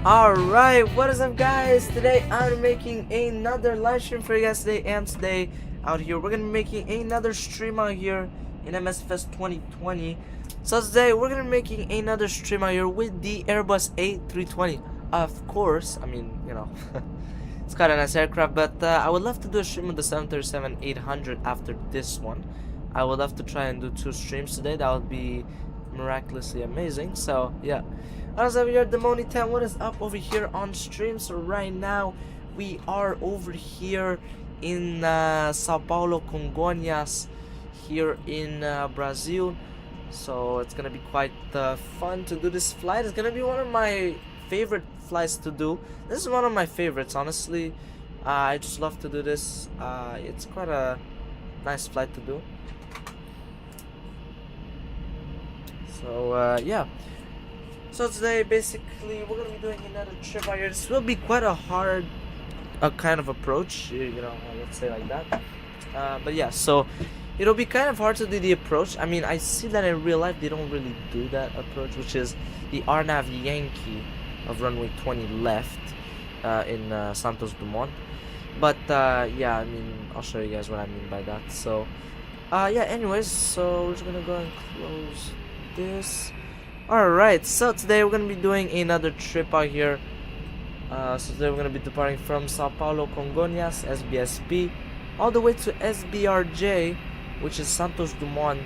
Alright, what is up guys? Today I'm making another live stream for you guys today, and today out here we're gonna be making another stream out here in MSFS 2020. So today we're gonna be making another stream out here with the Airbus A320. Of course, I mean, you know, it's quite a nice aircraft, but I would love to do a stream with the 737-800 after this one. I would love to try and do 2 streams today. That would be miraculously amazing. So yeah, as over here, Dumont 10, what is up over here on stream? So right now we are over here in Sao Paulo, Congonhas, here in Brazil. So it's gonna be quite fun to do this flight. It's gonna be one of my favorite flights to do. This is one of my favorites, honestly. I just love to do this. It's quite a nice flight to do. So yeah, so today basically we're gonna be doing another trip out here. This will be quite a hard kind of approach, you know, let's say like that. But yeah, so it'll be kind of hard to do the approach. I mean, I see that in real life they don't really do that approach, which is the RNAV Yankee of runway 20 left in Santos, Dumont. But yeah, I mean, I'll show you guys what I mean by that. So yeah, anyways, so we're just gonna go and close this. Alright, so today we're gonna be doing another trip out here. So today we're gonna be departing from Sao Paulo, Congonhas, SBSP, all the way to SBRJ, which is Santos Dumont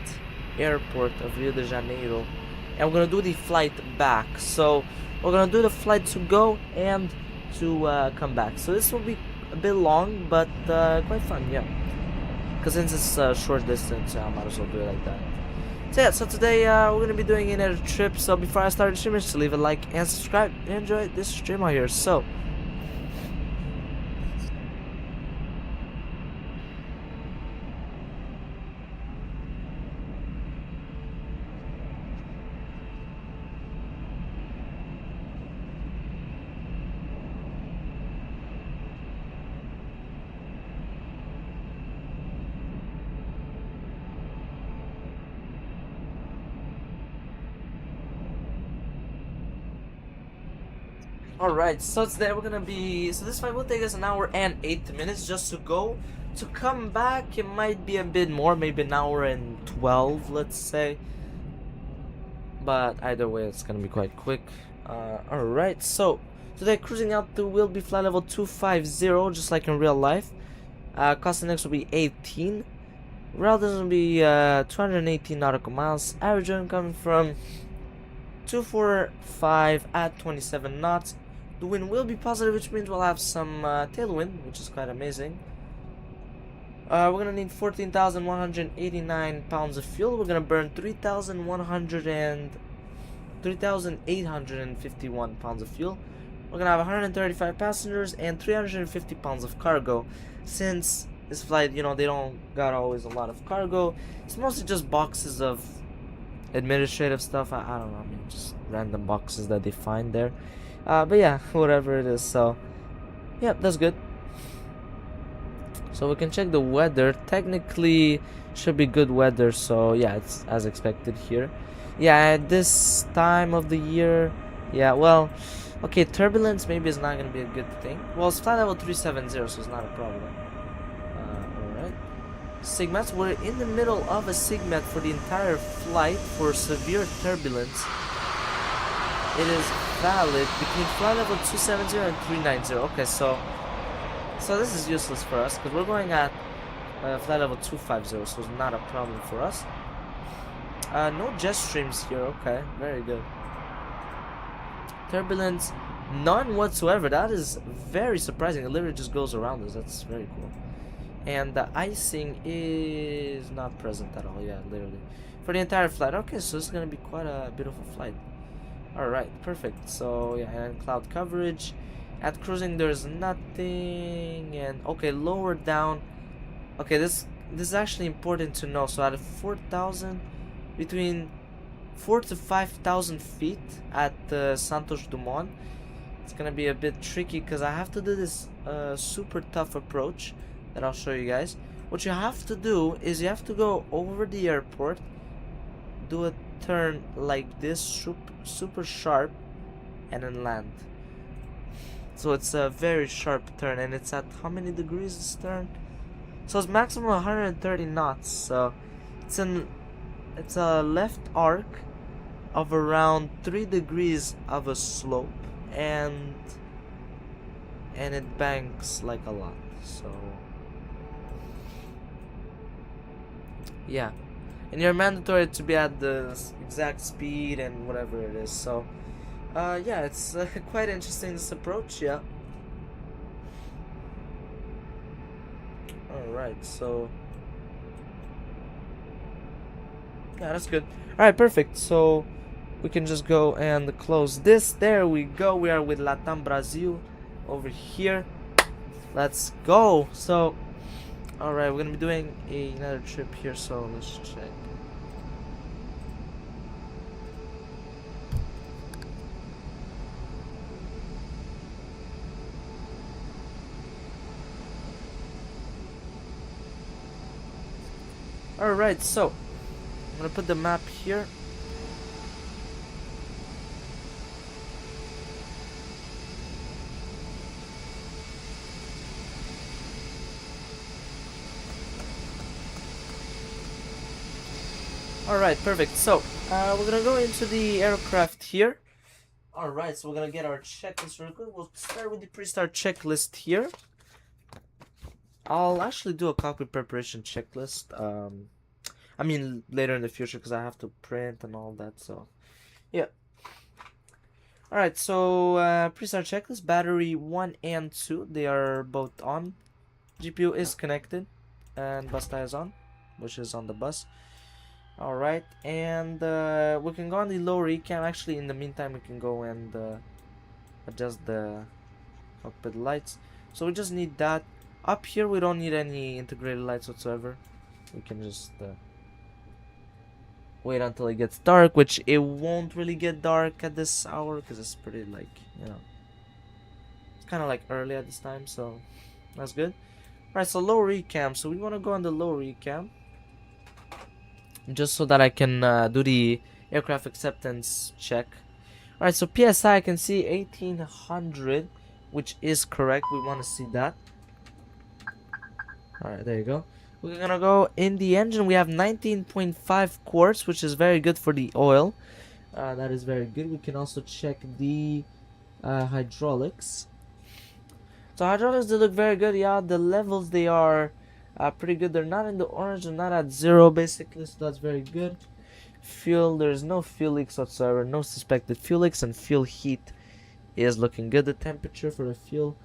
Airport of Rio de Janeiro, and we're gonna do the flight back. So we're gonna do the flight to go and to come back. So this will be a bit long, but quite fun, yeah. Because since it's a short distance, I might as well do it like that. So yeah, so today we're gonna be doing another trip. So before I start the stream, just leave a like and subscribe and enjoy this stream out here. So alright, so today we're gonna be, so this flight will take us 1 hour and 8 minutes just to go. To come back, it might be a bit more, maybe 1 hour and 12, let's say. But either way, it's gonna be quite quick. Alright, so today cruising out to will be flight level 250, just like in real life. Cost index will be 18. Route will be 218 nautical miles. Average wind coming from 245 at 27 knots. The wind will be positive, which means we'll have some tailwind, which is quite amazing. We're gonna need 14,189 pounds of fuel. We're gonna burn 3,851 pounds of fuel. We're gonna have 135 passengers and 350 pounds of cargo. Since this flight, you know, they don't got always a lot of cargo. It's mostly just boxes of administrative stuff. I don't know, I mean, just random boxes that they find there. But yeah, whatever it is. So yeah, that's good. So we can check the weather. Technically should be good weather, so yeah, it's as expected here. Yeah, at this time of the year, yeah, well, okay, turbulence maybe is not gonna be a good thing. Well, it's flight level 370, so it's not a problem. Alright, SIGMETs, we're in the middle of a SIGMET for the entire flight for severe turbulence. It is valid between flight level 270 and 390. Okay, so this is useless for us because we're going at flight level 250, so it's not a problem for us. No jet streams here. Okay, very good. Turbulence, none whatsoever. That is very surprising. It literally just goes around us. That's very cool. And the icing is not present at all. Yeah, literally for the entire flight. Okay, so it's gonna be quite a beautiful flight. Alright, perfect. So yeah, and cloud coverage. At cruising there's nothing, and okay, lower down. Okay, this is actually important to know. So at 4,000, between 4,000 to 5,000 feet at Santos Dumont, it's gonna be a bit tricky because I have to do this super tough approach that I'll show you guys. What you have to do is you have to go over the airport, do a turn like this, super sharp, and then land. So it's a very sharp turn, and it's at how many degrees this turn? So it's maximum 130 knots. So it's a left arc of around 3 degrees of a slope, and it banks like a lot. So yeah, and you're mandatory to be at the exact speed and whatever it is. So yeah, it's quite interesting, this approach. Yeah. Alright, so yeah, that's good. Alright, perfect. So we can just go and close this. There we go. We are with Latam Brazil over here. Let's go. So alright, we're gonna be doing another trip here, so let's check. Alright, so I'm gonna put the map here. Alright, perfect. So we're gonna go into the aircraft here. Alright, so we're gonna get our checklist real quick. We'll start with the pre-start checklist here. I'll actually do a cockpit preparation checklist. I mean later in the future, because I have to print and all that. So yeah. Alright, so pre-start checklist. Battery 1 and 2, they are both on. GPU is connected, and bus tie is on, which is on the bus. Alright, and we can go on the low recam. Actually, in the meantime, we can go and adjust the cockpit lights. So we just need that. Up here, we don't need any integrated lights whatsoever. We can just wait until it gets dark, which it won't really get dark at this hour, because it's pretty, like, you know, it's kind of like early at this time, so that's good. Alright, so low recam. So we want to go on the low recam, just so that I can do the aircraft acceptance check. Alright, so PSI I can see 1800, which is correct. We want to see that. Alright, there you go. We're gonna go in the engine. We have 19.5 quarts, which is very good for the oil. That is very good. We can also check the hydraulics. So hydraulics, they look very good. Yeah, the levels, they are pretty good. They're not in the orange, they're not at 0 basically, so that's very good. Fuel, there's no fuel leaks whatsoever, no suspected fuel leaks, and fuel heat is looking good. The temperature for the fuel,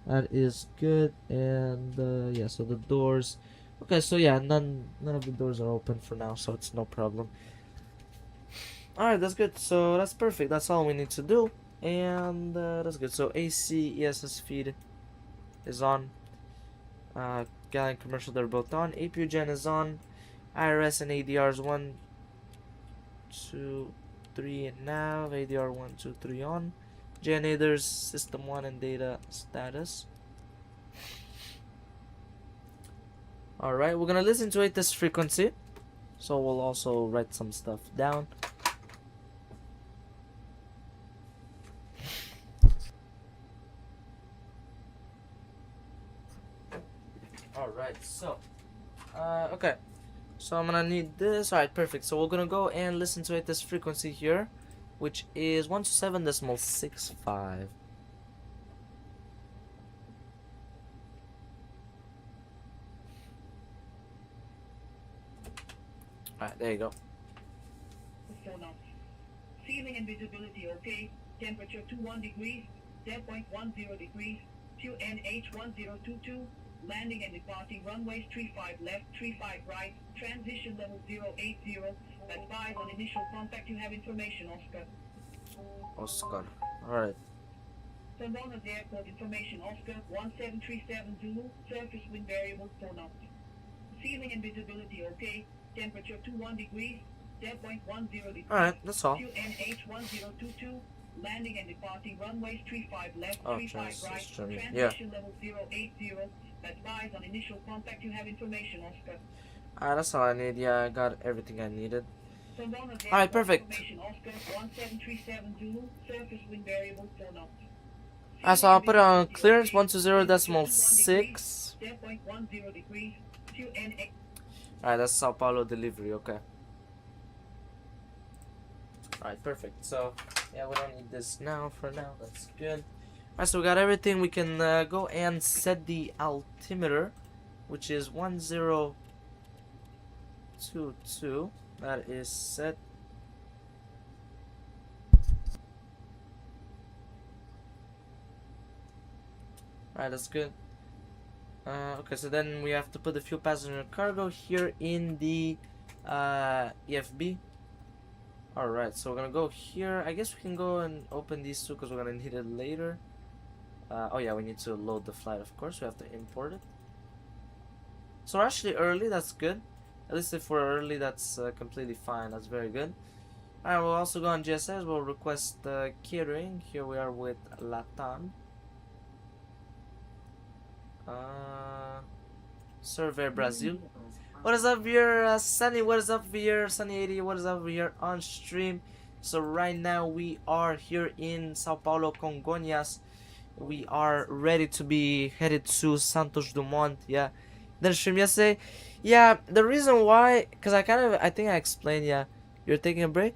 that is good. And yeah, so the doors, okay, so yeah, none of the doors are open for now, so it's no problem. Alright, that's good. So that's perfect. That's all we need to do, and that's good. So AC ESS feed is on. Gallon commercial, they're both on. APU gen is on. IRS and ADRs 1, 2, 3, and nav. ADR 1, 2, 3 on. Generators system 1 and data status. Alright, we're gonna listen to it this frequency, so we'll also write some stuff down. Alright, so okay, so I'm gonna need this. Alright, perfect. So we're gonna go and listen to it this frequency here, which is 127.65. Alright, there you go. Ceiling and visibility okay. Temperature 21 degrees. Dead point 10 degrees. QNH 1022. Landing and departing runways 35 left, 35 right. Transition level 080. Advise on initial contact. You have information, Oscar. Oscar. Alright. Santos Airport information, Oscar 1737 Zulu. Surface wind variable 4 knots. Ceiling and visibility okay. Temperature 21 degrees. Dead point 10 degrees. Alright, that's all. QNH 1022. Landing and departing runways 35 left, Oh, 35 right. transition. Transition level 080. Advise on initial contact. You have information, Oscar. Alright, that's all I need. Yeah, I got everything I needed. Santos Alright, perfect. Information, Oscar 1737 Zulu. Surface wind variable 4 knots. So I'll put it on clearance 120.6. 10.10 degrees, QNH. Alright, that's Sao Paulo delivery, okay. Alright, perfect. So, yeah, we don't need this now for now. That's good. Alright, so we got everything. We can go and set the altimeter, which is 1022. That is set. Alright, that's good. Okay, so then we have to put the fuel passenger cargo here in the EFB. Alright, so we're gonna go here. I guess we can go and open these two because we're gonna need it later. Oh yeah, we need to load the flight, of course. We have to import it. So we're actually early, that's good. At least if we're early, that's completely fine. That's very good. Alright, we'll also go on GSS. We'll request catering. Here we are with Latam. Survey Brazil. What is up here, Sunny? What is up here, Sunny80? What is up here on stream? So right now we are here in Sao Paulo, Congonhas. We are ready to be headed to Santos Dumont. Yeah, then stream yesterday. Yeah, the reason why, because I think I explained. Yeah, you're taking a break.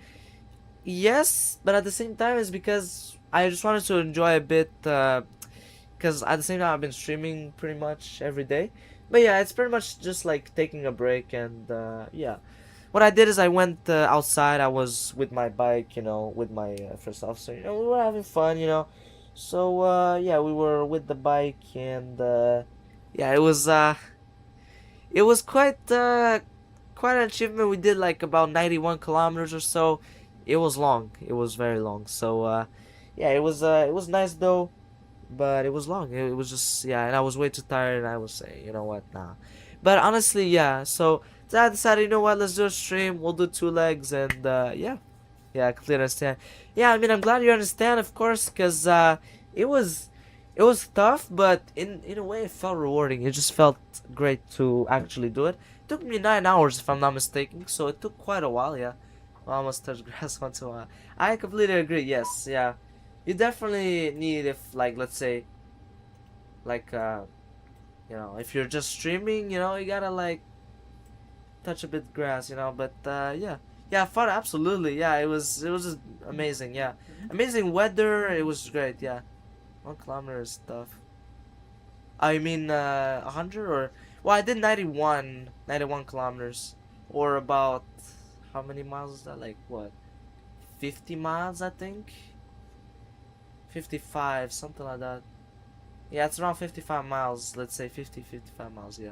Yes, but at the same time, it's because I just wanted to enjoy a bit. Because at the same time I've been streaming pretty much every day. But yeah, it's pretty much just like taking a break. And yeah, what I did is I went outside. I was with my bike, you know, with my first officer. You know, we were having fun, you know. So yeah, we were with the bike. And yeah, it was quite an achievement. We did like about 91 kilometers or so. It was long. It was very long. So yeah, it was nice though. But it was long. It was just, yeah, and I was way too tired, and I was saying, you know what, nah. But honestly, yeah, so I decided, you know what, let's do a stream. We'll do 2 legs, and yeah, I completely understand. Yeah, I mean, I'm glad you understand, of course, because it was tough, but in a way, it felt rewarding. It just felt great to actually do it. It took me 9 hours, if I'm not mistaken, so it took quite a while. Yeah, I almost touched grass once in a while. I completely agree. Yes, yeah. You definitely need, if like, let's say, like you know, if you're just streaming, you know, you gotta like touch a bit grass, you know. But yeah, fun, absolutely. Yeah, it was just amazing. Yeah, amazing weather. It was great. Yeah, 1 kilometer is tough. I mean 100, or well, I did 91 kilometers, or about, how many miles is that, like what, 50 miles I think, 55, something like that. Yeah, it's around 55 miles. Let's say 55 miles, yeah.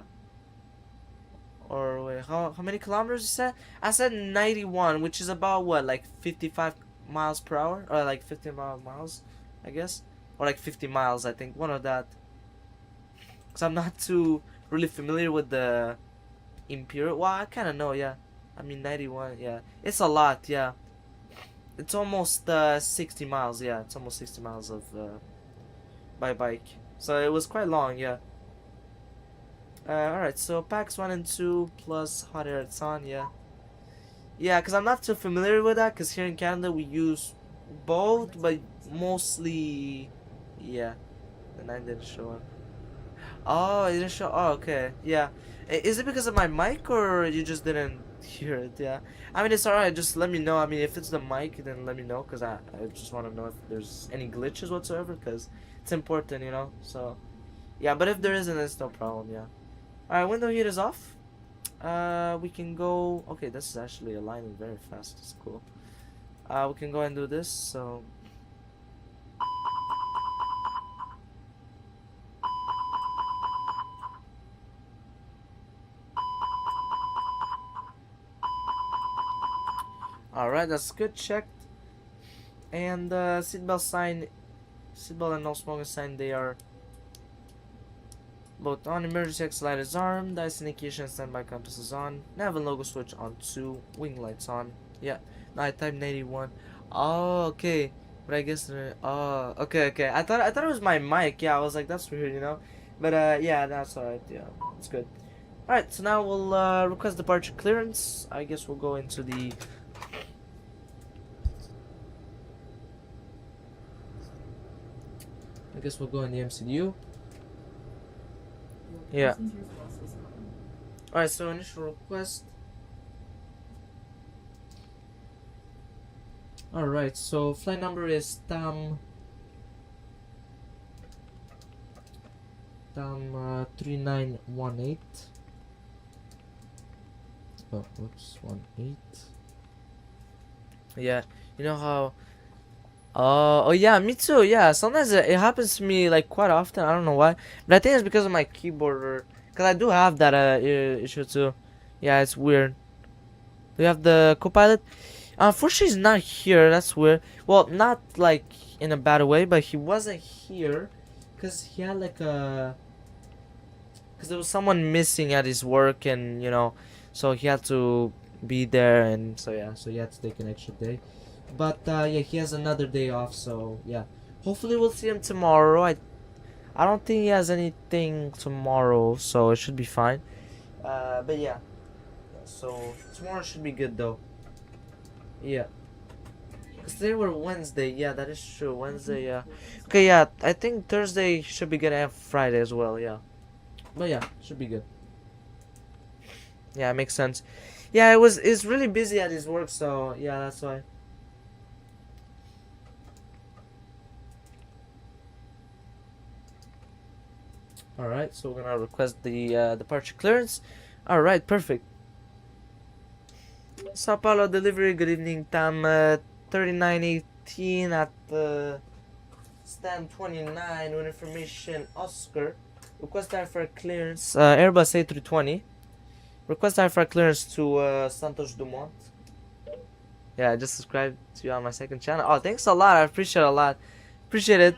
Or wait, how many kilometers you said? I said 91, which is about what, like 55 miles per hour? Or like 50 miles, I guess? Or like 50 miles, I think. One of that. Because I'm not too really familiar with the imperial. Well, I kind of know, yeah. I mean, 91, yeah. It's a lot, yeah. It's almost 60 miles, yeah. It's almost 60 miles of by bike. So it was quite long, yeah. Alright, so packs 1 and 2 plus hot air it's on, yeah. Yeah, because I'm not too familiar with that, because here in Canada we use both, but mostly, yeah. The 9 didn't show up. Oh, it didn't show. Oh, okay, yeah. Is it because of my mic, or you just didn't hear it? Yeah. I mean, it's alright. Just let me know. I mean, if it's the mic, then let me know, because I just want to know if there's any glitches whatsoever, because it's important, you know. So, yeah. But if there isn't, it's no problem. Yeah. Alright, window heat is off. We can go. Okay, this is actually aligning very fast. It's cool. We can go and do this. So. Alright, that's good. Checked. And seatbelt sign, seatbelt and no smoking sign, they are both on. Emergency exit light is armed. Dice indication and standby compass is on. Nav and logo switch on 2. Wing lights on. Yeah. Nighttime 81. Oh, okay. But I guess oh, okay. I thought it was my mic. Yeah, I was like, that's weird, you know. But yeah, that's alright. Yeah, it's good. Alright, so now we'll request departure clearance. I guess we'll go into the I guess we'll go in the MCU. Yeah. Alright, so initial request. Alright, so flight number is TAM 3918. Oh, whoops, 18. Yeah, you know how. Oh yeah, me too. Yeah, sometimes it happens to me like quite often. I don't know why, but I think it's because of my keyboard, or because I do have that issue too. Yeah, it's weird. Do you have the Copilot? Unfortunately, he's not here. That's weird. Well, not like in a bad way, but he wasn't here because he had like a. Because there was someone missing at his work, and so he had to be there, and so yeah, so he had to take an extra day. But yeah, he has another day off, so yeah. Hopefully we'll see him tomorrow. I don't think he has anything tomorrow, so it should be fine. But yeah. So tomorrow should be good though. Yeah. Because today we're Wednesday, yeah, that is true. Wednesday, yeah. Okay, yeah, I think Thursday should be good and Friday as well, yeah. But yeah, should be good. Yeah, it makes sense. Yeah, it's really busy at his work, so yeah, that's why. Alright, so we're gonna request the departure clearance. Alright, perfect. Sao Paulo delivery, good evening, TAM 3918 at stand 29 with information Oscar. Request for clearance, Airbus A320. Request for clearance to Santos Dumont. Yeah, I just subscribed to you on my second channel. Oh, thanks a lot. I appreciate it a lot. Appreciate it.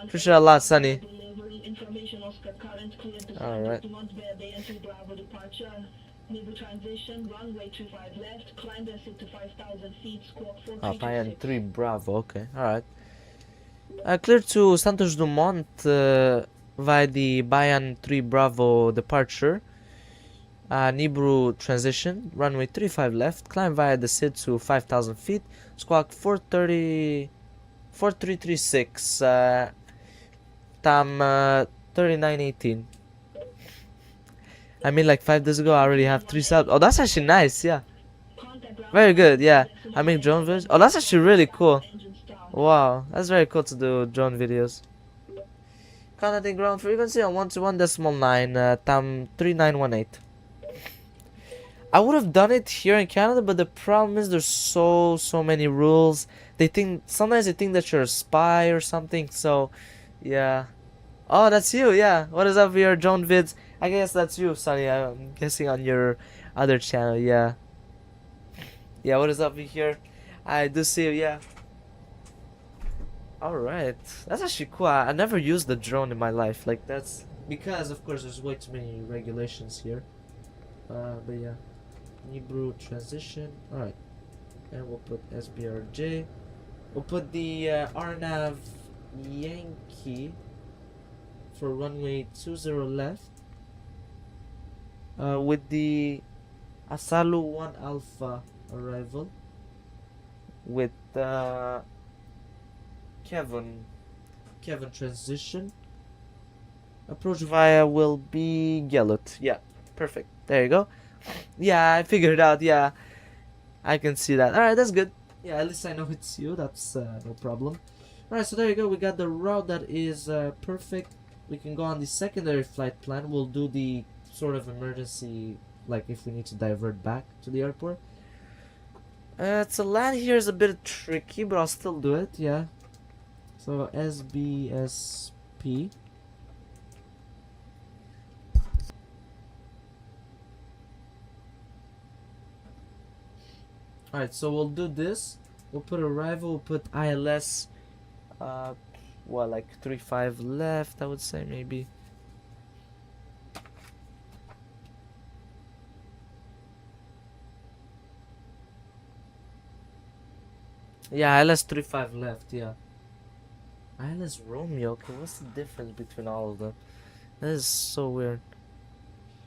Appreciate it a lot, Sunny. Alright. Transition, runway 25 left, climb descent to 5,000 feet, squawk 4. Payan 3 Bravo, okay, alright. Clear to Santos Dumont via the Bayan 3 Bravo departure. Nibru transition, runway 35 left, climb via the SID to 5,000 feet, squawk 4336, TAM 3918. I mean, like 5 days ago, I already have 3 subs. Oh, that's actually nice, yeah. Very good, yeah. I make drone videos. Oh, that's actually really cool. Wow, that's very cool to do drone videos. Contacting ground frequency on 121.9, TAM 3918. I would have done it here in Canada, but the problem is there's so many rules. Sometimes they think that you're a spy or something, so yeah. Oh, that's you, yeah. What is up with your drone vids? I guess that's you, Sonny. I'm guessing on your other channel, yeah. Yeah, what is up here? I do see you, yeah. Alright. That's actually cool. I never used the drone in my life. Like, that's because, of course, there's way too many regulations here. But yeah. Nibru transition. Alright. And we'll put SBRJ. We'll put the RNAV Yankee for runway 20 left. With the Asalu 1 Alpha arrival with Kevin transition. Approach via will be Gellut. Yeah, perfect. There you go. Yeah, I figured it out. Yeah, I can see that. Alright, that's good. Yeah, at least I know it's you. That's no problem. Alright, so there you go. We got the route that is perfect. We can go on the secondary flight plan. We'll do the sort of emergency, like if we need to divert back to the airport. To land here is a bit tricky, but I'll still do it, yeah. So SBSP. Alright, so we'll do this. We'll put arrival, we'll put ILS, what, like 35 left, I would say, maybe. Yeah, ILS 35 left, yeah. ILS Romeo, okay, what's the difference between all of them? That is so weird.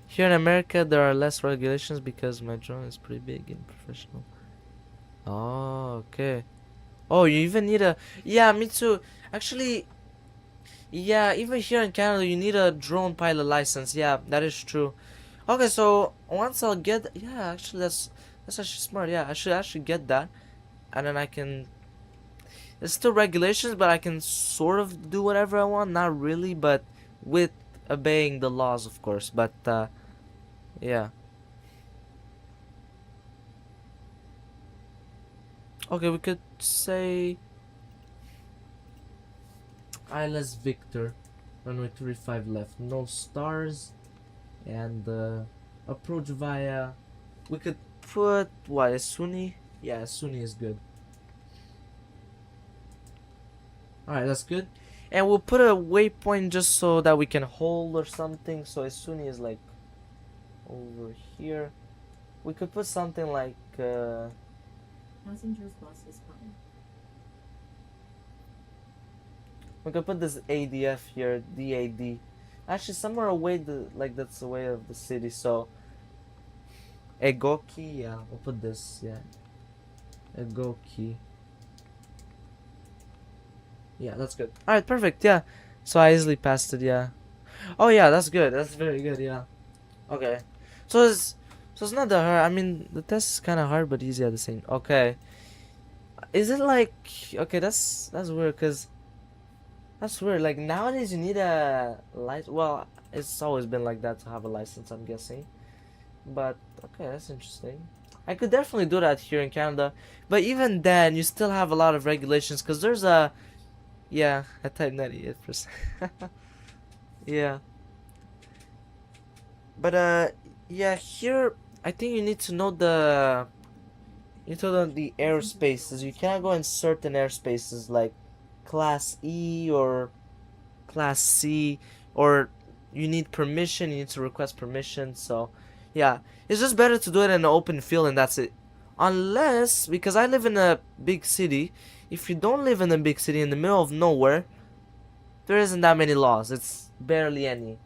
Here in America, there are less regulations because my drone is pretty big and professional. Oh, okay. Oh, you even need a... Yeah, me too. Actually, Yeah, even here in Canada, you need a drone pilot license. Yeah, that is true. Okay, so once I'll get, yeah, actually that's actually smart. Yeah, I should actually get that, and then I can. There's still regulations, but I can sort of do whatever I want. Not really, but with obeying the laws, of course. But yeah. Okay, we could say ILS Victor, runway 35 left, no stars, and approach via. We could put what? A Sunni? Yeah, Sunni is good. Alright, that's good. And we'll put a waypoint just so that we can hold or something. So a Sunni is like over here. We could put something like Passengers bus is coming. we could put this ADF here, DAD. Actually, somewhere away like that's away of the city. So Egoki, yeah, we'll put this, yeah. Egoki. Yeah, that's good. Alright, perfect, yeah. So I easily passed it, yeah. Oh yeah, that's good. That's very good, yeah. Okay. So it's not that hard. I mean, the test is kind of hard but easy at the same. Okay. Is it like okay, that's weird cuz that's weird. Like nowadays you need a license. Well, it's always been like that to have a license, I'm guessing. But okay, that's interesting. I could definitely do that here in Canada. But even then, you still have a lot of regulations cuz there's a yeah, I typed 98%. Yeah. But yeah, here I think you need to know the airspaces. You cannot go in certain airspaces like class E or class C, or you need permission, you need to request permission. So yeah, it's just better to do it in an open field and that's it. Unless, because I live in a big city, if you don't live in a big city in the middle of nowhere, there isn't that many laws. It's barely any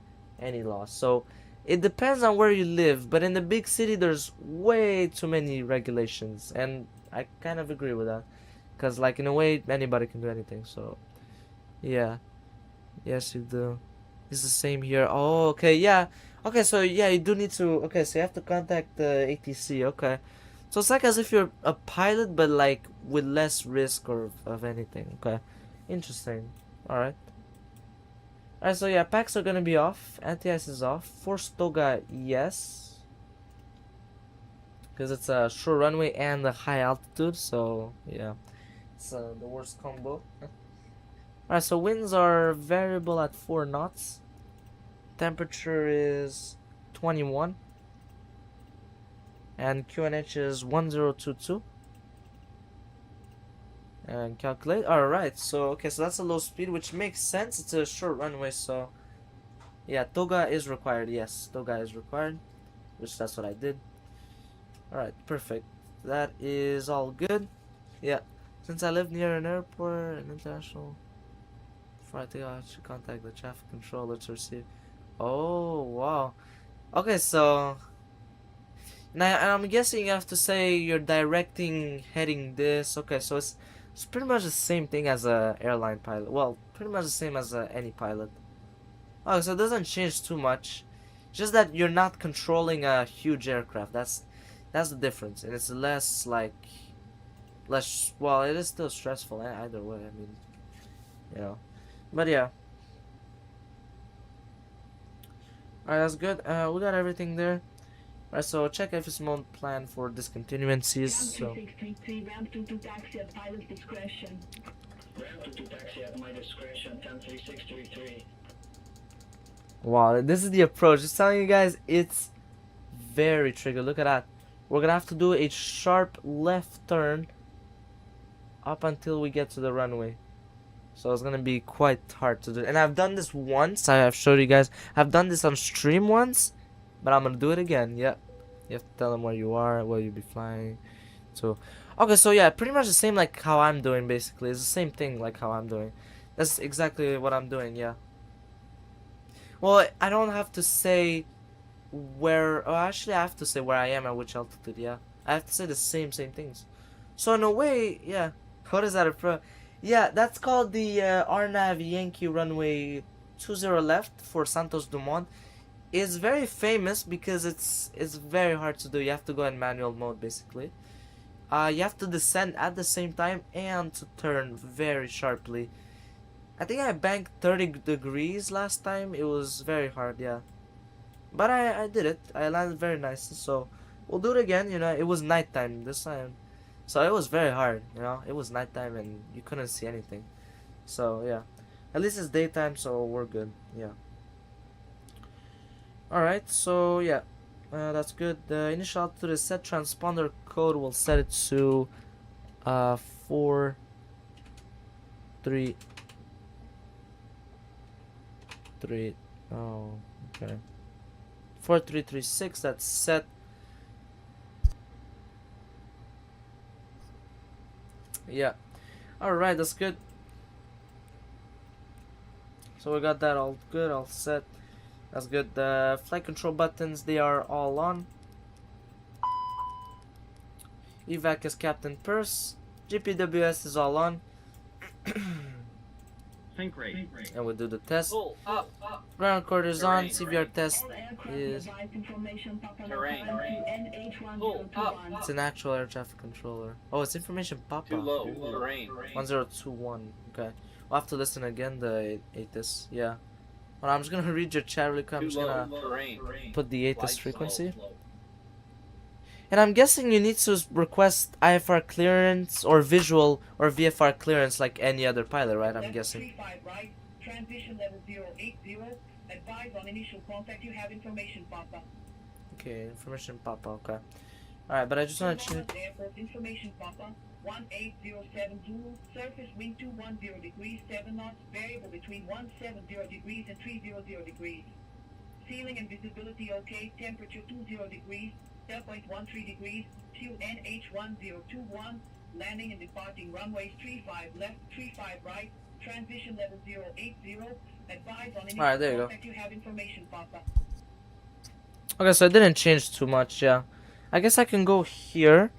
laws. So it depends on where you live, but in the big city there's way too many regulations, and I kind of agree with that, because like in a way anybody can do anything. So yeah, yes you do. It's the same here. Oh, okay, yeah. Okay, so yeah, you do need to. Okay, so you have to contact the ATC. Okay, so it's like as if you're a pilot, but like with less risk or of anything. Okay, interesting. All right. Alright, so yeah, packs are gonna be off. Anti-ice is off. Force toga, yes. Because it's a short runway and a high altitude, so yeah. It's the worst combo. Alright, so winds are variable at 4 knots. Temperature is 21. And QNH is 1022. And calculate. Alright, so okay, so that's a low speed, which makes sense. It's a short runway, so yeah, toga is required. Yes, toga is required, which that's what I did. Alright, perfect. That is all good. Yeah, since I live near an airport, an international, before I think I should contact the traffic controller to receive. Oh, wow. Okay, so now I'm guessing you have to say you're directing heading this. Okay, so it's pretty much the same thing as a airline pilot. Well, pretty much the same as any pilot. Oh, so it doesn't change too much. Just that you're not controlling a huge aircraft. That's the difference, and it's less like less. Well, it is still stressful either way. I mean, you know, but yeah. Alright, that's good. We got everything there. Alright, so check if it's mode plan for discontinuancies. So. Ramp 22 taxi at pilot's discretion. Ramp 22 taxi at my discretion, 103633. Wow, this is the approach. Just telling you guys, it's very tricky. Look at that. We're gonna have to do a sharp left turn up until we get to the runway. So it's gonna be quite hard to do. And I've done this once. I have showed you guys. I've done this on stream once, but I'm gonna do it again. Yep. You have to tell them where you are, where you'll be flying. So, okay. So yeah, pretty much the same like how I'm doing. Basically, it's the same thing like how I'm doing. That's exactly what I'm doing. Yeah. Well, I don't have to say where. Oh, actually, I have to say where I am at which altitude. Yeah, I have to say the same things. So in a way, yeah. What is that approach? Yeah, that's called the RNAV Yankee runway 20 left for Santos Dumont. It's very famous because it's very hard to do. You have to go in manual mode basically. You have to descend at the same time and to turn very sharply. I think I banked 30 degrees last time. It was very hard, yeah. But I did it. I landed very nicely, so we'll do it again. You know, it was nighttime this time. So it was very hard, you know. It was nighttime and you couldn't see anything. So, yeah. At least it's daytime, so we're good. Yeah. Alright, so yeah. That's good. The initial altitude is set. Transponder code will set it to 4 3 3. Oh, okay. 4336, that's set. Yeah. Alright, that's good. So we got that all good, all set. That's good. The flight control buttons, they are all on. Evac is Captain Purse. GPWS is all on. Think rate. And we'll do the test. Pull up. Ground recorder is on. Terrain. CVR test All aircraft is. device information Papa Terrain. Locale to Pull up. NH1021. It's an actual air traffic controller. Oh, it's information Papa. Too low. Terrain. 1021. Okay. We'll have to listen again. The ATIS. Yeah. Well, I'm just gonna read your chat really quick. I'm Too just low. gonna Terrain. put the ATIS Flight frequency. slow. And I'm guessing you need to request IFR clearance or visual or VFR clearance like any other pilot, right? I'm Level guessing. 35 right, transition level 080. Advise on initial contact. You have information Papa. Okay, information Papa. Okay. Alright, but I just want to check. Dallas Airport information Papa. 1807 Zulu. Surface wind 210 degrees 7 knots. Variable between 170 degrees and 300 degrees. Ceiling and visibility okay. Temperature 20 degrees. 0.13 degrees. Fuel NH1021. Landing and departing runways 35 left, 35 right. Transition level 080. Advise on initial Alright, there you go. contact. You have information Papa. Okay, so it didn't change too much, yeah. I guess I can go here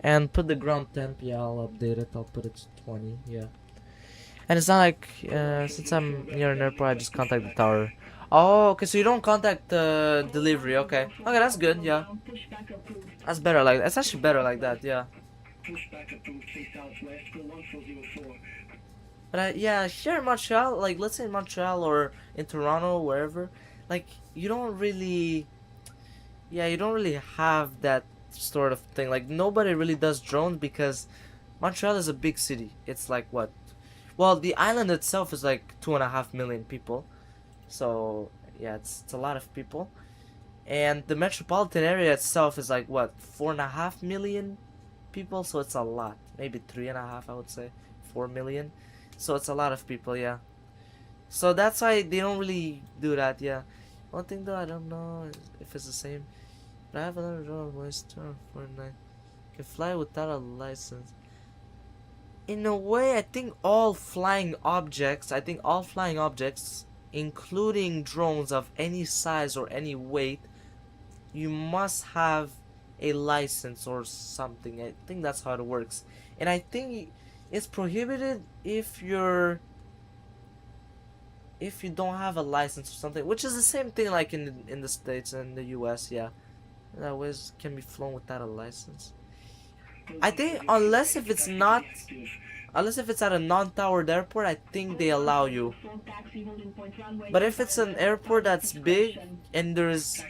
and put the ground temp. Yeah, I'll update it. I'll put it to 20, yeah. And it's not like, since I'm near an airport, I just contact the tower. Oh, okay, so you don't contact the delivery, okay. Okay, that's good, yeah. Pushback approved. That's better like, that's actually better like that, yeah. Pushback approved. Face southwest for 1404. But yeah, here in Montreal, like let's say in Montreal or in Toronto, wherever, like you don't really, yeah, you don't really have that sort of thing. Like nobody really does drones because Montreal is a big city. It's like what? Well, the island itself is like 2.5 million people, so yeah, it's a lot of people, and the metropolitan area itself is like what 4.5 million people, so it's a lot. Maybe 3.5, I would say, 4 million. So it's a lot of people, yeah. So that's why they don't really do that, yeah. One thing though, I don't know if it's the same. But I have another drone voice turn Fortnite. Can fly without a license. In a way, I think all flying objects, including drones of any size or any weight, you must have a license or something. I think that's how it works. And I think it's prohibited if you don't have a license or something, which is the same thing like in the States and the US, yeah. That ways can be flown without a license. I think unless if it's at a non-towered airport, I think they allow you. But if it's an airport that's big and there's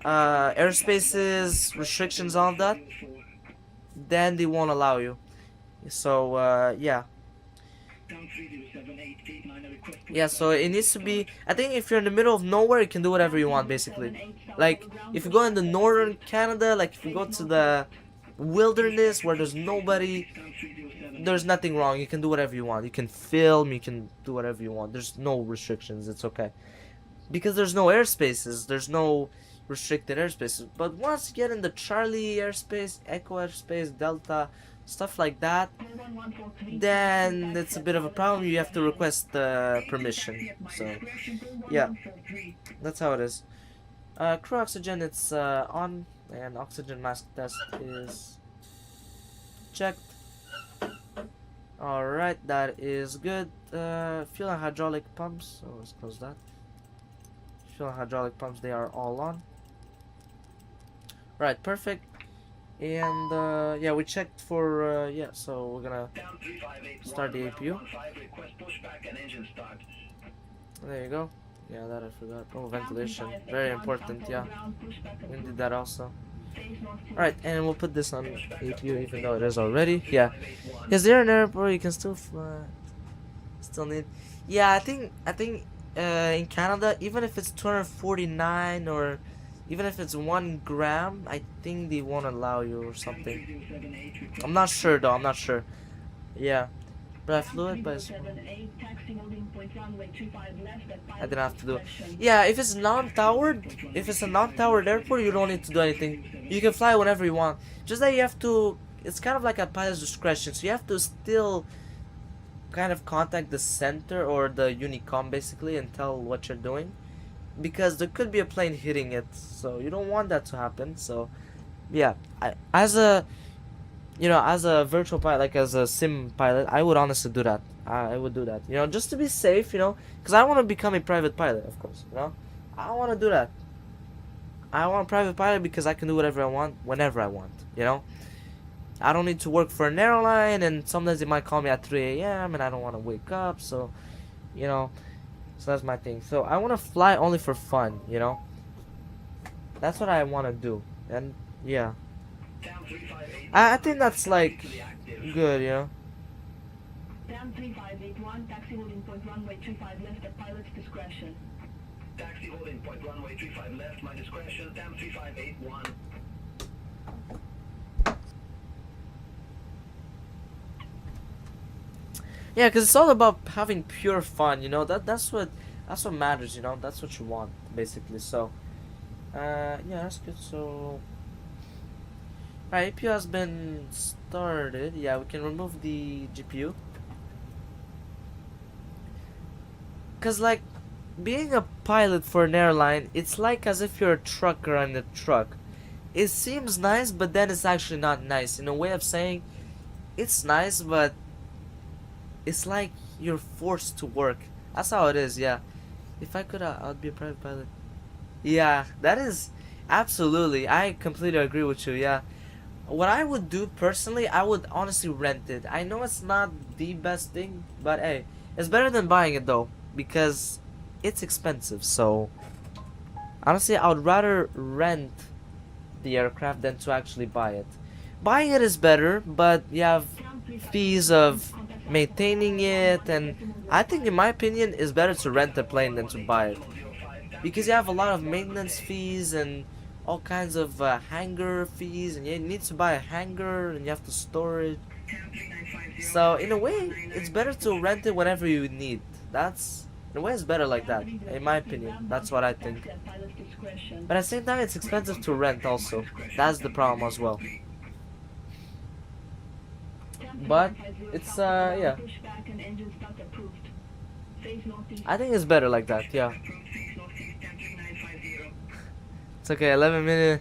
airspaces, restrictions, all of that, then they won't allow you. So yeah. Yeah, so it needs to be, I think if you're in the middle of nowhere, you can do whatever you want basically. Like if you go in the northern Canada, like if you go to the wilderness where there's nobody, there's nothing wrong. You can do whatever you want. You can film, you can do whatever you want. There's no restrictions. It's okay. Because there's no airspaces, there's no restricted airspaces. But once you get in the Charlie airspace, Echo airspace, Delta, stuff like that, then it's a bit of a problem. You have to request permission. So yeah, that's how it is. Crew oxygen, it's on, and oxygen mask test is checked. Alright, that is good. Fuel and hydraulic pumps. So let's close that. Fuel and hydraulic pumps, they are all on. Right, perfect. And yeah, we checked for yeah, so we're gonna start the APU. There you go. Yeah, that I forgot. Oh, ventilation, very important. Yeah, we did that also. Alright, and we'll put this on APU even though it is already. Yeah. Is there an airport you can still fly? Still need. Yeah, I think in Canada, even if it's 249 or even if it's 1 gram, I think they won't allow you or something. I'm not sure though. I'm not sure. Yeah, but I flew it, but I didn't have to do it. Yeah, if it's if it's a non-towered airport, you don't need to do anything. You can fly whenever you want. Just that you have to. It's kind of like a pilot's discretion, so you have to still kind of contact the center or the Unicom basically and tell what you're doing, because there could be a plane hitting it, so you don't want that to happen. So yeah, as a as a virtual pilot, like as a sim pilot, I would honestly do that. I would do that, just to be safe, because I want to become a private pilot, of course. I want to do that. I want a private pilot because I can do whatever I want whenever I want. I don't need to work for an airline, and sometimes they might call me at 3 a.m. and I don't want to wake up, so so that's my thing. So I want to fly only for fun, that's what I want to do. And yeah, I think that's like good, Down 3581, taxi holding point runway 35 left at pilot's discretion. Taxi holding point runway 35 left, my discretion, down 3581. Yeah, because it's all about having pure fun, that's what matters, that's what you want basically. So yeah, that's good. So alright, APU has been started. Yeah, we can remove the GPU, because like being a pilot for an airline, it's like as if you're a trucker on a truck. It seems nice, but then it's actually not nice. In a way of saying, it's nice, but it's like you're forced to work. That's how it is. Yeah, if I could, I'd be a private pilot. Yeah, that is absolutely. I completely agree with you. Yeah, what I would do personally, I would honestly rent it. I know it's not the best thing, but hey, it's better than buying it though, because it's expensive. So honestly, I would rather rent the aircraft than to actually buy it. Buying it is better, but you have fees of maintaining it, and I think in my opinion it's better to rent a plane than to buy it, because you have a lot of maintenance fees and all kinds of hangar fees, and you need to buy a hangar and you have to store it. So in a way, it's better to rent it whenever you need. That's in a way, it's better like that, in my opinion. That's what I think. But at the same time, it's expensive to rent also. That's the problem as well. But it's yeah, I think it's better like that. Yeah, it's okay. 11 million.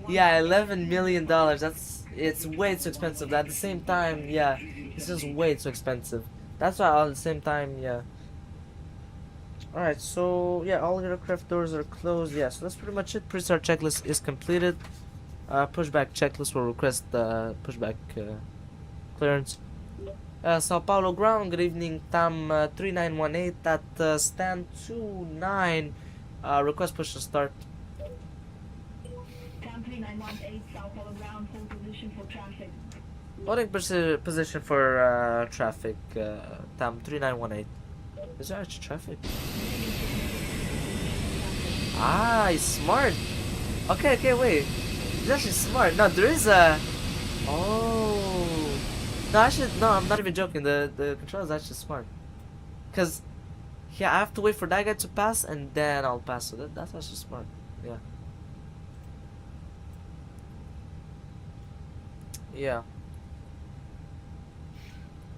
Yeah, $11 million. It's way too expensive. At the same time, yeah, it's just way too expensive. That's why at the same time, yeah. Alright, so yeah, all aircraft doors are closed. Yeah, so that's pretty much it. Pre-start checklist is completed. Pushback checklist will request pushback clearance. Sao Paulo ground, good evening, TAM 3918 at stand 29. Request push to start. TAM 3918, Sao Paulo ground, hold position for traffic. Holding position for traffic, TAM 3918. Is there actually traffic? Ah, he's smart. Okay, wait. He's actually smart. No, there is a... Oh. No, I'm not even joking. The controller is actually smart. Because, yeah, I have to wait for that guy to pass, and then I'll pass. So that's actually smart. Yeah. Yeah.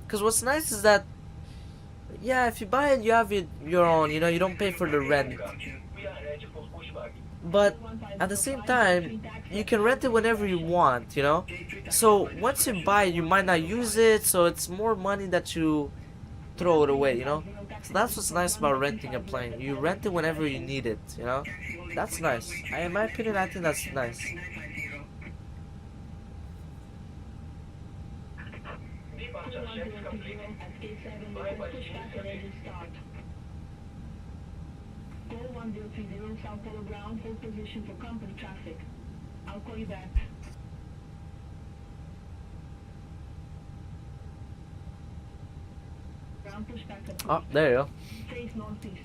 Because what's nice is that, yeah, if you buy it, you have your own. You don't pay for the rent. but at the same time, you can rent it whenever you want, you know? So once you buy it, you might not use it, so it's more money that you throw it away, you know? So that's what's nice about renting a plane. You rent it whenever you need it, you know? That's nice. In my opinion, I think that's nice. Go 1030 South Polo ground, hold position for company traffic. I'll call you back. Ground pushback approved. Oh, there you go. Face northeast.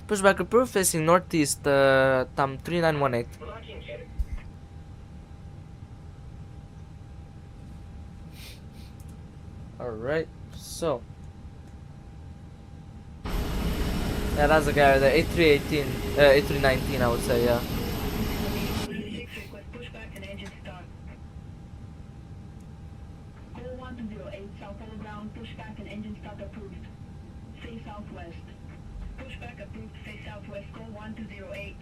Pushback approved, facing northeast, TAM 3918. Alright, so. Yeah, that's the guy, the A318, A319, I would say, yeah. Request pushback and engine start. Go 1208 South Polo ground, pushback and engine start approved. Face southwest. Pushback approved, face southwest, go 1208.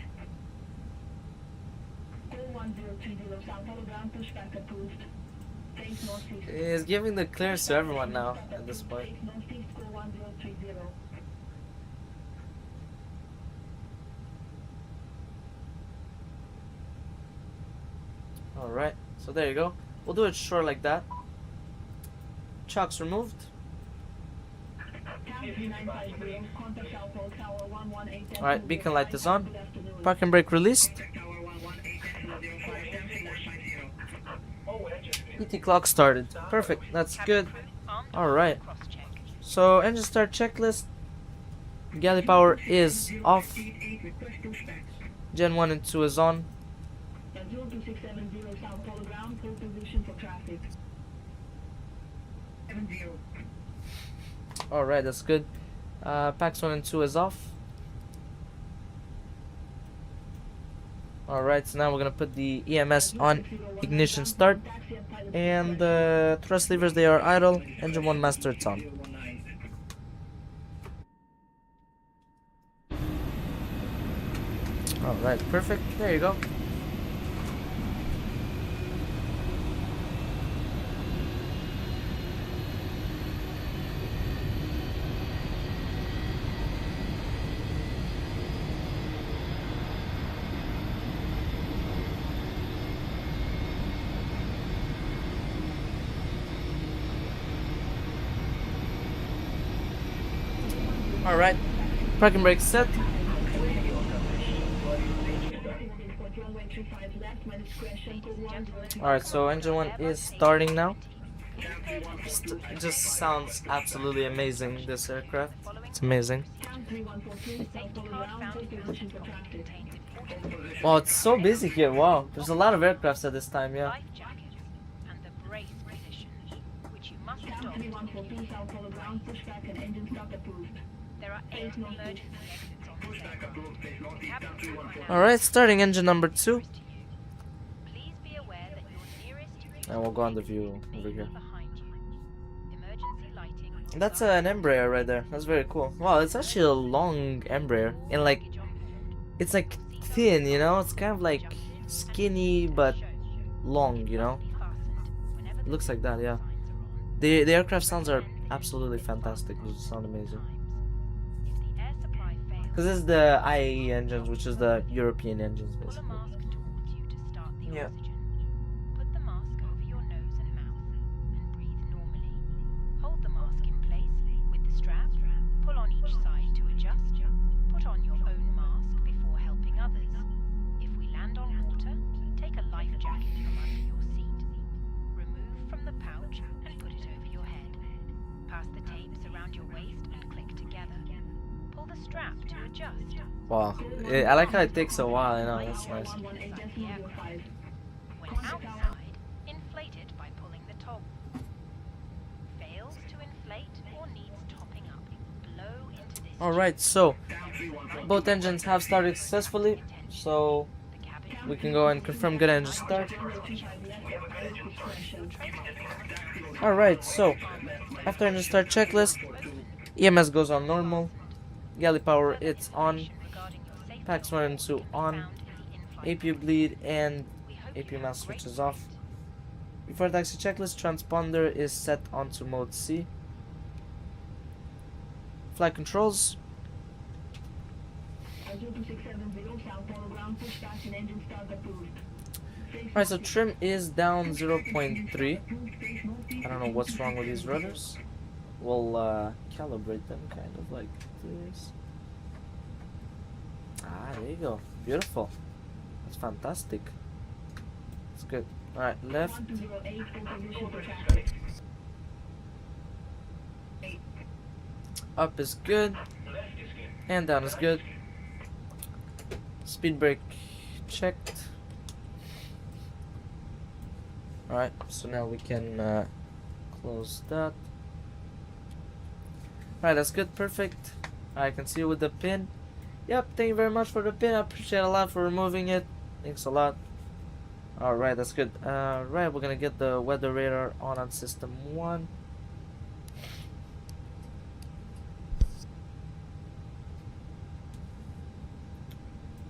Go 1030 South Polo ground, pushback approved. Face northeast. He's giving the clearance to everyone now, at this point. Face northeast, go 1030. Alright, so there you go. We'll do it short like that. Chocks removed. Alright, beacon light is on. Parking brake released. ET clock started. Perfect, that's good. Alright. So, engine start checklist. Galley power is off. Gen 1 and 2 is on. 02670 South Polo ground, hold position for traffic. 70. Alright, that's good. Packs 1 and 2 is off. Alright, so now we're gonna put the EMS on ignition start. And the thrust levers, they are idle. Engine 1 master, it's on. Alright, perfect. There you go. Alright, parking brake set. Alright, so engine 1 is starting now. It just sounds absolutely amazing, this aircraft. It's amazing. Oh, it's so busy here, wow. There's a lot of aircrafts at this time, yeah. Alright, starting engine number 2. And we'll go on the view over here. That's an Embraer right there. That's very cool. Wow, it's actually a long Embraer. And like, it's like thin, you know? It's kind of like skinny but long, you know? It looks like that, yeah. The aircraft sounds are absolutely fantastic. They just sound amazing. Because this is the IAE engines, which is the European engines, basically. Yeah. Put the mask over your nose and mouth and breathe normally. Hold the mask in place with the strap. Pull on each side to adjust. Put on your own mask before helping others. If we land on water, take a life jacket from under your seat. Remove from the pouch and put it over your head. Pass the tapes around your waist and click together. Pull the strap to adjust. Wow. I like how it takes a while, I know, that's nice. When outside, inflate it by pulling the toggle. Fails to inflate or needs topping up, blow into this. Alright, so both engines have started successfully, so we can go and confirm good engine start. Alright, so after engine start checklist, EMS goes on normal, galley power it's on, Packs 1 and 2 on. APU bleed and APU mouse switches off. Before taxi checklist, transponder is set onto mode C. Flight controls. Alright, so trim is down 0.3. I don't know what's wrong with these rudders. We'll calibrate them kind of like this. Ah, there you go. Beautiful. That's fantastic. That's good. Alright, left. Up is good. And down is good. Speed brake checked. Alright, so now we can close that. Alright, that's good, perfect. I can see you with the pin. Yep, thank you very much for the pin. I appreciate a lot for removing it. Thanks a lot. Alright, that's good. Right, we're gonna get the weather radar on system 1.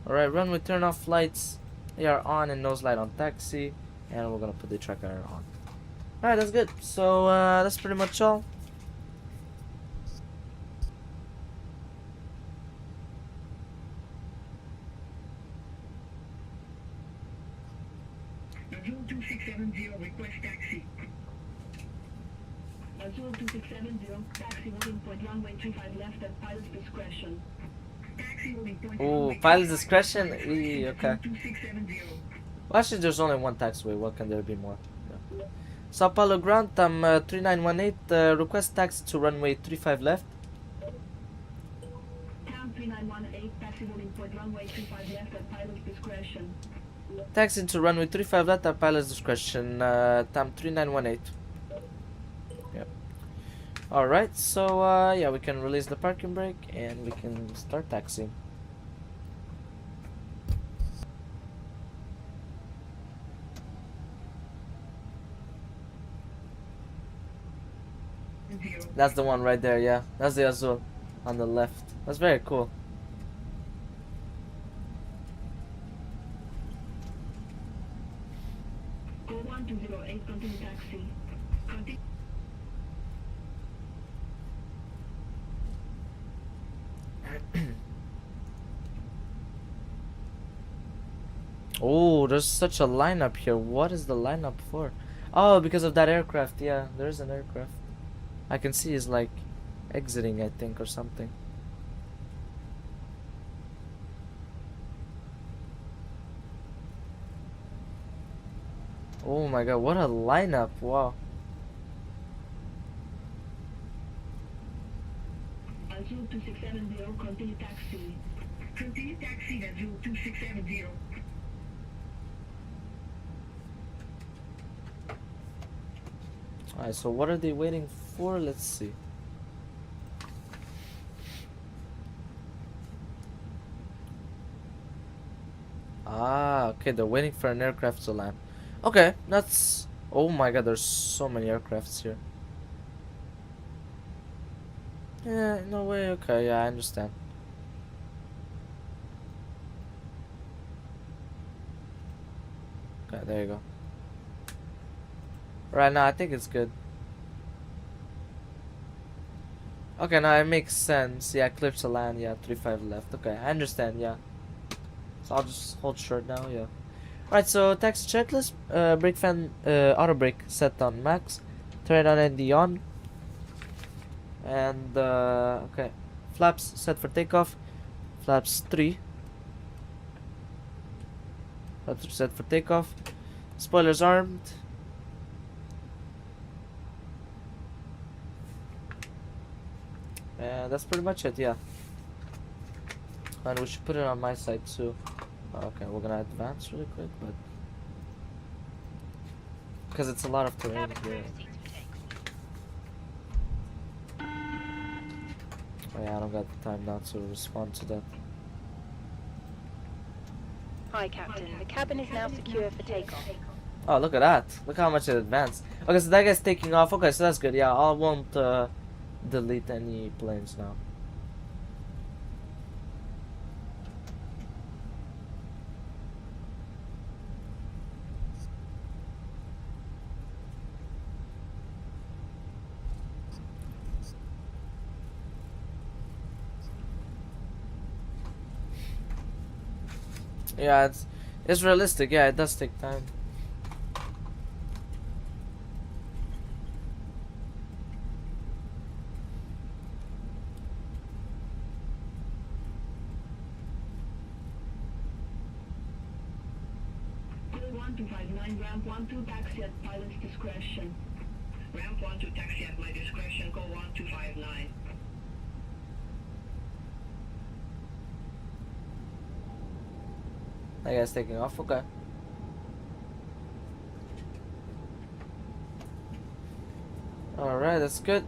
Alright, runway turn off lights. They are on and nose light on taxi. And we're gonna put the tracker on. Alright, that's good. So that's pretty much all. Azul 2670, request taxi. Azul 2670, taxi holding point runway 25 left at pilot's discretion. Taxi holding point. Oh, pilot's discretion? Okay. 2670. Well, actually, there's only one taxiway. What can there be more? Yeah. Sao Paulo ground, 3918. Request taxi to runway 35 left. Town 3918, taxi holding point runway 25 left at pilot's discretion. Taxi to runway 35 left at pilot's discretion. Tam 3918. Yep. Alright, so yeah, we can release the parking brake and we can start taxiing. That's the one right there, yeah. That's the Azul on the left. That's very cool. Go 1208, continue taxi. Continue. Oh, there's such a lineup here. What is the lineup for? Oh, because of that aircraft. Yeah, there's an aircraft. I can see he's like exiting, I think, or something. Oh my god, what a lineup. Wow. Azul 2670, continue taxi. Continue taxi, Azul 2670. Alright, so what are they waiting for? Let's see. Ah, okay, they're waiting for an aircraft to land. Okay, that's... Oh my god, there's so many aircrafts here. Yeah, no way, okay, yeah, I understand. Okay, there you go. Right now, I think it's good. Okay, now it makes sense. Yeah, clear to land. Yeah, 35 left. Okay, I understand. Yeah. So I'll just hold short now. Yeah. Alright, so taxi checklist. Brake fan, auto brake set on max. Turn on ND on. And okay, flaps set for takeoff. Flaps 3. Flaps set for takeoff. Spoilers armed. And that's pretty much it, yeah. And we should put it on my side too. Okay, we're gonna advance really quick, but because it's a lot of terrain here. Oh yeah, I don't got the time now to respond to that. Hi, Captain. The cabin is now secure for takeoff. Oh, look at that. Look how much it advanced. Okay, so that guy's taking off. Okay, so that's good. Yeah, I won't delete any planes now. Yeah, it's realistic. Yeah, it does take time. Call 1259, ramp 12 taxi at pilot's discretion. Ramp 12 taxi at my discretion, call 1259. That guy's taking off. Okay. Alright, that's good.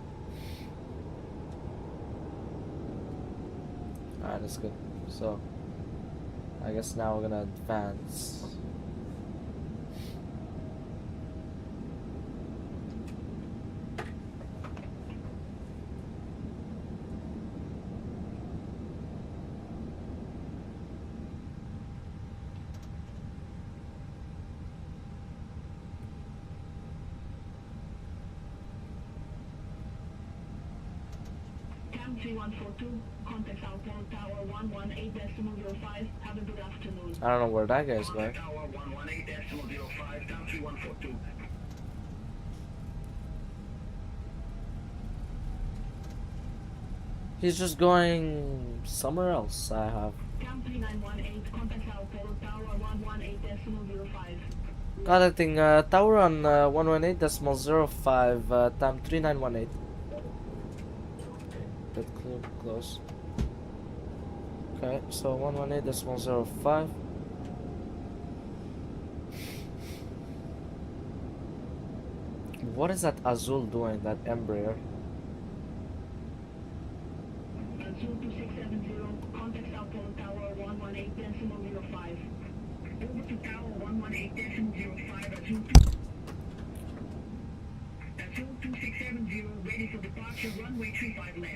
Alright, that's good. So, I guess now we're gonna advance. Cam 3142, contact South Pole Tower 118.05. Have a good afternoon. I don't know where that guy's going. Tower 118.05, Cam 3142. He's just going somewhere else. I have. Cam 3918, contact South Pole Tower 118.05. Contacting tower on 118.05, time 3918. Bit close. Okay, so 118.05. What is that Azul doing, that Embraer? Azul 2670, contact South Pole Tower 118.05. Over to Tower 118.05, Azul 2670, ready for departure, runway 35 left.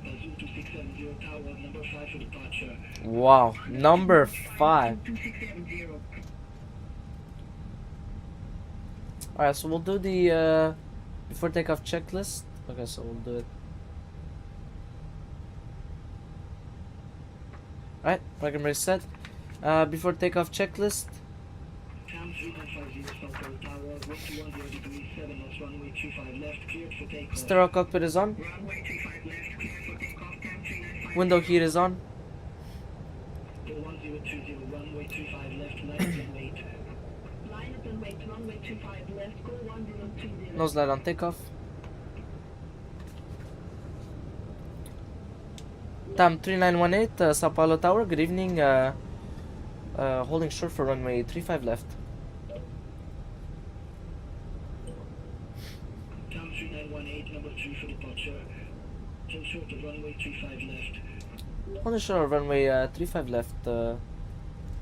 Azul 2670, Tower number 5 for departure. Wow, number 5. 2670. Alright, so we'll do the before takeoff checklist. Okay, so we'll do it. Alright, program reset. Before takeoff checklist. Cam 3950, South Pole Tower, 1210 degrees, 7 knots, runway 35 left, cleared for takeoff. Stereo cockpit is on. Runway 35 left, cleared for takeoff, Cam 3950. Window heat is on. 1020, runway 35 left, line up and wait. Line up and wait, runway 35 left, go 1020. Nose light on takeoff. Time 3918, Sao Paulo Tower. Good evening. Holding short for runway 35 left. Cam 3918, number 3 for departure. Till short of runway 35 left. Holding short of runway 35 left. Time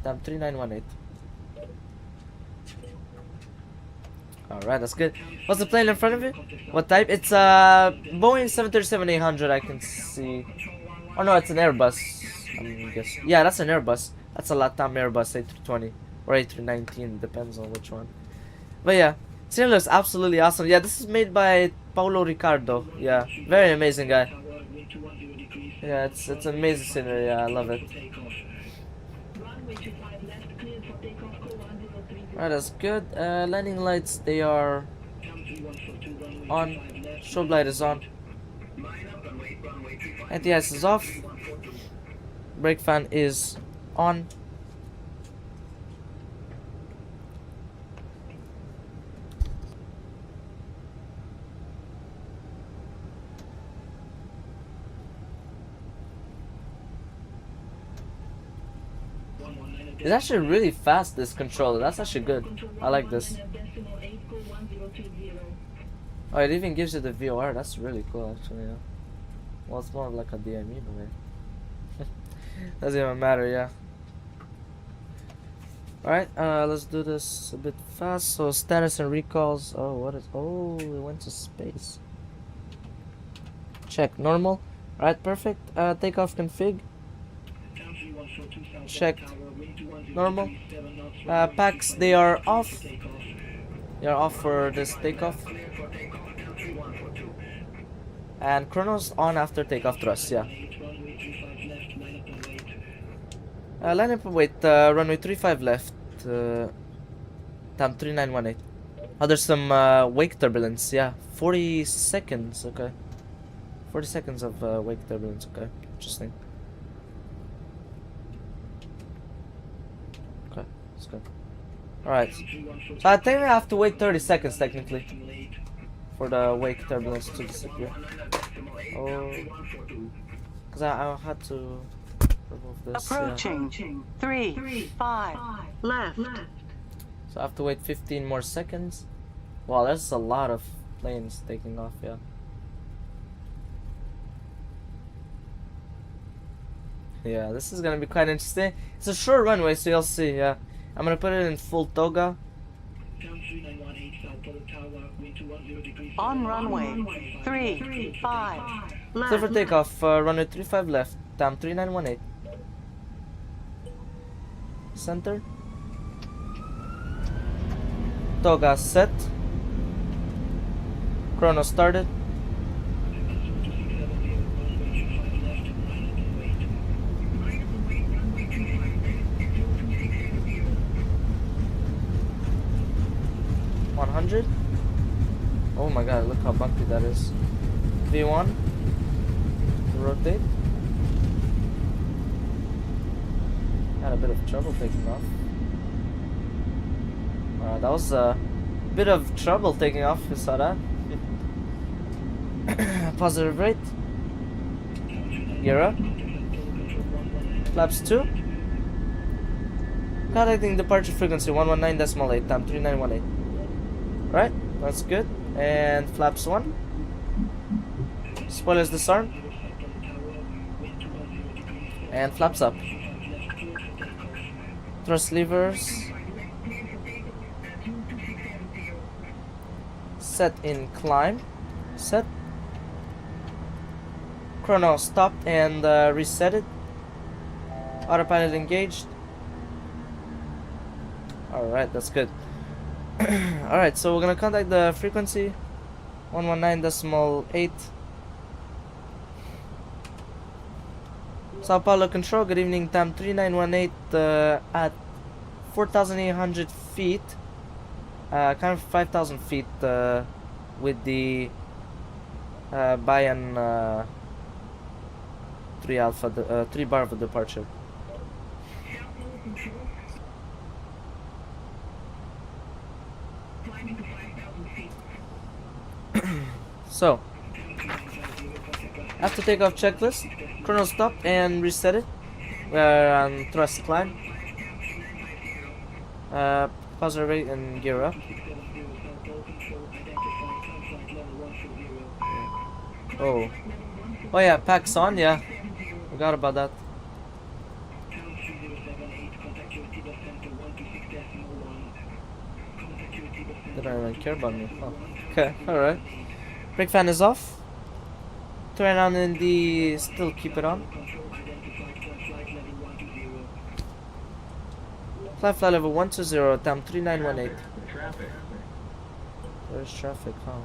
3918. Alright, that's good. What's the plane in front of you? What type? It's Boeing 737-800, I can see. Oh no, it's an Airbus. I guess. Yeah, that's an Airbus. That's a LATAM Airbus A320 or A319, depends on which one. But yeah, it looks absolutely awesome. Yeah, this is made by Paulo Ricardo. Yeah, very amazing guy. Yeah, it's amazing scenery. Yeah, I love it. Alright, that's good. Landing lights, they are on. Strobe light is on. Anti-ice is off. Brake fan is on. It's actually really fast, this controller. That's actually good. I like this. Oh, it even gives you the VOR. That's really cool, actually. Yeah. Well, it's more like a DME, but doesn't even matter, yeah. Alright, let's do this a bit fast. So, status and recalls. Oh, what is. Oh, we went to space. Check, normal. Alright, perfect. Takeoff config. Checked. Normal. Packs, they are off. They are off for this takeoff. And chronos on after takeoff thrust, yeah. Line up, wait, runway 35 left, time 3918. Oh, there's some wake turbulence, yeah, 40 seconds, okay. 40 seconds of wake turbulence, okay, interesting. Okay, that's good. Alright, so I think I have to wait 30 seconds technically for the wake turbulence to disappear. Oh, because I had to remove this. Approaching. Yeah. 3, 5, left. So I have to wait 15 more seconds. Wow, that's a lot of planes taking off, yeah. Yeah, this is gonna be quite interesting. It's a short runway, so you'll see, yeah. I'm gonna put it in full toga. On runway 3, 5, left. Clear for takeoff, runway 35 left, time 3918. Center. Toga set. Chrono started. Oh my god, look how bumpy that is. V1 to rotate. Had a bit of trouble taking off. That was a bit of trouble taking off, you saw that? Positive rate. Gear up. Flaps 2. Contacting departure frequency 119.8 time 3918. Right, that's good. And flaps 1. Spoilers disarmed. And flaps up. Thrust levers. Set in climb. Set. Chrono stopped and reset it. Autopilot engaged. Alright, that's good. Alright, so we're gonna contact the frequency 119.8. Sao Paulo control, good evening, time 3918 at 4,800 feet, kind of 5,000 feet with the Bayan 3 alpha, 3 bar of departure. So, after takeoff checklist, chrono stop and reset it. We're on thrust climb. Positive rate and gear up. Oh. Oh yeah, packs on, yeah. Forgot about that. They don't even care about me. Oh. Okay, alright. Brake fan is off. Turn on in the... still keep it on. Flight level 120, time 3918. There's traffic, huh?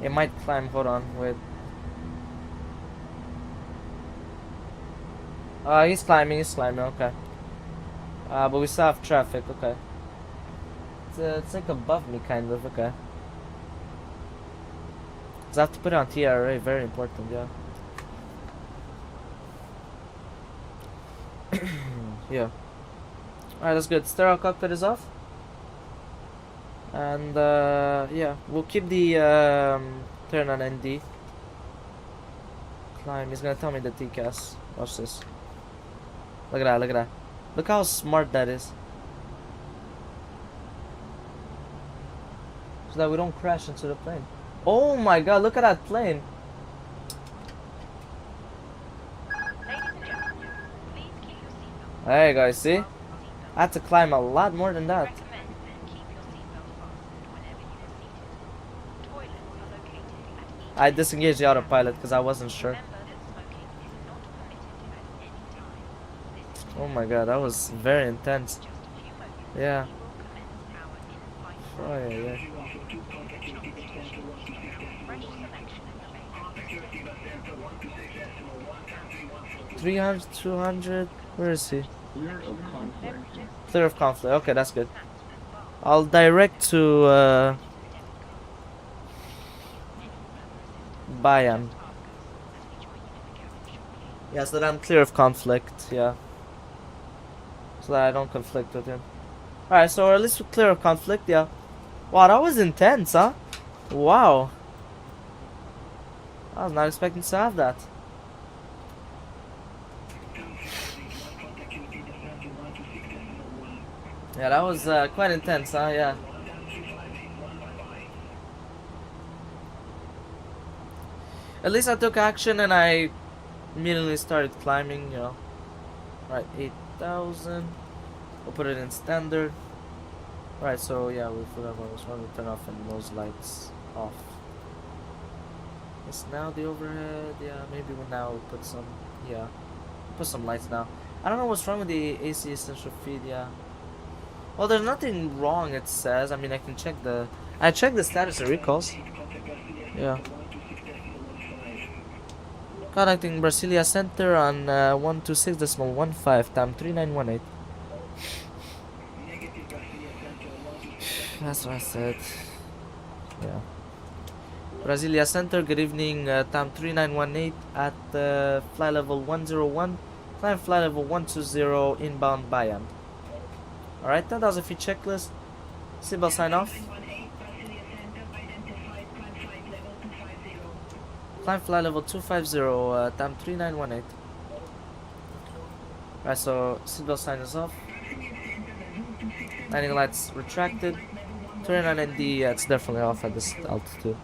It might climb, hold on, wait. He's climbing, okay. But we still have traffic, okay. It's like above me, kind of, okay. Cause I have to put it on TRA, very important, yeah. Yeah. Alright, that's good. Stereo cockpit is off. And, yeah, we'll keep the, turn on ND. Climb, he's gonna tell me the TCAS. Watch this. Look at that, look at that. Look how smart that is. So that we don't crash into the plane. Oh my god, look at that plane. Ladies and gentlemen, please keep your seatbelt. There you go, see? I had to climb a lot more than that. Recommend that keep your seatbelt fastened whenever you are seated. Toilets are located at each I disengaged the autopilot because I wasn't sure. Remember that smoking is not permitted at any time. This is Oh my god, that was very intense. just a few moments. Yeah. We will commence our in-flight Oh yeah, yeah. Fresh selection available. 300, 200. Where is he? Temperature Clear of conflict. Okay, that's good. I'll direct to Bayan. Yeah, so that I'm clear of conflict. Yeah. So that I don't conflict with him. Alright, so at least we're clear of conflict. Yeah. Wow, that was intense, huh? Wow. I was not expecting to have that. Yeah, that was quite intense, huh? Yeah. At least I took action and I immediately started climbing, you know. Right, 8,000. We'll put it in standard. Right, so yeah, we forgot what was wrong. We turn off and those lights off. It's now the overhead. Yeah, maybe we'll now put some. Yeah, put some lights now. I don't know what's wrong with the AC essential feed. Yeah. Well, there's nothing wrong. It says. I mean, I can check the. I checked the status of recalls. Yeah. Contacting Brasilia Center on 126.15 time 3918. That's what I said. Yeah. Brasilia Center, good evening, time 3918 at flight level 101, climb flight level 120, inbound Bayan. Alright, 10,000 feet checklist, seatbelt sign off. Climb flight level 250, time 3918. Alright, so seatbelt sign is off. Landing lights retracted. 29 ND, yeah, it's definitely off at this altitude.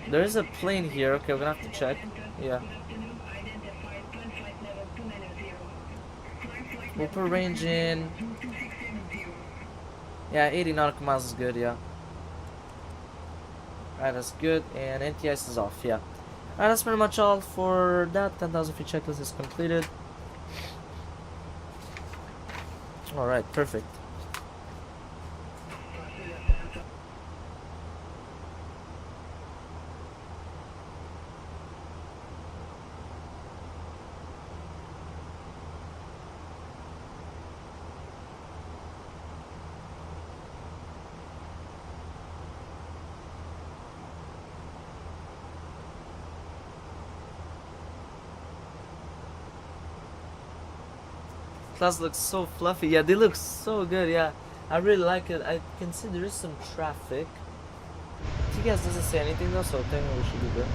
There is a plane here. Okay, we're gonna have to check. Yeah. We'll put range in. Yeah, 80 nautical miles is good. Yeah. Alright, that's good. And NTS is off. Yeah. Alright, that's pretty much all for that. 10,000 feet checklist is completed. Alright, perfect. Clouds look so fluffy. Yeah, they look so good. Yeah, I really like it. I can see there is some traffic. TGS doesn't say anything though, so I think we should be good.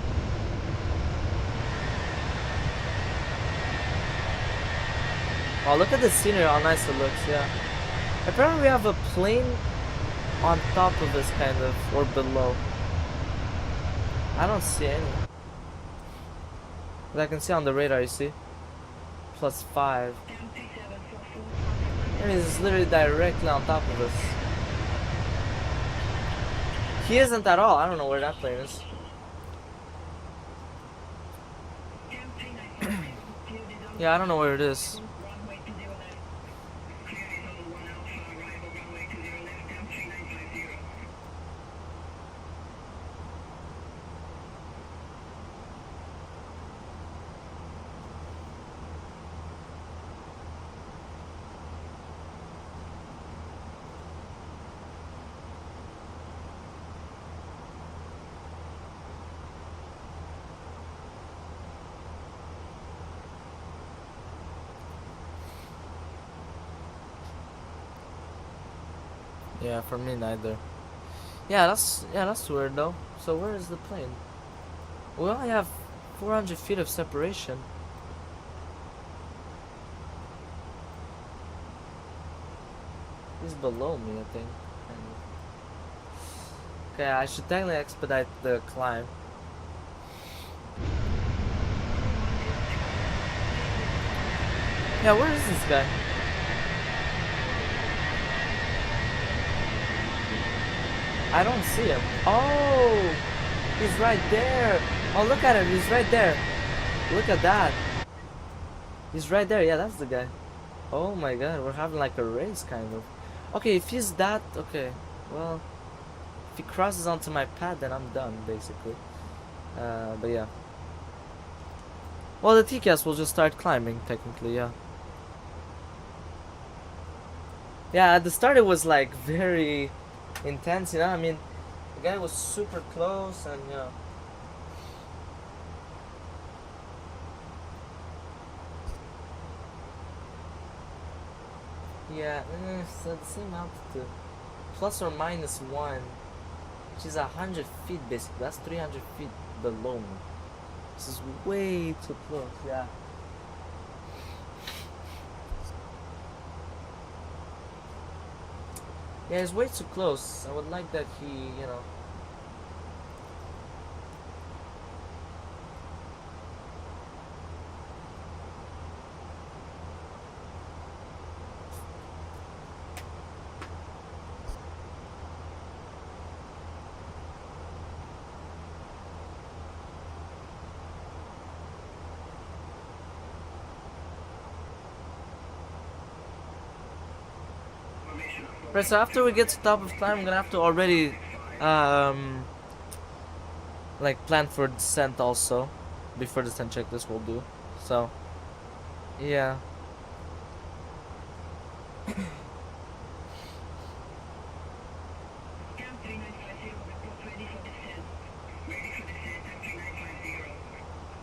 Oh, look at the scenery, how nice it looks. Yeah. Apparently we have a plane on top of us, kind of, or below. I don't see any. But I can see on the radar, you see? +5. I mean, it's literally directly on top of us. He isn't at all. I don't know where that plane is. Yeah, I don't know where it is. Yeah, for me neither. Yeah, that's weird though. So where is the plane? We only have 400 feet of separation. He's below me, I think. Okay, I should technically expedite the climb. Yeah, where is this guy? I don't see him. Oh, he's right there. Oh, look at him. He's right there. Look at that. He's right there. Yeah, that's the guy. Oh my god, we're having like a race kind of. Okay, if he's that, okay, well, if he crosses onto my pad, then I'm done, basically. But yeah. Well, the TCAS will just start climbing, technically, yeah. Yeah, at the start it was like very intense, you know, I mean, the guy was super close and, you know. Yeah, it's at the same altitude. Plus or minus 1, which is 100 feet basically. That's 300 feet below me. This is way too close, yeah. Yeah, it's way too close. I would like that he, you know. Right, so after we get to top of climb, I'm gonna have to already, like plan for descent also, before the descent checklist will do. So, yeah. Cam 3950, report ready for descent. Ready for descent, Cam 3950.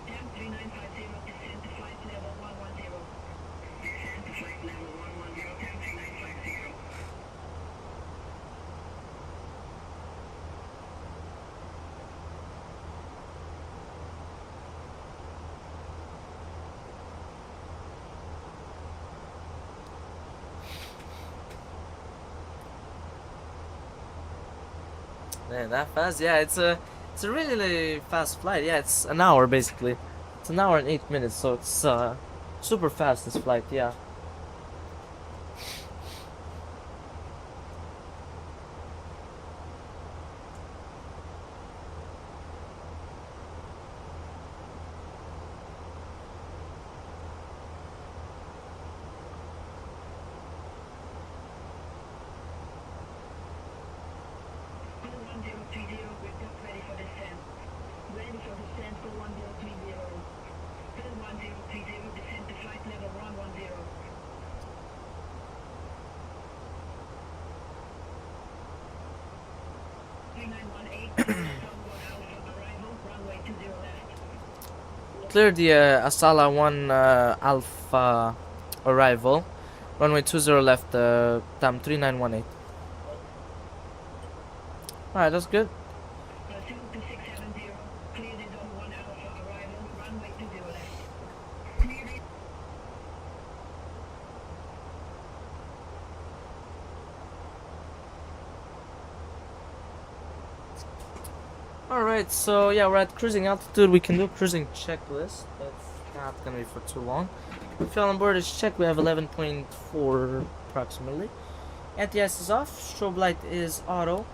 Cam 3950, descent to flight level 110. Descent to flight level 110, Cam 3950. Man, that fast? Yeah, it's a really fast flight. Yeah, it's an hour basically. It's an hour and 8 minutes, so it's super fast this flight. Yeah. Clear the Asala 1 Alpha arrival. Runway 20 left, time 3918. Alright, that's good. Alright, so yeah, we're at cruising altitude. We can do cruising checklist. That's not gonna be for too long. Fuel on board is checked. We have 11.4 approximately. Anti-ice is off. Strobe light is auto.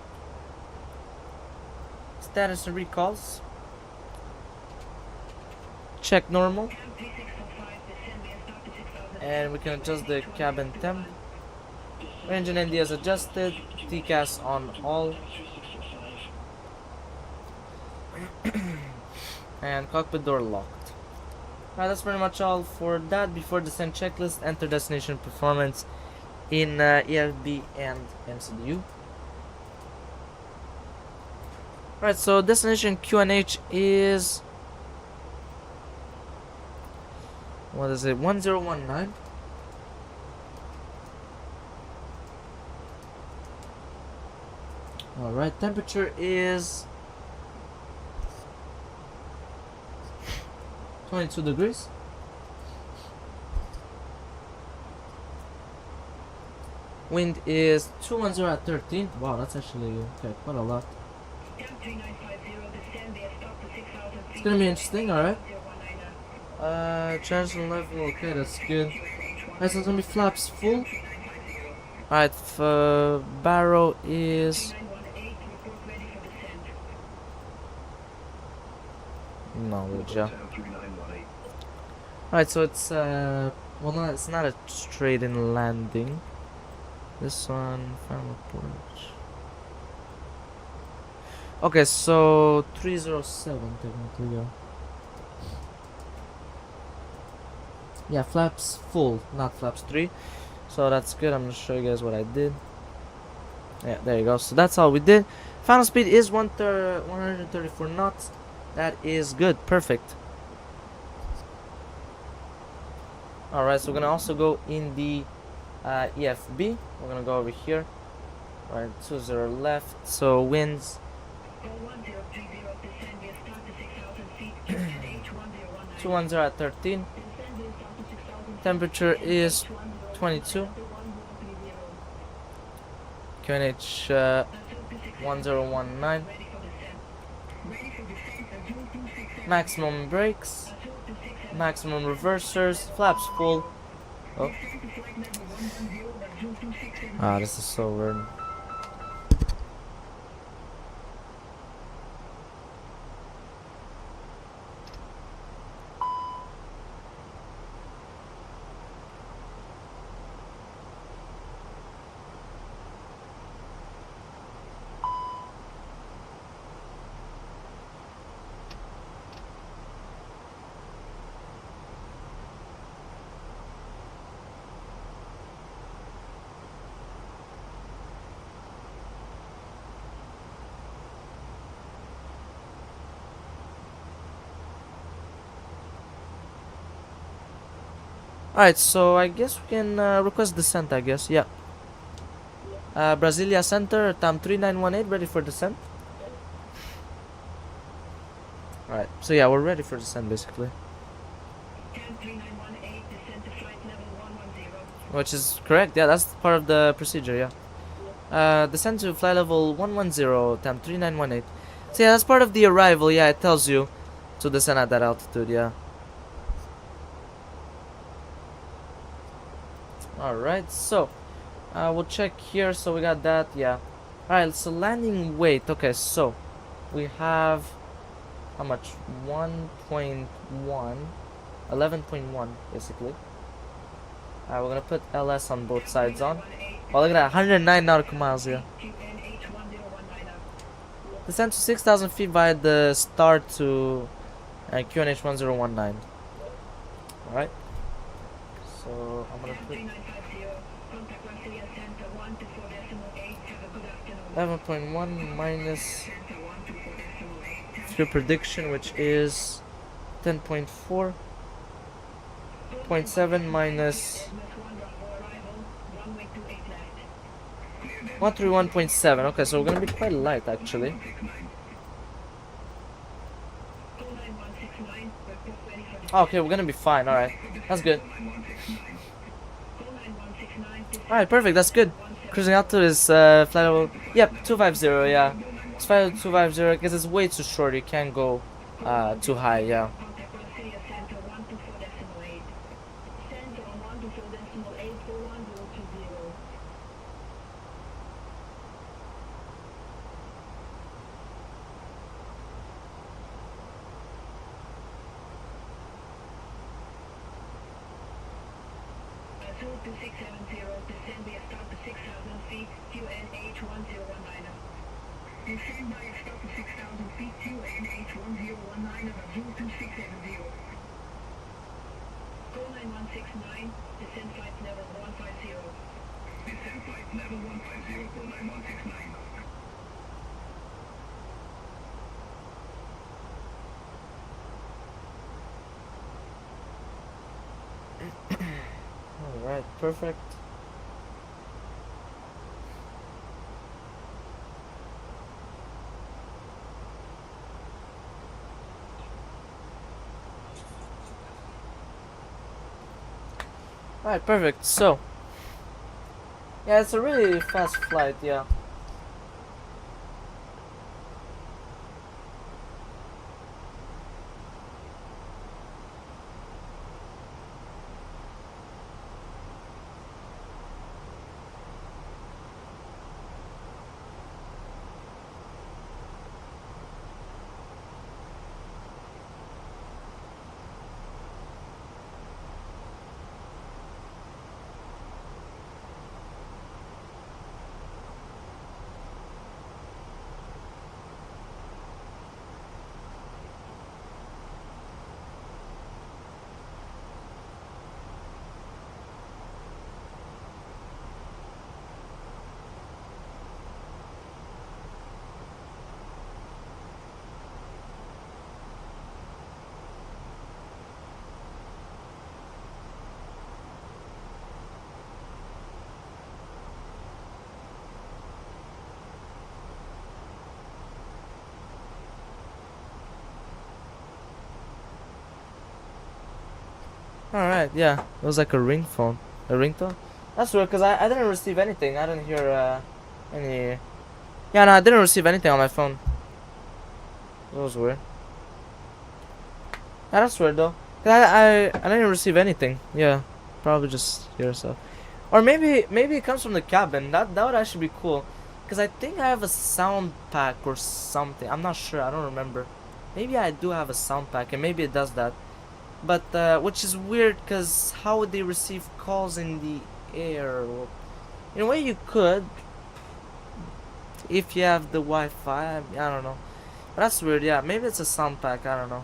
Status and recalls. Check normal. And we can adjust the cabin temp. Engine ND is adjusted. TCAS on all. And cockpit door locked. Alright, that's pretty much all for that. Before descent checklist, enter destination performance in EFB and MCDU. Alright, so destination QNH is, what is it, 1019. Alright, temperature is 22 degrees. Wind is 210 at 13. Wow, that's actually okay, quite a lot. It's gonna be interesting, alright. Charge level, okay, that's good. Alright, so it's gonna be flaps full. Alright, barrow is, no, yeah. Alright, so it's well, no, it's not a straight in landing. This one, final report. Okay, so 307 technically, yeah. Yeah, flaps full, not flaps 3. So that's good. I'm gonna show you guys what I did. Yeah, there you go. So that's all we did. Final speed is 134 knots. That is good. Perfect. Alright, so we're gonna also go in the EFB. We're gonna go over here. Right, 20 left. So winds 210 at 13. Temperature is 22. QNH 1019. Maximum brakes. Maximum reversers. Flaps full. Oh. Ah, this is so weird. Alright, so I guess we can request descent, I guess, yeah. Brasilia Center, time 3918, ready for descent. Alright, so yeah, we're ready for descent basically. Which is correct, yeah, that's part of the procedure, yeah. Descend to flight level 110, time 3918. So yeah, that's part of the arrival, yeah, it tells you to descend at that altitude, yeah. Alright, so we'll check here. So we got that, yeah. Alright, so landing weight. Okay, so we have how much? 1.1, 11.1 basically. Alright, we're gonna put LS on both sides on. Oh, look at that, 109 nautical miles here. Descend to 6,000 feet via the start to QNH 1019. Alright. So I'm gonna put 11.1 minus your prediction, which is 10.4. 0.7 minus 131.7. Okay, so we're gonna be quite light actually. Okay, we're gonna be fine. Alright, that's good. Alright, perfect, that's good. Cruising altitude is flight level, yep, 250, yeah. It's flight level 250 because it's way too short, you can't go too high, yeah. Alright, perfect. Alright, perfect. So, yeah, it's a really fast flight, yeah. Alright, yeah. It was like a ring phone. A ringtone? That's weird, because I didn't receive anything. I didn't hear any... Yeah, no, I didn't receive anything on my phone. That was weird. Yeah, that's weird, though. 'Cause I didn't receive anything. Yeah, probably just yourself. Or maybe it comes from the cabin. That would actually be cool. Because I think I have a sound pack or something. I'm not sure. I don't remember. Maybe I do have a sound pack, and maybe it does that. But which is weird, because how would they receive calls in the air? Well, in a way you could, if you have the Wi-Fi. I don't know. But that's weird. Yeah, maybe it's a sound pack. I don't know.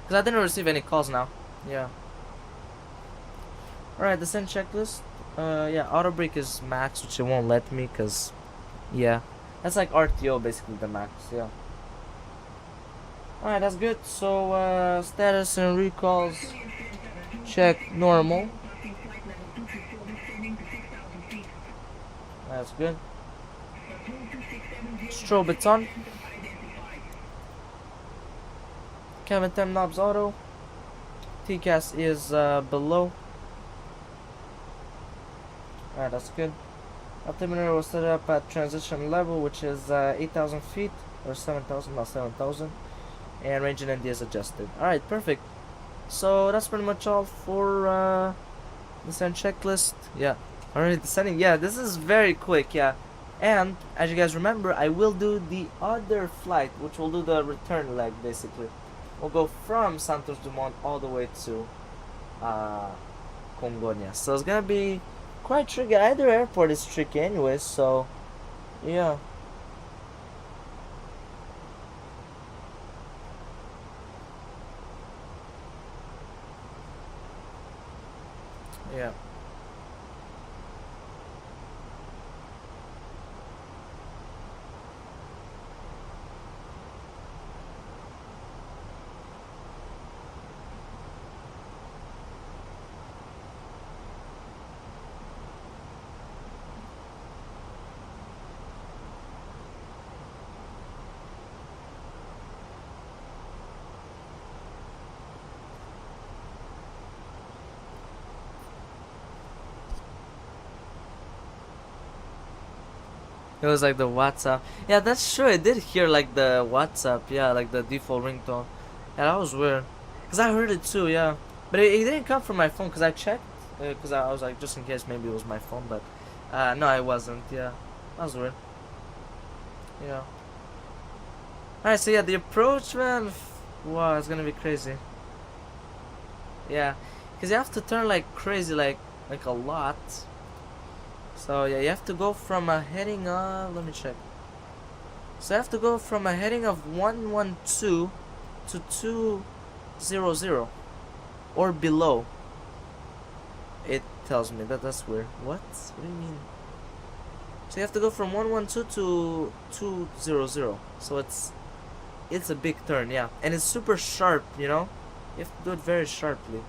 Because I didn't receive any calls now. Yeah. Alright, descent checklist. Yeah, auto brake is max, which it won't let me, because, yeah. That's like RTO, basically, the max. Yeah. Alright, that's good. So, status and recalls. Check normal. That's good. Strobe it's on. Cabin temp knobs auto. TCAS is below. Alright, that's good. Altimeter was set up at transition level, which is 8,000 feet, or 7,000, not 7,000. And range and ND is adjusted. Alright, perfect. So that's pretty much all for descent checklist. Yeah, already descending. Yeah, this is very quick. Yeah, and as you guys remember, I will do the other flight, which will do the return leg. Basically, we'll go from Santos Dumont all the way to Congonhas. So it's gonna be quite tricky. Either airport is tricky anyway. So yeah. Yeah. It was like the WhatsApp. Yeah, that's true. I did hear like the WhatsApp. Yeah, like the default ringtone. Yeah, that was weird. Cause I heard it too. Yeah, but it didn't come from my phone. Cause I checked. Cause I was like, just in case, maybe it was my phone. But no, it wasn't. Yeah, that was weird. Yeah. Alright, so yeah, the approach, man. Wow, it's gonna be crazy. Yeah, cause you have to turn like crazy, like a lot. So yeah, you have to go from a heading of, let me check. So you have to go from a heading of 112 to 200 or below. It tells me that's weird. What? What do you mean? So you have to go from 112 to 200. So it's a big turn, yeah, and it's super sharp, you know. You have to do it very sharply.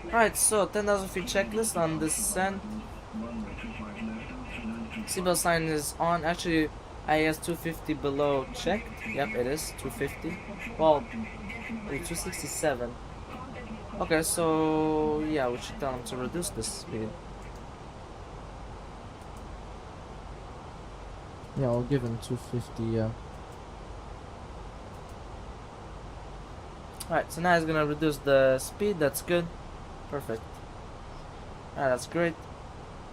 Alright, so 10,000 feet checklist on descent. Seatbelt sign is on. Actually, IS 250 below checked. Yep, it is 250. Well, 267. Okay, so yeah, we should tell him to reduce the speed. Yeah, I'll give him 250. Yeah. Alright, so now he's gonna reduce the speed. That's good. Perfect. Alright, that's great.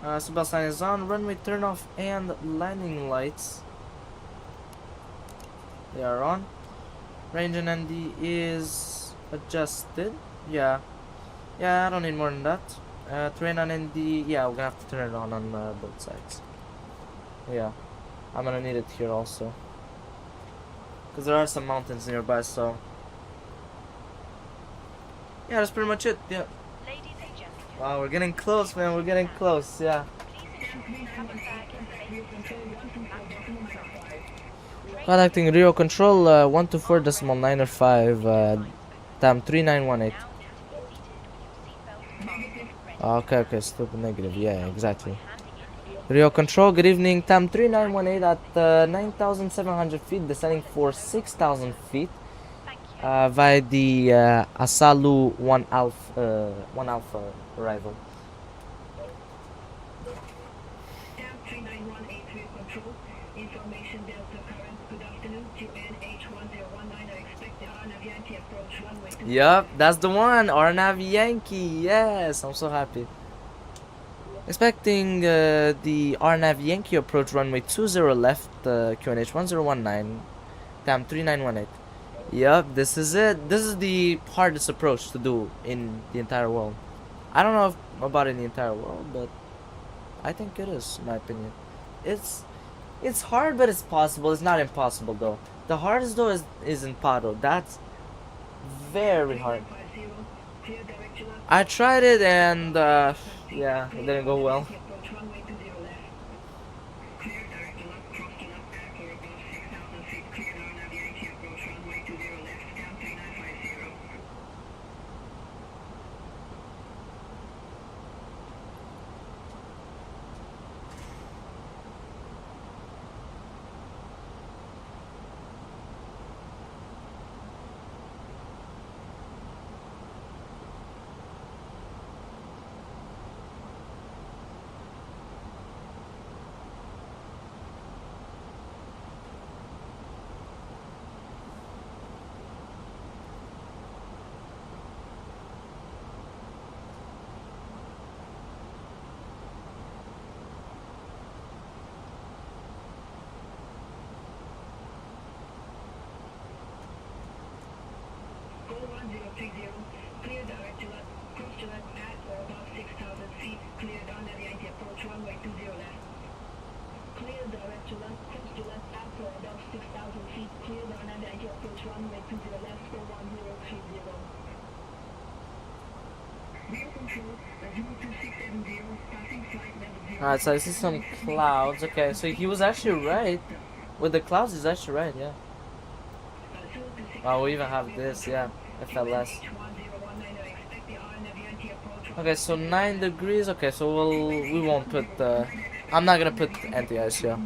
Seatbelt sign is on. Runway turn off and landing lights. They are on. Range and ND is adjusted. Yeah. Yeah, I don't need more than that. Terrain on ND. Yeah, we're gonna have to turn it on both sides. Yeah. I'm gonna need it here also. Because there are some mountains nearby, so. Yeah, that's pretty much it. Yeah. Ladies and gentlemen, Wow, we're getting close, man. We're getting close. Yeah. please ensure you have a bag in place. Contacting Rio Control 124.905 Tam 3918. Okay, okay, stupid negative. Yeah, exactly. Rio Control, good evening. Tam 3918 at 9,700 feet, descending for 6,000 feet via the Asalu 1 Alpha arrival. Tam 39183 control. Information Delta current. Good afternoon. QNH1019. I expect the Arnav Yankee approach runway 2. Yup, that's the one. Arnav Yankee. Yes, I'm so happy. Expecting the Arnav Yankee approach runway 20 left, QNH 1019, Tam 3918. Yup, this is it. This is the hardest approach to do in the entire world. I don't know about in the entire world, but I think it is, in my opinion. It's hard, but it's possible. It's not impossible though. The hardest though is in Paulo. That's very hard. 50. Clear direct to left. I tried it and yeah, it didn't go well. Approach runway 20 left. Clear direct to left. Cross to left. Airport above 6,000 feet. Clear Arnav Yankee approach runway 20 left. Tam 3950. Go 1030. Clear direct to left. Cross to left at or above 6,000 feet. Clear Arnav Yankee approach runway 20 left. Clear direct to left. Cross to left at or above 6,000 feet. Clear Arnav Yankee approach runway 20 left for 1030. Real control. Dumont 2670. Passing flight level 0. Alright, so I see some clouds. Okay, so he was actually right. With the clouds, he's actually right, yeah. Wow, we even have this, yeah. FLS. Okay, so 9 degrees. Okay, so we won't put I'm not gonna put anti-ice, yeah.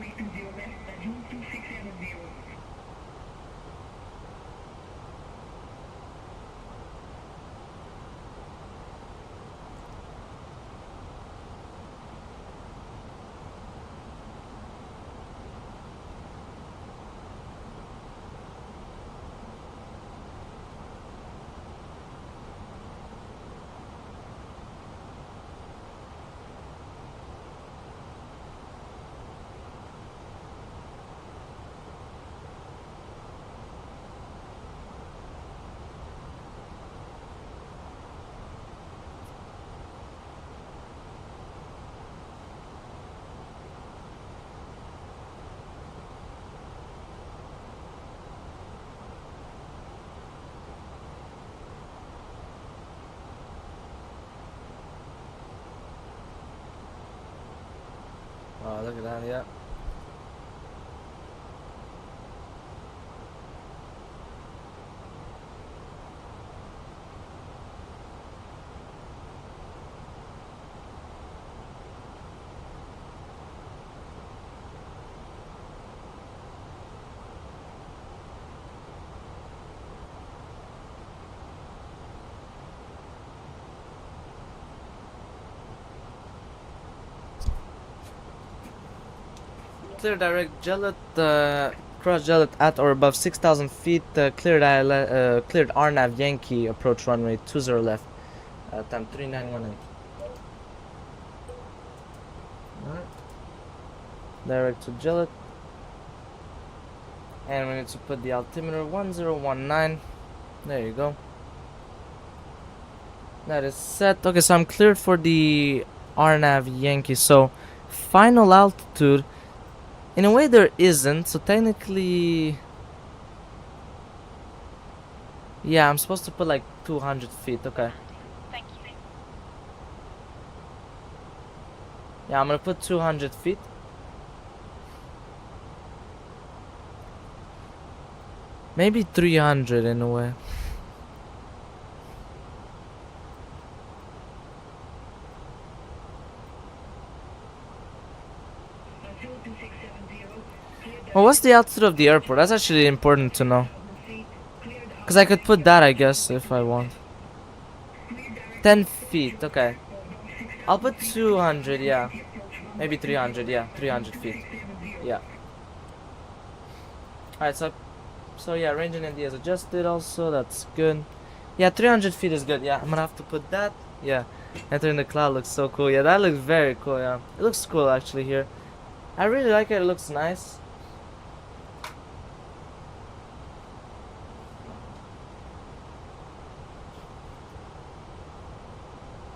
Oh, look at that, yeah. clear direct jellet, cross jellet at or above 6,000 feet, cleared RNAV Yankee approach runway 20 left, time 3918. Alright. Direct to jellet. And we need to put the altimeter 1019. There you go. That is set. Okay, so I'm cleared for the RNAV Yankee. So final altitude, in a way there isn't, so technically, yeah, I'm supposed to put like 200 feet. Okay, Thank you. yeah, I'm gonna put 200 feet. Maybe 300 in a way. Well, what's the altitude of the airport? That's actually important to know. Because I could put that, I guess, if I want. 10 feet, okay. I'll put 200, yeah. Maybe 300, yeah. 300 feet. Yeah. Alright, so yeah, range and ND is adjusted also. That's good. Yeah, 300 feet is good. Yeah, I'm gonna have to put that. Yeah. Entering the cloud looks so cool. Yeah, that looks very cool, yeah. It looks cool, actually, here. I really like it. It looks nice.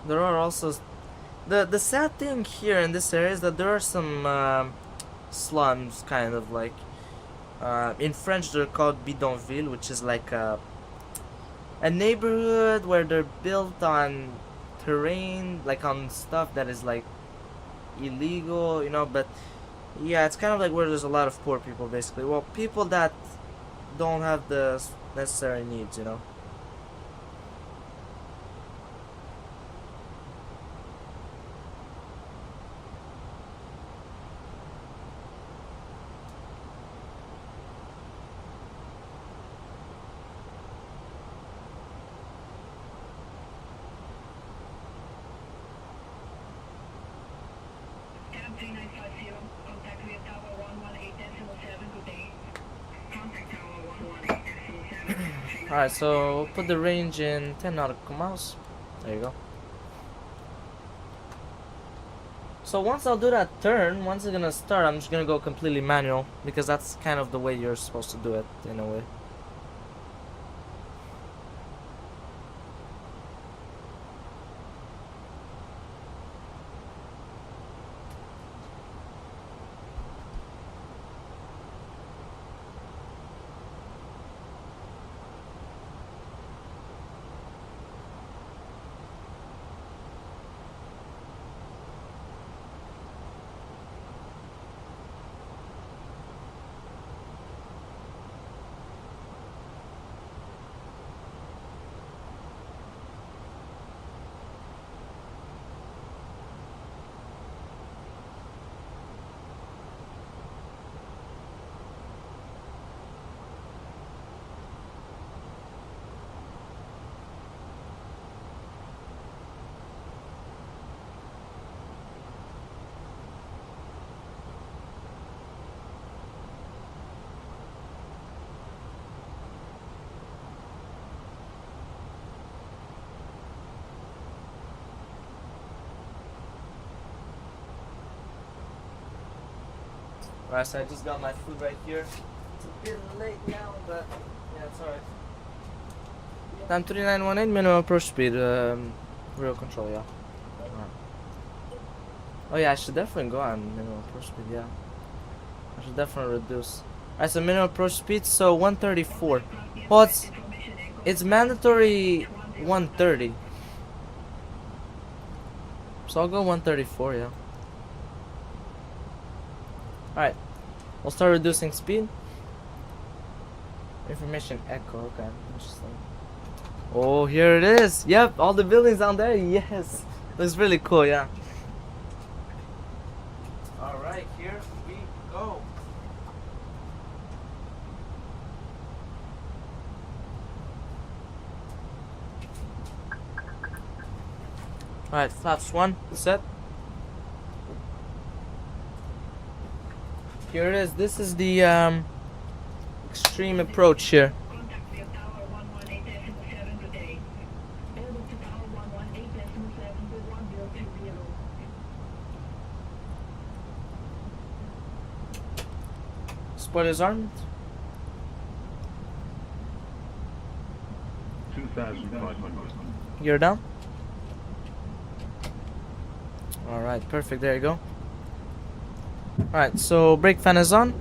There are also the sad thing here in this area is that there are some slums, kind of like in French they're called bidonville, which is like a neighborhood where they're built on terrain, like on stuff that is like illegal, you know. But yeah, it's kind of like where there's a lot of poor people, basically. Well, people that don't have the necessary needs, you know. Alright, so we'll put the range in 10 nautical miles. There you go. So once I'll do that turn, once it's gonna start, I'm just gonna go completely manual, because that's kind of the way you're supposed to do it, in a way. Alright, so I just got my food right here. It's a bit late now, but yeah, it's alright. Time 3918, minimum approach speed, real control, yeah. Alright. Oh yeah, I should definitely go on minimum approach speed, yeah. I should definitely reduce. Alright, so minimum approach speed, so 134. Well, it's mandatory 130. So I'll go 134, yeah. Alright, we'll start reducing speed. Information echo, okay, interesting. Oh, here it is. Yep, all the buildings down there, yes. Looks really cool, yeah. Alright, here we go. Alright, flaps 1, set. Here it is. This is the extreme approach here. Contact via tower 118.7 today. Over to tower 118.7 with 1020. Spoilers armed. 2,500. Gear down. Alright, perfect. There you go. Alright, so brake fan is on.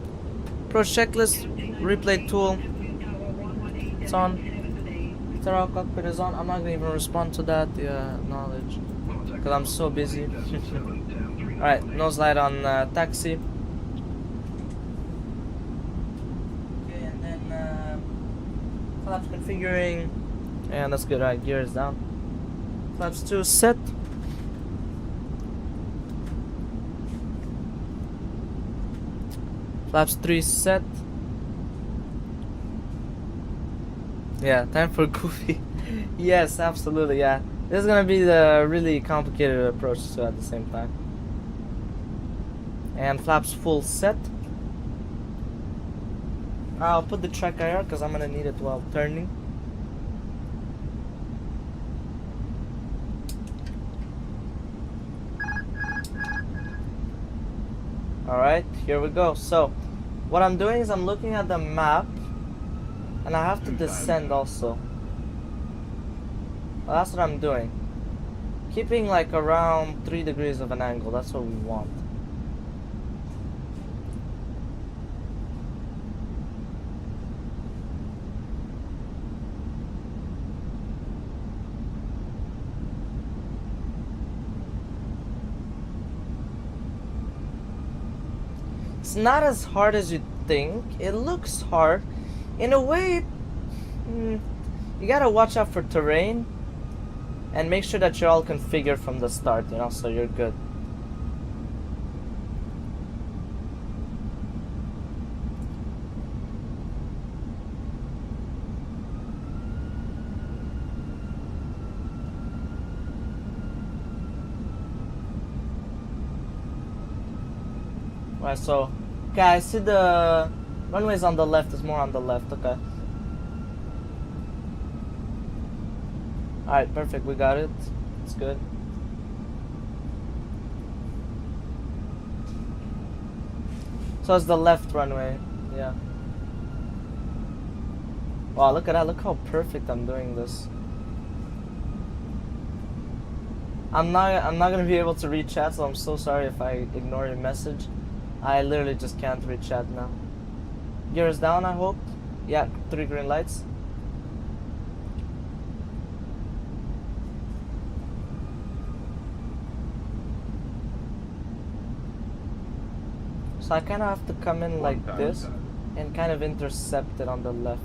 Approach checklist. Replay tool. It's on. Thorough cockpit is on. I'm not gonna even respond to that. Yeah, knowledge. Because I'm so busy. Alright, nose light on taxi. Okay, and then flaps configuring. And that's good. Alright, gear is down. Flaps 2 set. Flaps 3 set. Yeah, time for goofy. Yes, absolutely, yeah. This is gonna be the really complicated approach too at the same time. And flaps full set. I'll put the track IR because I'm gonna need it while turning. Alright, here we go. So, what I'm doing is I'm looking at the map and I have to descend also. Well, that's what I'm doing. Keeping like around 3 degrees of an angle, that's what we want. It's not as hard as you think. It looks hard. In a way, you gotta watch out for terrain and make sure that you're all configured from the start, you know, so you're good. Right, so, okay, I see the runway's on the left, it's more on the left, okay. Alright, perfect, we got it. It's good. So it's the left runway, yeah. Wow, look at that, look how perfect I'm doing this. I'm not gonna be able to read chat, so I'm so sorry if I ignore your message. I literally just can't read chat now. Gear is down, I hope. Yeah, 3 green lights. So I kind of have to come in like this and kind of intercept it on the left.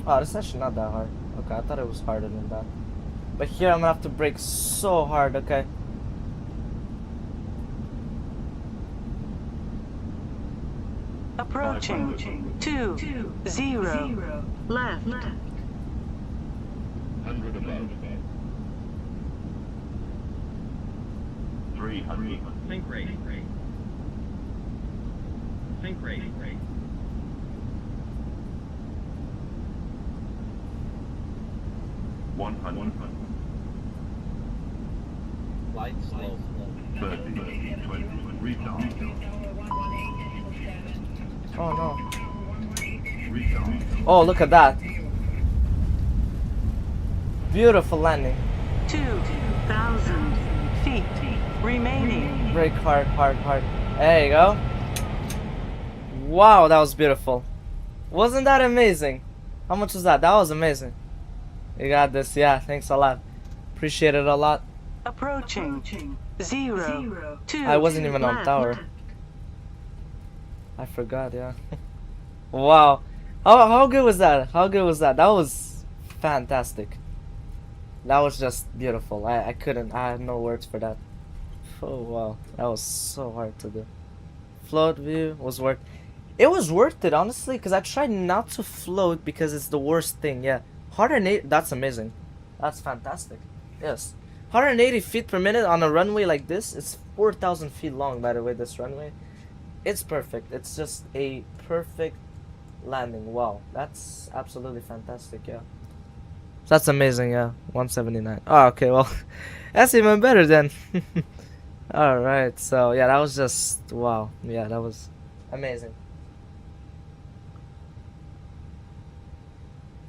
Oh, this is actually not that hard. Okay, I thought it was harder than that. But here I'm gonna have to brake so hard, okay? Approaching 2-0 left. 100 above. 300. Think rate. Think rate. 100. Light slow. 30. 20. Retard. Oh no. Retard. Oh, look at that. Beautiful landing. 2,000 feet remaining. Brake hard, hard, hard. There you go. Wow, that was beautiful. Wasn't that amazing? How much was that? That was amazing. You got this, yeah, thanks a lot. Appreciate it a lot. Approaching 0-2. I wasn't even on left. tower. I forgot, yeah. Wow. How good was that? How good was that? That was fantastic. That was just beautiful. I had no words for that. Oh wow. That was so hard to do. Float view was worth it. Was worth it, honestly, because I tried not to float because it's the worst thing, yeah. 108, that's amazing. That's fantastic. Yes. 180 feet per minute on a runway like this. It's 4,000 feet long, by the way, this runway. It's perfect. It's just a perfect landing. Wow. That's absolutely fantastic, yeah. That's amazing, yeah. 179. Oh, okay, well, that's even better then. Alright, so yeah, that was just, wow. Yeah, that was amazing.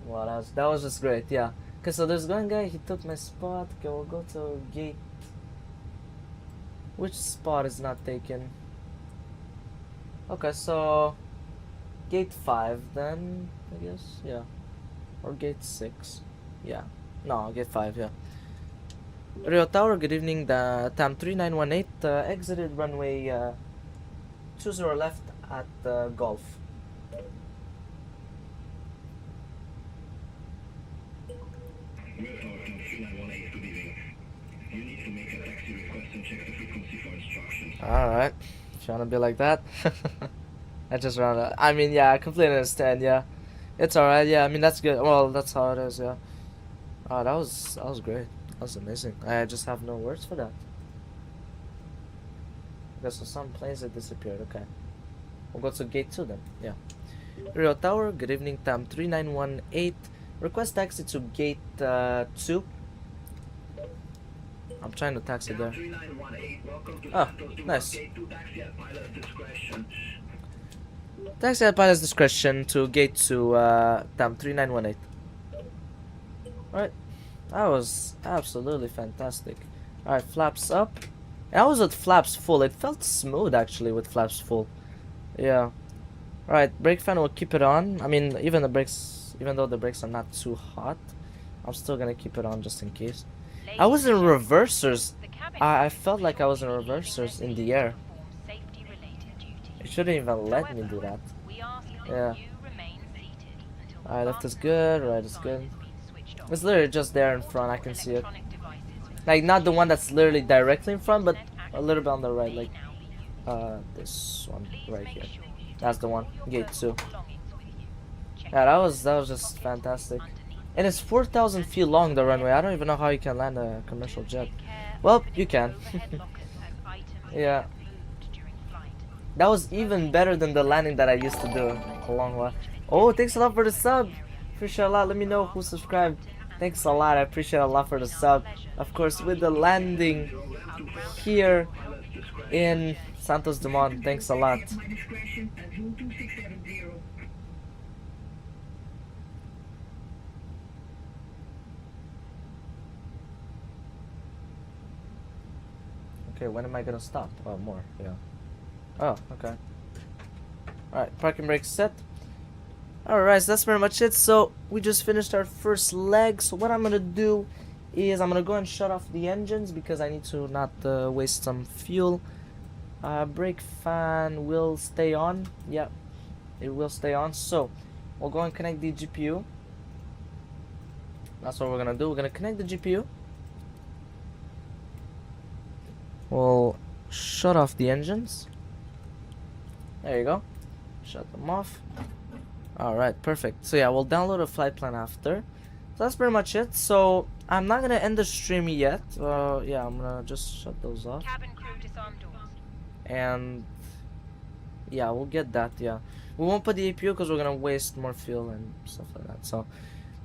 Wow, that was just great, yeah. Okay, so there's one guy, he took my spot. Okay, we'll go to gate. Which spot is not taken? Okay, so gate 5 then, I guess, yeah. Or gate 6. Yeah. No, gate 5, yeah. Rio Tower, good evening. The TAM 3918 exited runway 20 left at Golf. Rio Tower, TAM 3918, good evening. You need to make a taxi request and check the frequency for instructions. Alright. Trying to be like that. I just ran out. I mean, yeah, I completely understand, yeah. It's alright, yeah, I mean, that's good. Well, that's how it is, yeah. Oh, that was great. That was amazing. I just have no words for that. Okay, so some planes that disappeared, okay. We'll go to gate 2 then, yeah. Rio Tower, good evening, TAM 3918. Request taxi to gate 2. I'm trying to taxi there. 3918, welcome to Oh, Santos, Dumont, nice. Gate 2, taxi at pilot's discretion. Taxi at pilot's discretion to gate 2, TAM 3918. Alright. That was absolutely fantastic. Alright, flaps up. And I was with flaps full. It felt smooth actually with flaps full. Yeah. Alright, brake fan will keep it on. I mean, even though the brakes are not too hot, I'm still gonna keep it on just in case. I was in reversers. I felt like I was in reversers in the air. It shouldn't even let me do that. Yeah. Alright, left is good, right is good. It's literally just there in front, I can see it. Like, not the one that's literally directly in front, but a little bit on the right, like, this one right here. That's the one, gate 2. Yeah, that was just fantastic. And it's 4,000 feet long, the runway. I don't even know how you can land a commercial jet. Well, you can. Yeah. That was even better than the landing that I used to do a long while. Oh, thanks a lot for the sub. Appreciate a lot. Let me know who subscribed. Thanks a lot. I appreciate a lot for the sub. Of course, with the landing here in Santos Dumont. Thanks a lot. My discretion at Zoo 2670. Okay, when am I gonna stop? Oh, more. Yeah. Oh, okay. Alright, parking brake set. Alright, so that's pretty much it. So we just finished our first leg. So what I'm gonna do is I'm gonna go and shut off the engines because I need to not waste some fuel. Brake fan will stay on. Yep, it will stay on. So we'll go and connect the GPU. That's what we're gonna do. We're gonna connect the GPU. We'll shut off the engines. There you go. Shut them off. Alright, perfect. So yeah, we'll download a flight plan after. So that's pretty much it. So I'm not gonna end the stream yet. Yeah, I'm gonna just shut those off. Cabin crew disarm doors. And yeah, we'll get that. Yeah, we won't put the APU because we're gonna waste more fuel and stuff like that. So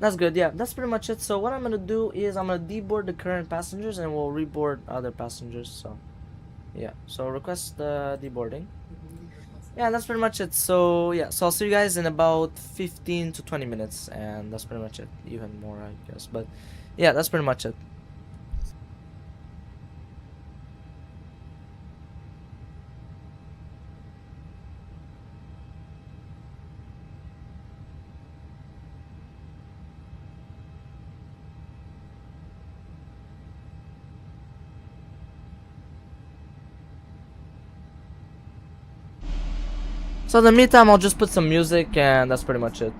that's good. Yeah, that's pretty much it. So what I'm gonna do is I'm gonna deboard the current passengers and we'll reboard other passengers. So yeah, so request the deboarding. Yeah, that's pretty much it. So yeah, so I'll see you guys in about 15 to 20 minutes, and that's pretty much it. Even more, I guess. But yeah, that's pretty much it. So in the meantime, I'll just put some music, and that's pretty much it.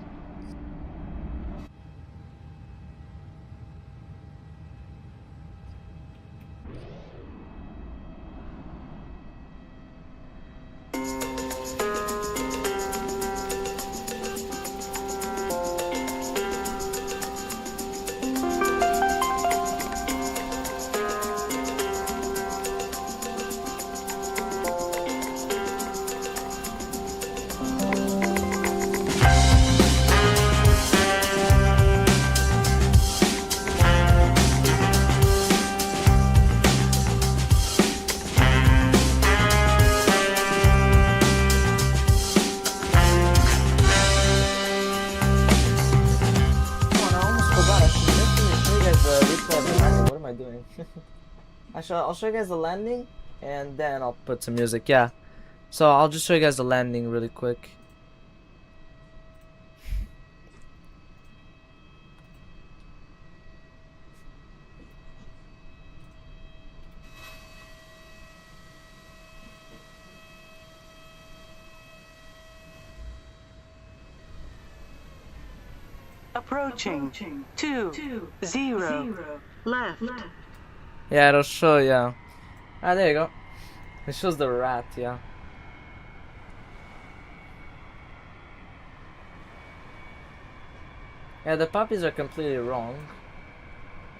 am I doing? I'll show you guys the landing, and then I'll put some music. Yeah. So I'll just show you guys the landing really quick. Approaching. 20. Left. Yeah, it'll show. Yeah. Ah, there you go. It shows the rat. Yeah. Yeah, the puppies are completely wrong.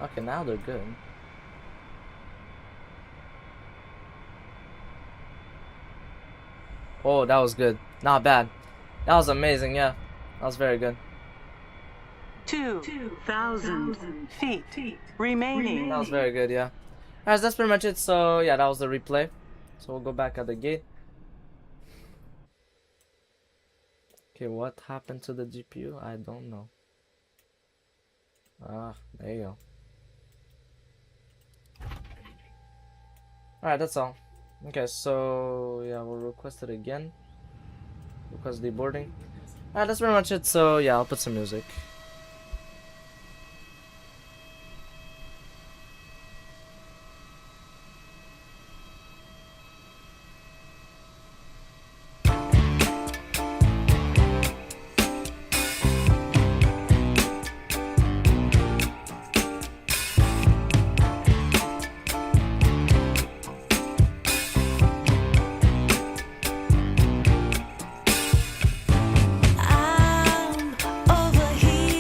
Okay, now they're good. Oh, that was good. Not bad. That was amazing, yeah. That was very good. 2,000 feet remaining. That was very good, yeah. Alright, so that's pretty much it. So, yeah, that was the replay. So, we'll go back at the gate. Okay, what happened to the GPU? I don't know. Ah, there you go. Alright, that's all. Okay, so yeah, we'll request it again. Request deboarding. Alright, that's pretty much it. So yeah, I'll put some music. I'm over here.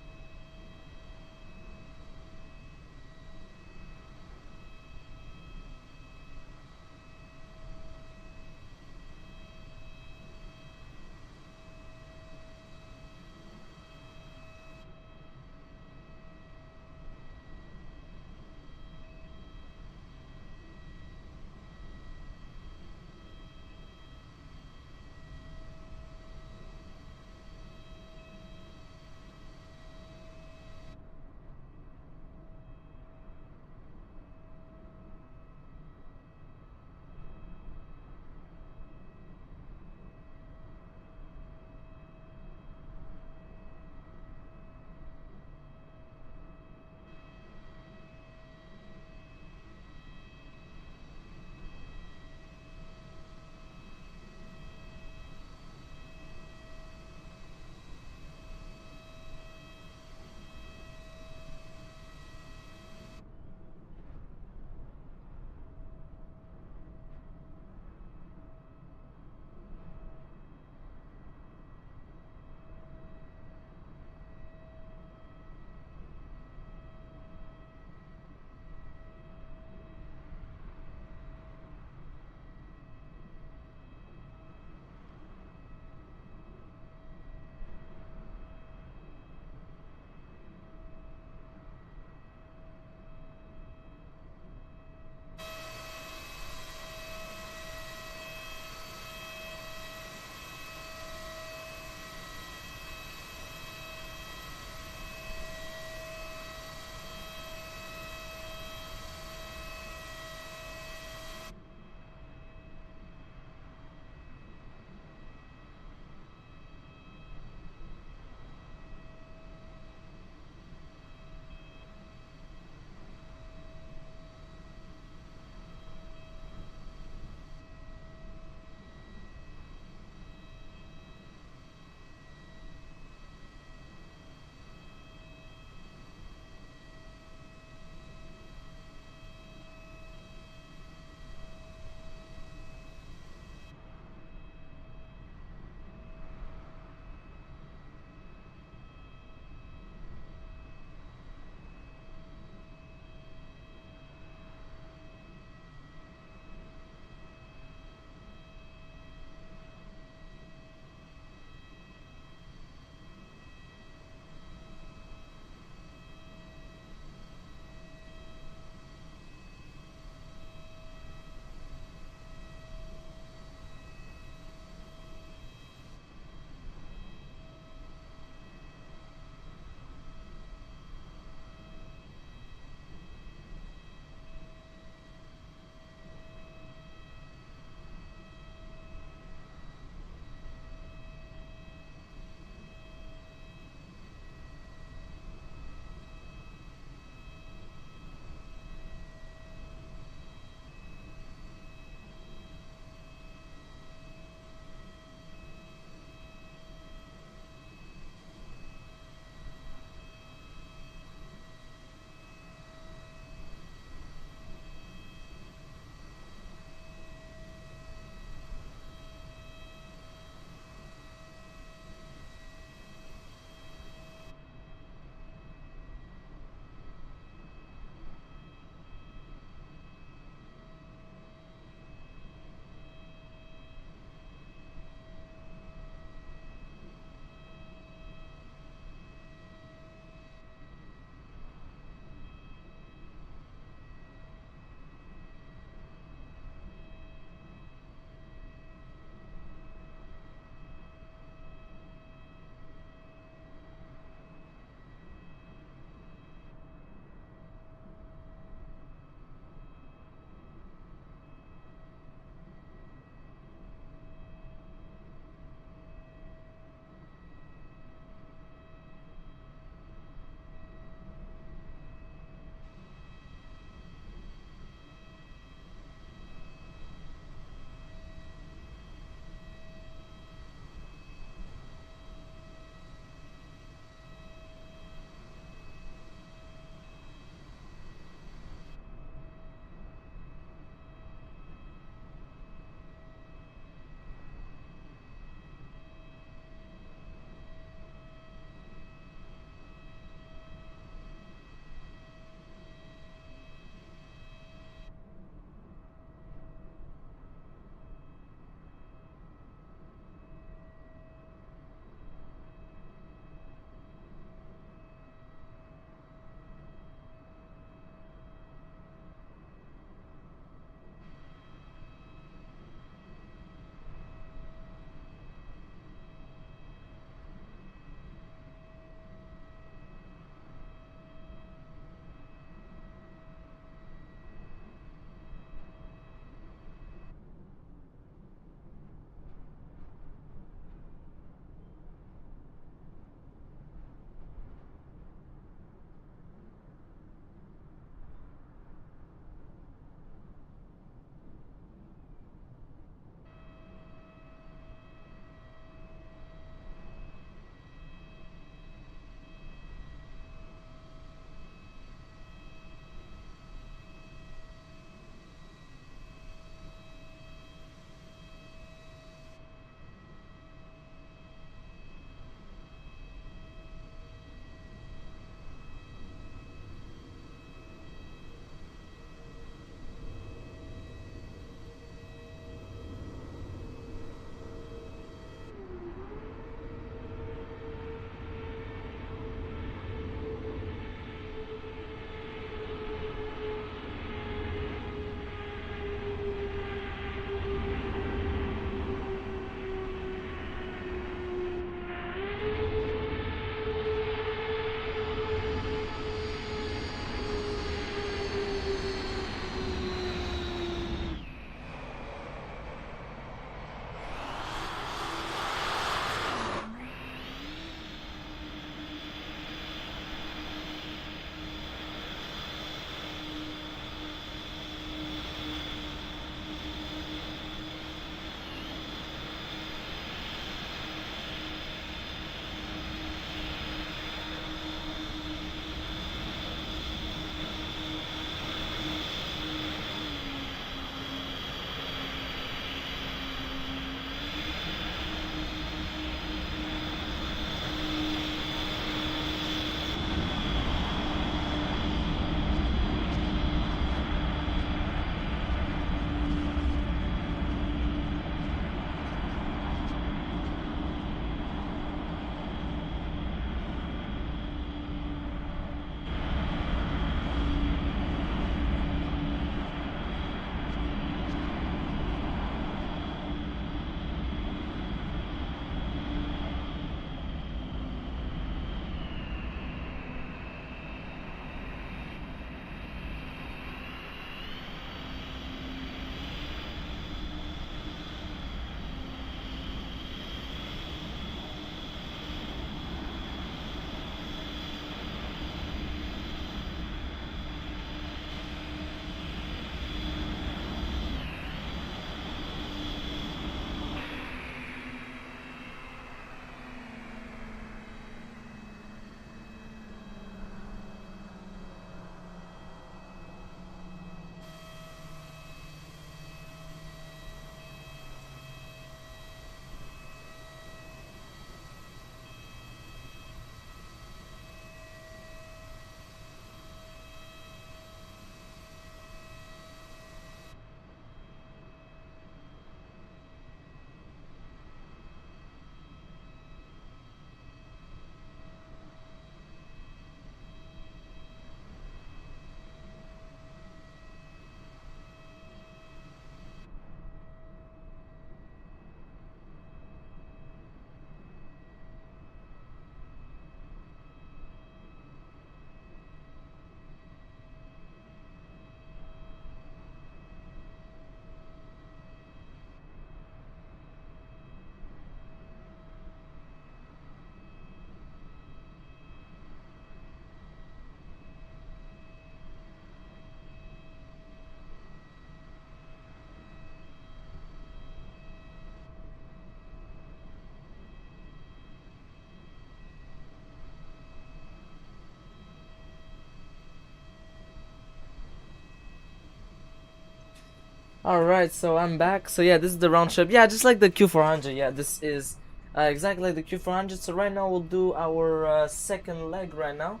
Alright, so I'm back. So yeah, this is the round trip. Yeah, just like the Q400. Yeah, this is exactly like the Q400. So right now we'll do our second leg right now.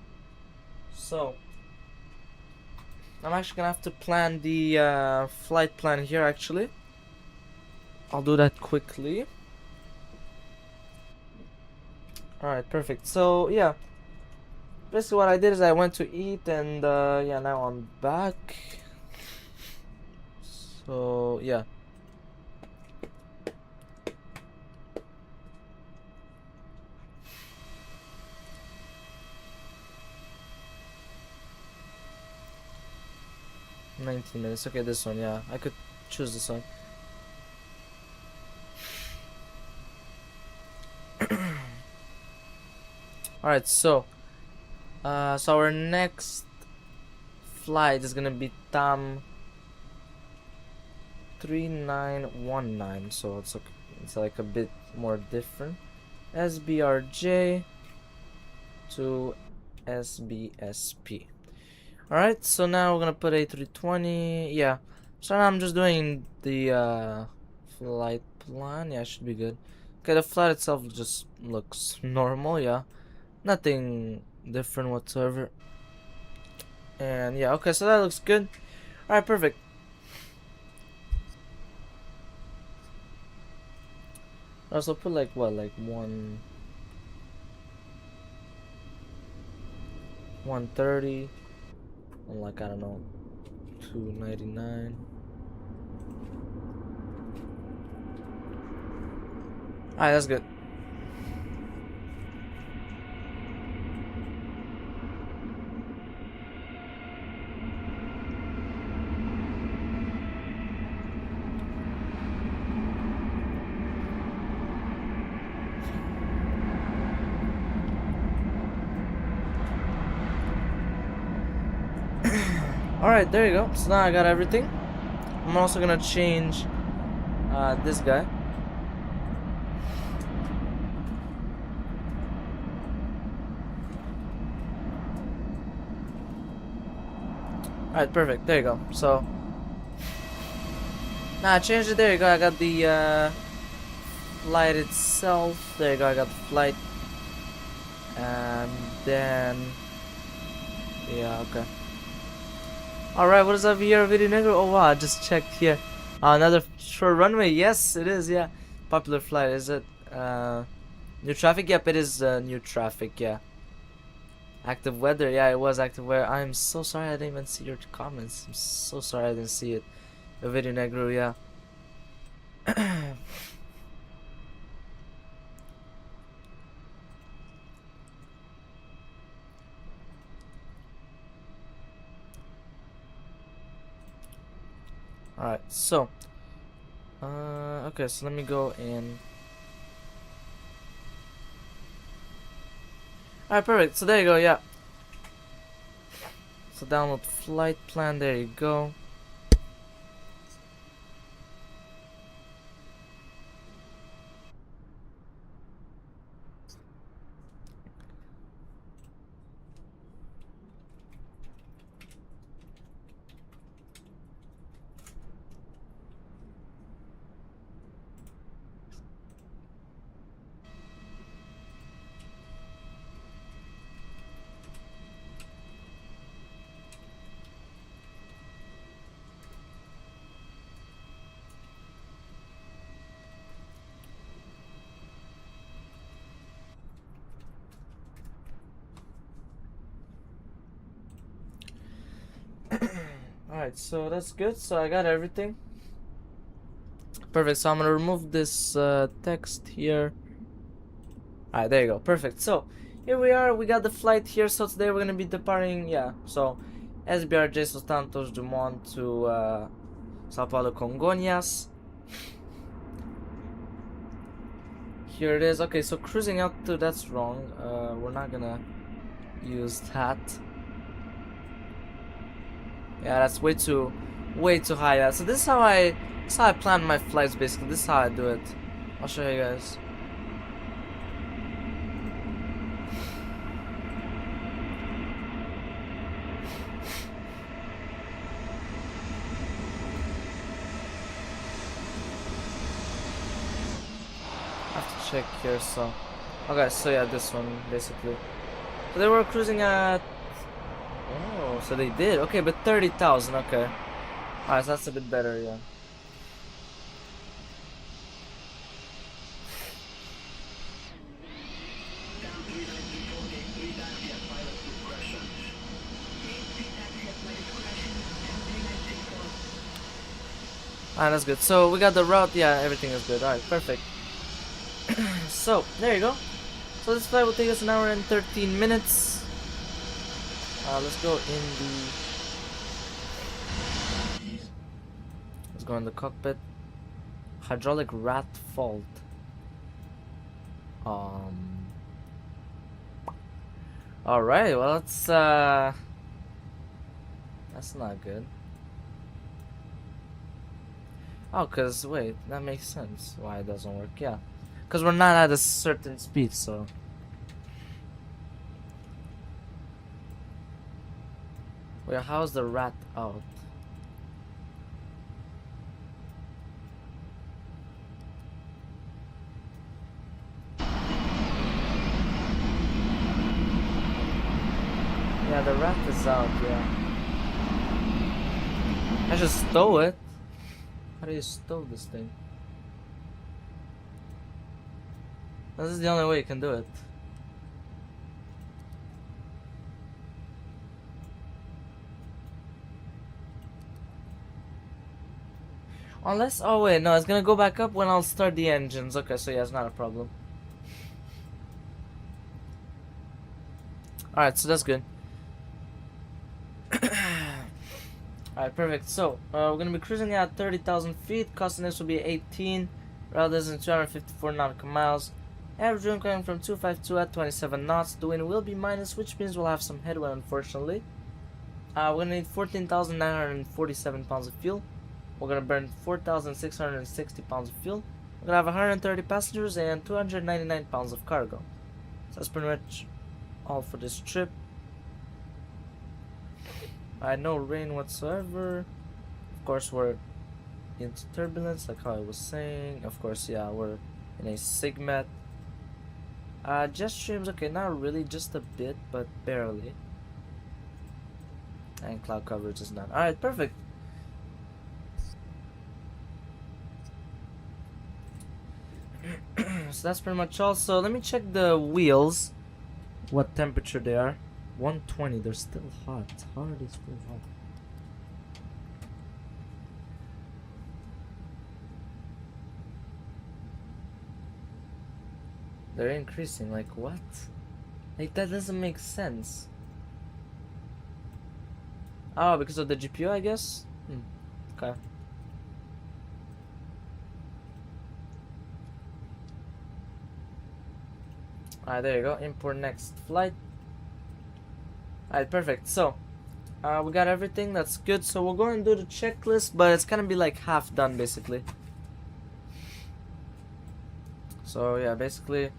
So I'm actually gonna have to plan the flight plan here actually. I'll do that quickly. Alright, perfect. So yeah, basically what I did is I went to eat and yeah, now I'm back. So yeah. $19. Okay, this one, yeah. I could choose this one. Alright, so our next flight is gonna be TAM 3919, so it's like a bit more different. SBRJ to SBSP. Alright, so now we're gonna put A320. Yeah, so now I'm just doing the flight plan. Yeah, should be good. Okay, the flight itself just looks normal. Yeah, nothing different whatsoever. And yeah, okay, so that looks good. Alright, perfect. Also put like what, like 130, and like I don't know, 299. Alright, that's good. Alright, there you go. So now I got everything. I'm also gonna change this guy. Alright, perfect. There you go. So now I changed it. There you go. I got the flight itself. There you go. I got the flight. And then yeah, okay. Alright, what is up here? Video negro? Oh wow, I just checked here. Another short runway. Yes, it is, yeah. Popular flight, is it? New traffic? Yep, it is new traffic, yeah. Active weather, yeah, it was active weather. I'm so sorry I didn't even see your comments. I'm so sorry I didn't see it. The video negro, yeah. Alright, so okay, so let me go in. Alright, perfect. So there you go, yeah. So download flight plan, there you go. Alright, so that's good. So I got everything. Perfect. So I'm gonna remove this text here. Alright, there you go. Perfect. So here we are. We got the flight here. So today we're gonna be departing. Yeah. So SBRJ, so Santos, Dumont to Sao Paulo, Congonhas. Here it is. Okay, so cruising altitude, that's wrong. We're not gonna use that. Yeah, that's way too high. Yeah. So this is how I plan my flights basically. This is how I do it. I'll show you guys. I have to check here, so. Okay, so yeah, this one, basically. So they were cruising at... Oh, so they did. Okay, but 30,000, okay. Alright, so that's a bit better, yeah. Down 3934, please ask your pilot discretion. Please taxi at my discretion. Down 3934. Alright, that's good. So we got the route, yeah, everything is good. Alright, perfect. So, there you go. So this flight will take us an hour and 13 minutes. Let's go in the... Let's go in the cockpit. Hydraulic rat fault. Alright, well it's that's not good. Oh, cause wait, that makes sense why it doesn't work, yeah. Cause we're not at a certain speed, so. Wait, how's the rat out? Yeah, the rat is out, yeah. I should stow it. How do you stow this thing? This is the only way you can do it. Unless, oh wait, no, it's gonna go back up when I'll start the engines. Okay, so yeah, it's not a problem. Alright, so that's good. Alright, perfect. So, we're gonna be cruising at 30,000 feet. Costing this will be 18 rather than 254 nautical miles. Average wind coming from 252 at 27 knots. The wind will be minus, which means we'll have some headwind, unfortunately. We're gonna need 14,947 pounds of fuel. We're gonna burn 4,660 pounds of fuel. We're gonna have 130 passengers and 299 pounds of cargo. So that's pretty much all for this trip. No rain whatsoever. Of course, we're into turbulence, like how I was saying. Of course, yeah, we're in a Sigmet. Jet streams, okay, not really, just a bit, but barely. And cloud coverage is none. Alright, perfect. So that's pretty much all. So let me check the wheels, what temperature they are. 120, they're still hot. How are they still hot? They're increasing, like what? Like that doesn't make sense. Oh, because of the GPU, I guess? Okay. Alright, there you go. Import next flight. Alright, perfect. So, we got everything. That's good. So we're going to do the checklist, but it's gonna be like half done, basically. So yeah, basically,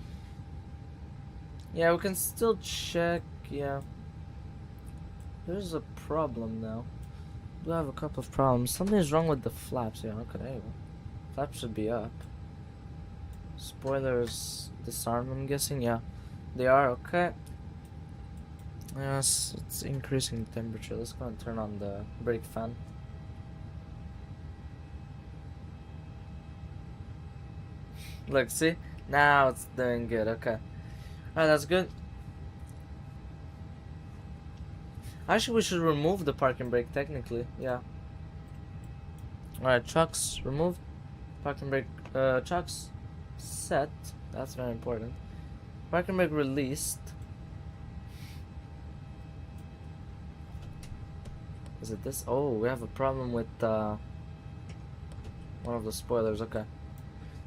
yeah, we can still check. Yeah, there's a problem now. We have a couple of problems. Something's wrong with the flaps. Yeah, okay, there you go. Flaps should be up. Spoilers disarmed, I'm guessing. Yeah, they are. Okay. Yes, it's increasing temperature. Let's go and turn on the brake fan. Look, see? Now it's doing good. Okay. Alright, that's good. Actually, we should remove the parking brake, technically. Yeah. Alright, trucks removed. Parking brake, trucks set. That's very important. Parking brake released. Is it this? Oh, we have a problem with one of the spoilers. Okay.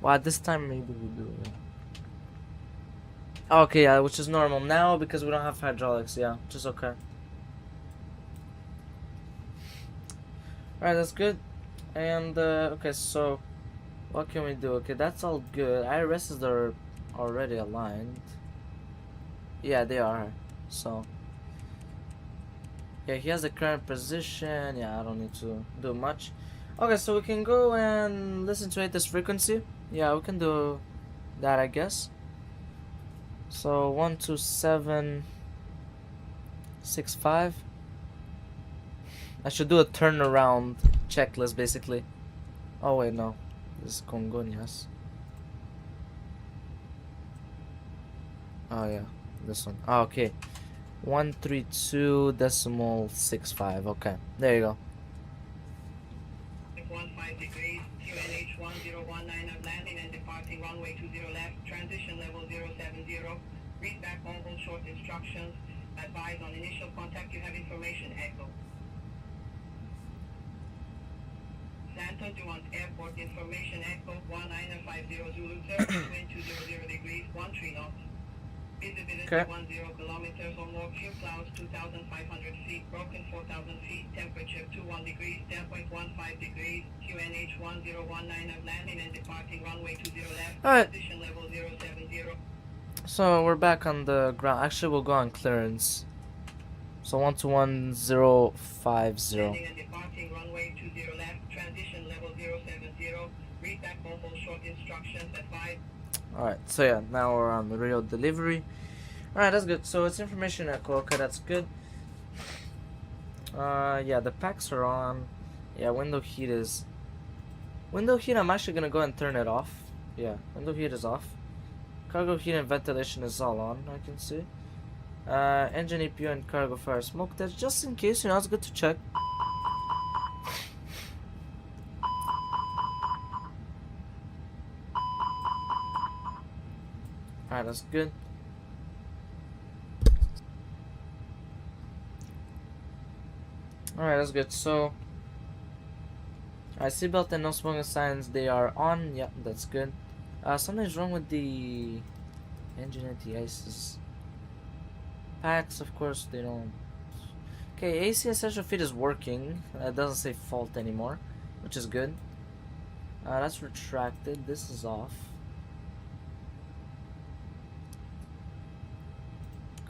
Well, at this time maybe we do. Yeah. Okay, yeah, which is normal now because we don't have hydraulics. Yeah, which is okay. Alright, that's good. And okay, so what can we do? Okay, that's all good. IRSs are already aligned. Yeah, they are. So yeah, he has the current position. Yeah, I don't need to do much. Okay, so we can go and listen to this frequency. Yeah, we can do that, I guess. So 12765. I should do a turnaround checklist basically. Oh wait, no, this is Congonias. Oh yeah, this one. Oh, okay, 132.65. Okay, there you go. 15 degrees, QNH 1019 of landing and departing runway 20 left, transition level 070. Read back all short instructions. Advise on initial contact. You have information. Echo. Santos Dumont Airport information. Echo 1950 Zulu 0, wind 200 degrees, 13 knots. Visibility 10 kilometers or more. Few clouds 2,500 feet. Broken 4,000 feet. Temperature 21 degrees. 10.15 degrees. QNH 1019 of landing and departing runway 20 left. Alright. Position level 070. So we're back on the ground. Actually, we'll go on clearance. So 121.050. Landing and departing runway 20 left. Transition level 070. Read back all short instructions. Advise. Alright, so yeah, now we're on the real delivery. Alright, that's good. So it's information echo. Okay, that's good. Yeah, the packs are on. Yeah, window heat is... Window heat, I'm actually gonna go and turn it off. Yeah, window heat is off. Cargo heat and ventilation is all on, I can see. Engine EPU and cargo fire smoke. That's just in case, you know, it's good to check. Alright, that's good. Alright, that's good. So, seatbelt and no smoking signs, they are on. Yep, that's good. Something's wrong with the engine anti-ices. Packs, of course, they don't. Okay, AC essential feed is working. It doesn't say fault anymore, which is good. That's retracted. This is off.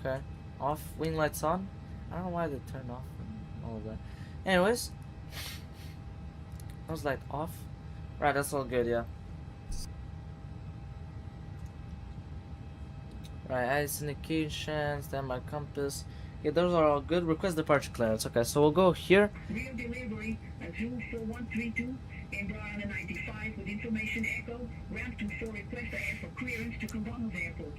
Okay, off. Wing lights on. I don't know why they turned off and all of that. Anyways, nose light off. Right, that's all good, yeah. Right, ice indication, standby compass. Okay, those are all good. Request departure clearance. Okay, so we'll go here. Real delivery at 04132 in Brian 95 with information echo. Ramp 24 request air for clearance to Condonos Airport.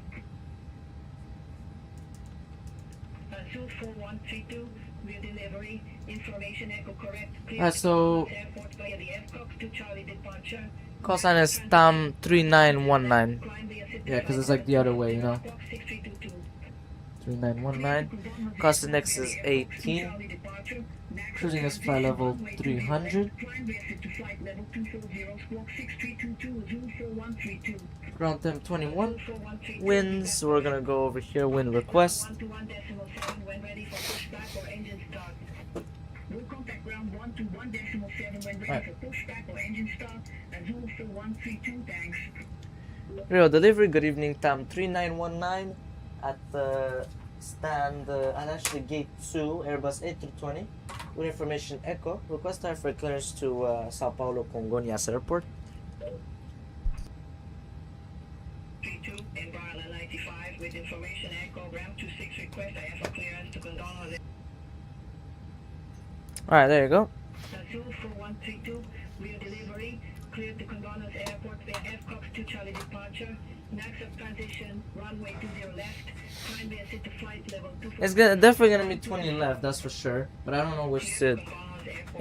04132 real delivery information echo correct. Alright, so Airport via the FCOX to Charlie departure. call sign is TAM 3919. Yeah, because it's like the other way, you know. 3919. Cost next is 18. Cruising is flight level 300. Ground temp 21. Winds, we're gonna go over here, wind request. Real delivery, good evening, TAM 3919 at the stand, at actually gate 2, Airbus A320 with information echo. Request time for clearance to Sao Paulo Congonhas Airport. 32 in Brian 95 with information echo. Ramp 26 request I for clearance to Condonos. Alright, there you go. 04132 real delivery. Cleared to Condonos Airport via FCOX to Charlie departure. Next up transition, runway 20 left. Climb via sit to flight level 24. It's definitely gonna be 20 left, that's for sure. But I don't know which sit.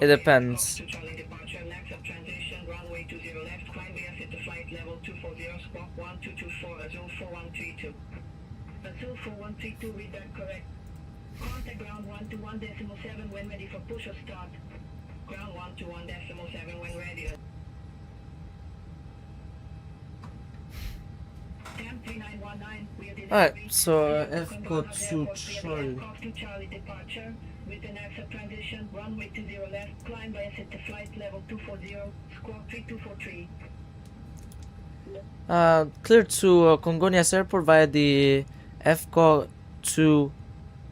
It depends. To Charlie departure. Next up transition, runway 20 left. Climb via sit to flight level 240. Squawk 1224 04132. 04132 read that correct. Contact ground 121.7 when ready for push or start. Ground 121.7 when ready. Alright, so FCO to Charlie. Charlie departure with the next transition, runway 20 left, climb by set to flight level 240, squawk 3243. Clear to Congonhas Airport via the FCO to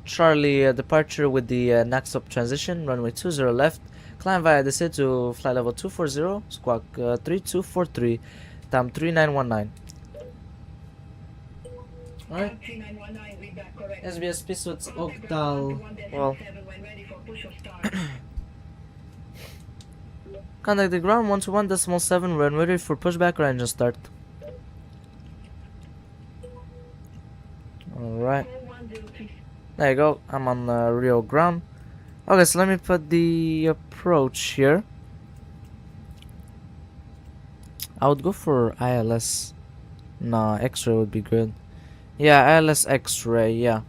Charlie departure with the NAXOP transition, runway 20 left, climb via the set to flight level 240, squawk 3243, TAM 3919. Alright. 3919, read back correct. SBSP, so it's Contact octal. ground 1 Well, 7 when ready for push or start. contact the ground 121.7 when ready for pushback or engine start. Alright. 4103. There you go. I'm on real ground. Okay, so let me put the approach here. I would go for ILS. No, X-ray would be good. Yeah, ILS X-ray, yeah.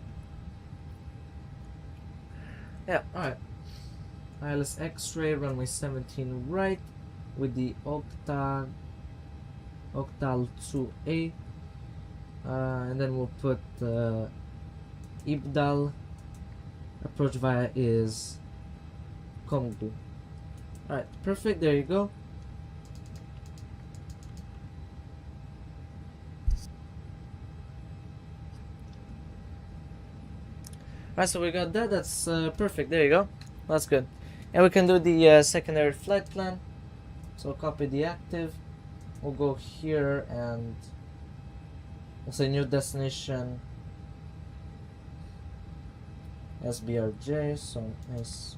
Yeah, alright. ILS X-ray, runway 17 right with the octal 2A. And then we'll put Ibdal. Approach via is Komgu. Alright, perfect, there you go. Alright, so we got that, that's perfect, there you go. That's good. And we can do the secondary flight plan. So copy the active. We'll go here and we'll say new destination SBRJ, so SBRJ.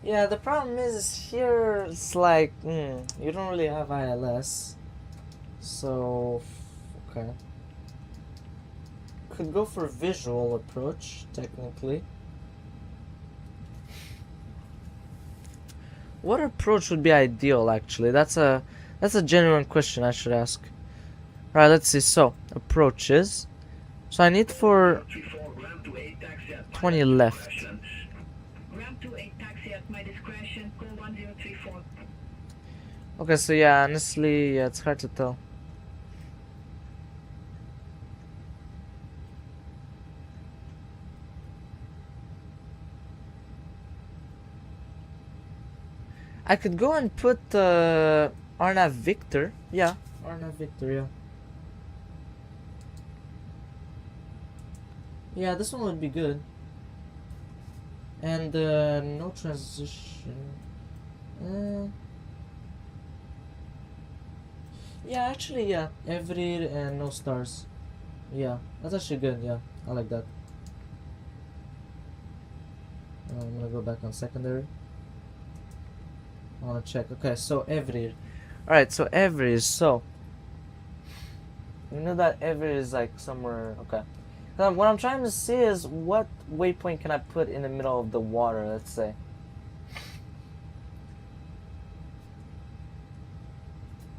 Yeah, the problem is here it's like you don't really have ILS, so okay. Could go for visual approach technically. What approach would be ideal actually? That's a genuine question I should ask. Alright, let's see. So approaches. So I need for 20 left. Ramp 28 taxi at my discretion, call 1034. Okay, so yeah, honestly, yeah, it's hard to tell. I could go and put Arnav Victor. Yeah, Arnav Victor, yeah. Yeah, this one would be good. And no transition. Yeah, actually, yeah. Every and no stars. Yeah, that's actually good, yeah. I like that. I'm gonna go back on secondary. I wanna check. Okay, so every. Alright, so every. So. You know that every is like somewhere. Okay. What I'm trying to see is what waypoint can I put in the middle of the water, let's say.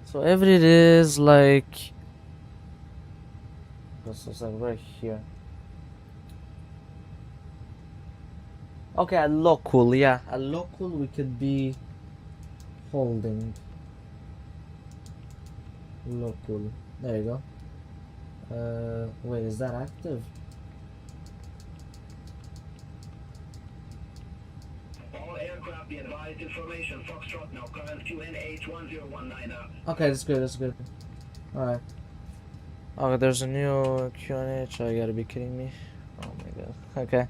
So every it is like. So it's like right here. Okay, at local, yeah. At local we could be holding. Local. There you go. Wait, is that active? All aircraft be advised, information, Foxtrot now, current QNH1019 up. Okay, that's good, that's good. Alright. Okay, there's a new QNH, you gotta be kidding me. Oh my god. Okay.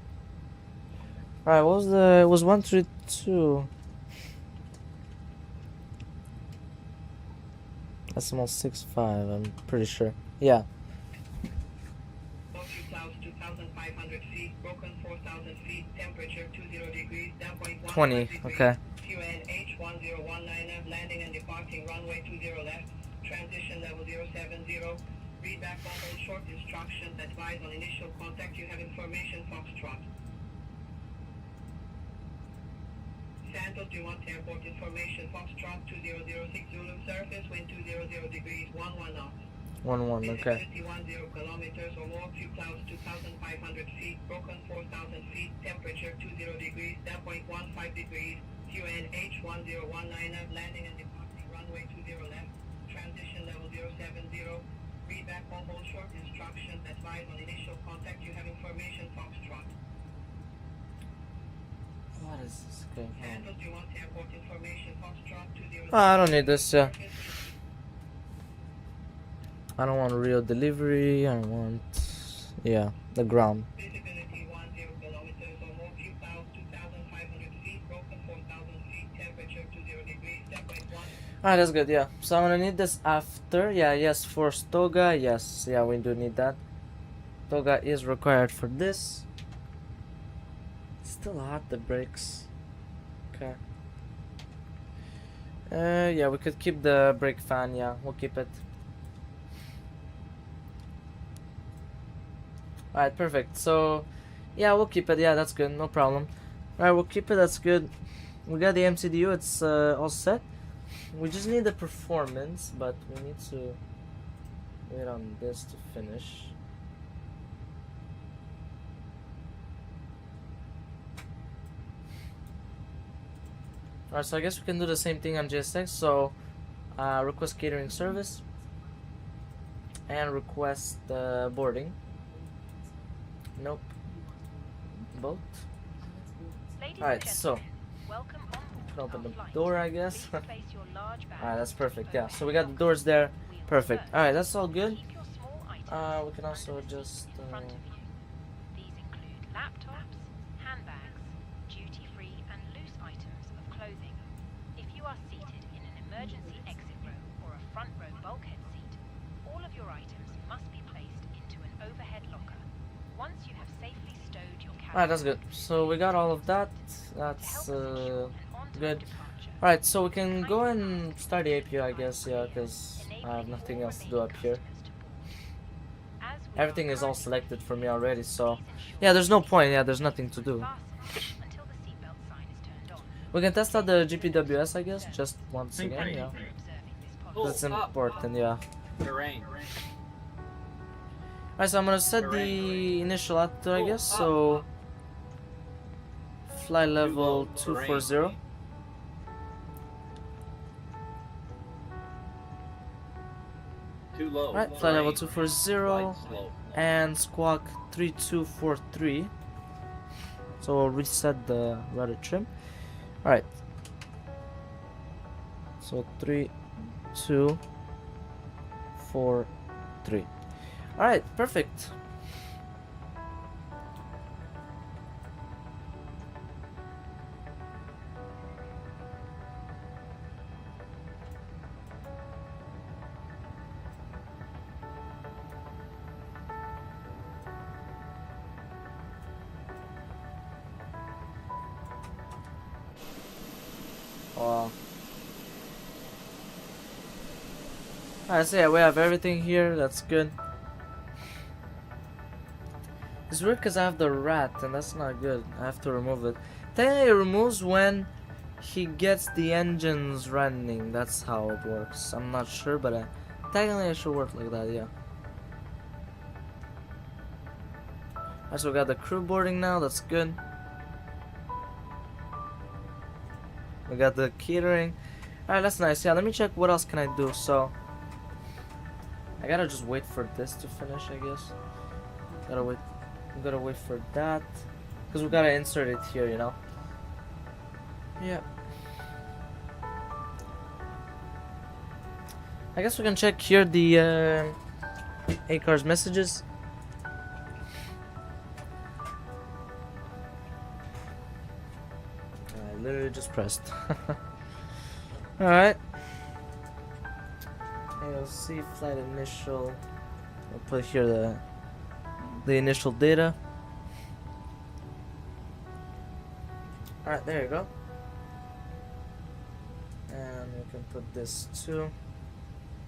Alright, what was the... It was 132. Decimal 65, I'm pretty sure. Yeah. Clouds 2,500 feet, broken 4,000 feet, temperature 20 degrees, down point 20, okay. QNH1019, landing and departing runway 20 left, transition level 070. Read back on hold short instructions, advise on initial contact, you have information, Foxtrot. Santos, Dumont Airport information, Foxtrot 2006 Zulu, surface wind 200 degrees, 11 knots. 1-1, okay. Visibility 10 kilometers or more, few clouds 2,500 feet, broken 4,000 feet, temperature 20 degrees, down point 15 degrees, QNH1019, landing and departing runway 20 left, transition level 070. Read back on hold short instructions, advise on initial contact, you have information, Foxtrot. What is this going on? Santos, Dumont Airport information, Foxtrot 20. I don't need this, yeah. I don't want real delivery, I want, yeah, the ground. Visibility 10 kilometers or more, few clouds 2,500 feet, broken 4,000 feet, temperature Alright, that's good, yeah. So I'm gonna need this after. Yeah, yes, for toga. Yes, yeah, we do need that. Toga is required for this. Still hot, the brakes. Okay. Yeah, we could keep the brake fan. Yeah, we'll keep it. Alright, perfect. So, yeah, we'll keep it. Yeah, that's good. No problem. Alright, we'll keep it. That's good. We got the MCDU. It's all set. We just need the performance, but we need to wait on this to finish. Alright, so I guess we can do the same thing on JSX. So, request catering service and request boarding. Nope. Boat. Alright, so welcome on can board open our the flight. door, I guess. Please place your large bags Alright, that's perfect. Yeah, overhead. so we got the doors there. Wheels Perfect. first. Alright, that's all good. Keep your small items We can also under the seat just in front of you. These include laptops, handbags, duty-free and loose items of clothing. If you are seated in an emergency exit row or a front row bulkhead seat, all of your items must be placed into an overhead locker. Once you have safely stowed your cabin. Alright, that's good. So we got all of that. That's good. Alright, so we can go and start the APU, I guess, yeah, because I have nothing else to do up here. Everything is all selected for me already, so yeah, there's no point. Yeah, there's nothing to do. We can test out the GPWS, I guess, just once again, yeah. That's important, yeah. Terrain. Alright, so I'm gonna set the initial altitude, I guess, so fly level 240. Too low. Right, flight level Terrain. 240 Flight slow. and squawk 3243. So we'll reset the rudder trim. Alright. So 3, 2, 4, 3. Alright, perfect. Wow. Alright, so yeah, we have everything here. That's good. It's weird because I have the rat, and that's not good. I have to remove it. Technically, it removes when he gets the engines running. That's how it works. I'm not sure, but technically it should work like that, yeah. Alright, so we got the crew boarding now. That's good. We got the catering. Alright, that's nice. Yeah, let me check what else can I do. So I gotta just wait for this to finish, I guess. Gotta wait for that. Because we gotta insert it here, you know. Yeah. I guess we can check here the ACARS messages. I literally just pressed. Alright. AOC flight initial. I'll put here the initial data. Alright, there you go. And we can put this too.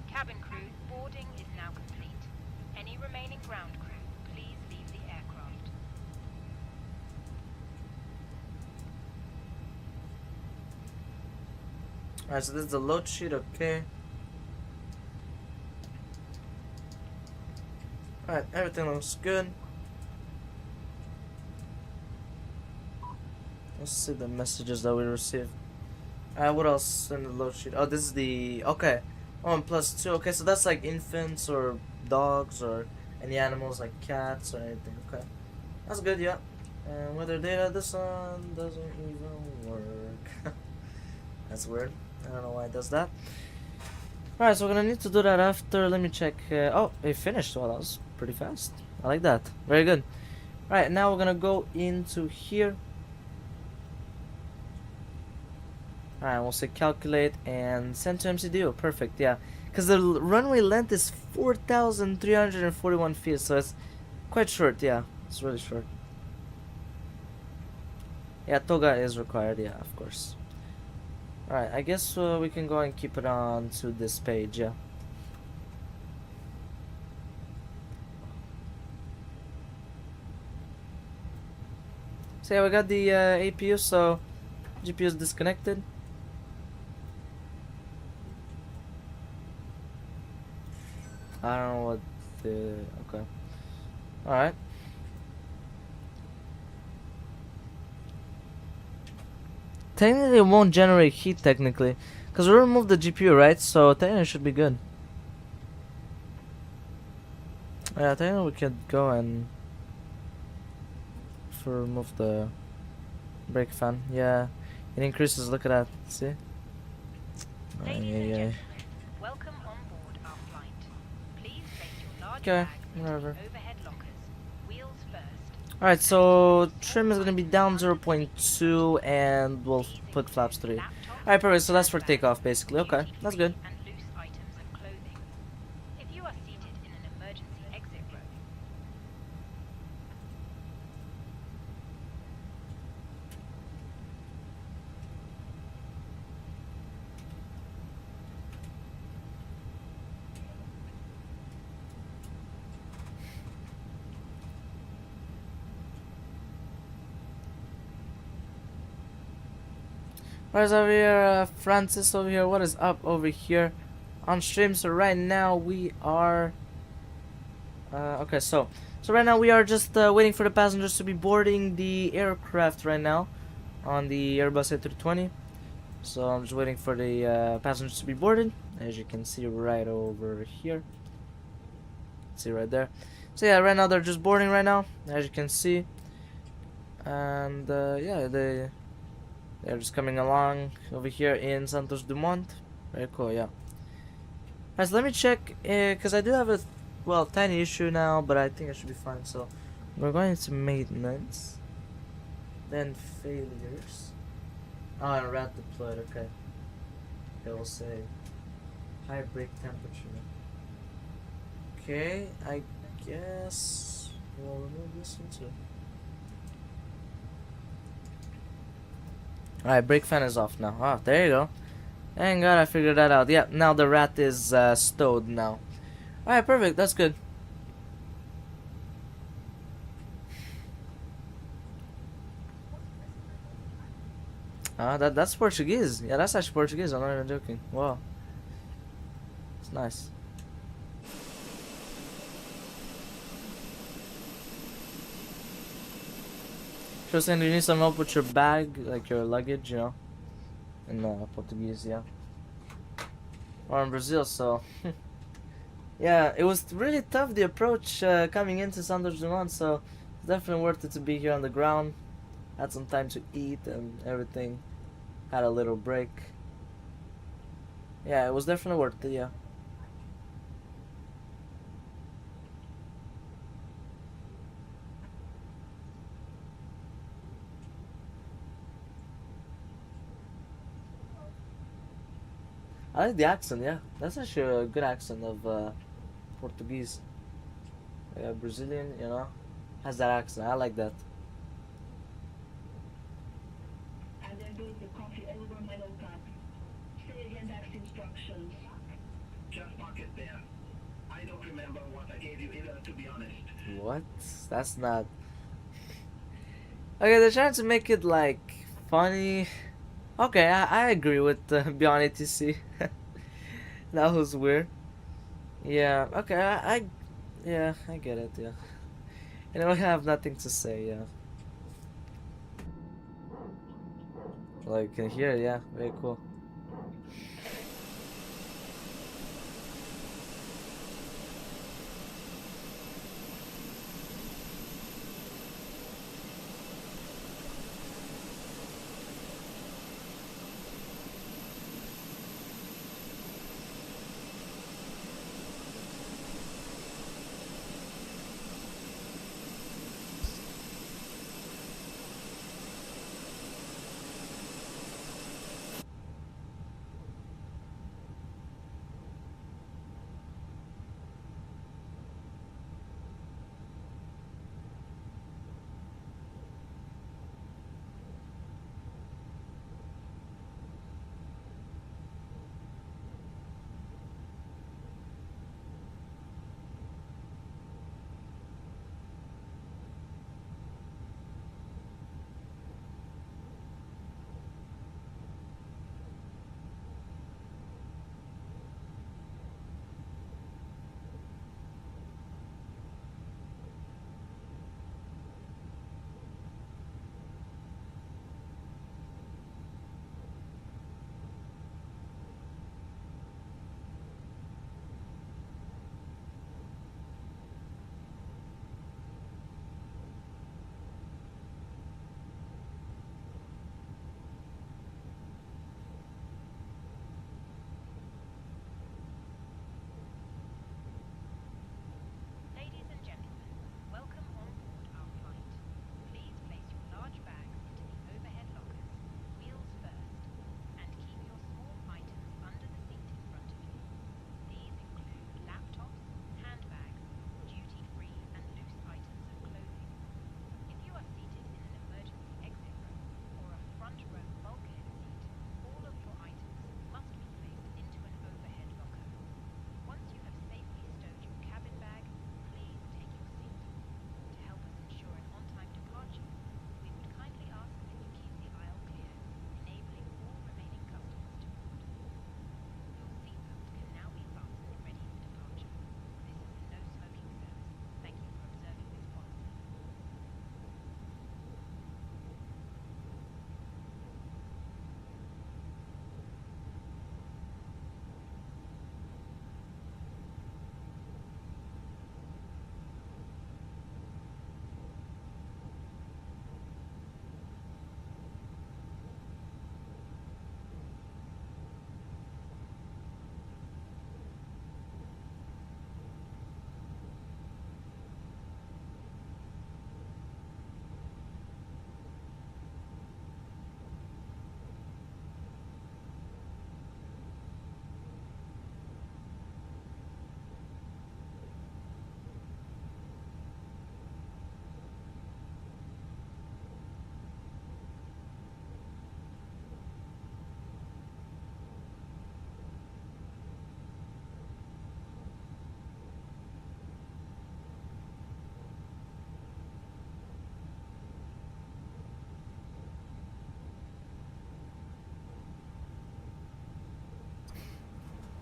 Cabin crew, boarding is now complete. Any remaining ground crew, please leave the aircraft. Alright, so this is the load sheet, okay. Alright, everything looks good. Let's see the messages that we received. What else in the load sheet? Oh, this is the... Okay. Oh, and +2. Okay, so that's like infants or dogs or any animals like cats or anything. Okay. That's good, yeah. And weather data, this one doesn't even work. That's weird. I don't know why it does that. Alright, so we're gonna need to do that after. Let me check. Oh, it finished. Well, that was pretty fast. I like that. Very good. Alright, now we're gonna go into here. Alright, we'll say calculate and send to MCDO. Perfect, yeah. Because the runway length is 4,341 feet, so it's quite short, yeah. It's really short. Yeah, toga is required, yeah, of course. Alright, I guess we can go and keep it on to this page, yeah. So yeah, we got the APU, so GPU is disconnected. I don't know what the... okay. Alright. Technically it won't generate heat technically. Because we removed the GPU, right? So technically it should be good. Yeah, technically we could go and... remove the brake fan. Yeah. It increases, look at that. See? Ladies and gentlemen, welcome on board our flight. Please place your large Okay, bags into whatever. the overhead lockers. Wheels first. Alright, so trim is gonna be down 0.2 and we'll put flaps 3. Alright, perfect, so that's for takeoff basically. Okay, that's good. And loose items of clothing. If you are seated in an emergency exit row, What is over here, Francis over here? What is up over here on stream? So right now we are okay, so right now we are just waiting for the passengers to be boarding the aircraft right now on the Airbus A320. So I'm just waiting for the passengers to be boarded, as you can see right over here. See right there. So yeah, right now they're just boarding right now, as you can see. And yeah, they're just coming along over here in Santos, Dumont. Very cool, yeah. Alright, so let me check, because I do have a, well, tiny issue now, but I think I should be fine. So, we're going to maintenance. Then failures. Oh, and rat deployed, okay. It will say high brake temperature. Okay, I guess we'll remove this one too. Alright, brake fan is off now. Oh, there you go. Thank God I figured that out. Yeah, now the rat is stowed now. Alright, perfect. That's good. That's Portuguese. Yeah, that's actually Portuguese. I'm not even joking. Wow. It's nice. She was saying you need some help with your bag, like your luggage, you know, in Portuguese, yeah. Or in Brazil, so yeah, it was really tough, the approach coming into Santos Dumont, so it's definitely worth it to be here on the ground. Had some time to eat and everything. Had a little break. Yeah, it was definitely worth it, yeah. I like the accent, yeah. That's actually a good accent of Portuguese. Yeah, Brazilian, you know, has that accent. I like that. And then goes the coffee over my low cup. Say again next instructions. Just park it there. I don't remember what I gave you either, to be honest. What? That's not... Okay, they're trying to make it, like, funny. Okay, I agree with Beyond ATC. That was weird. Yeah, okay, yeah, I get it, yeah. You know, I have nothing to say, yeah. Like, you can hear it, yeah, very cool.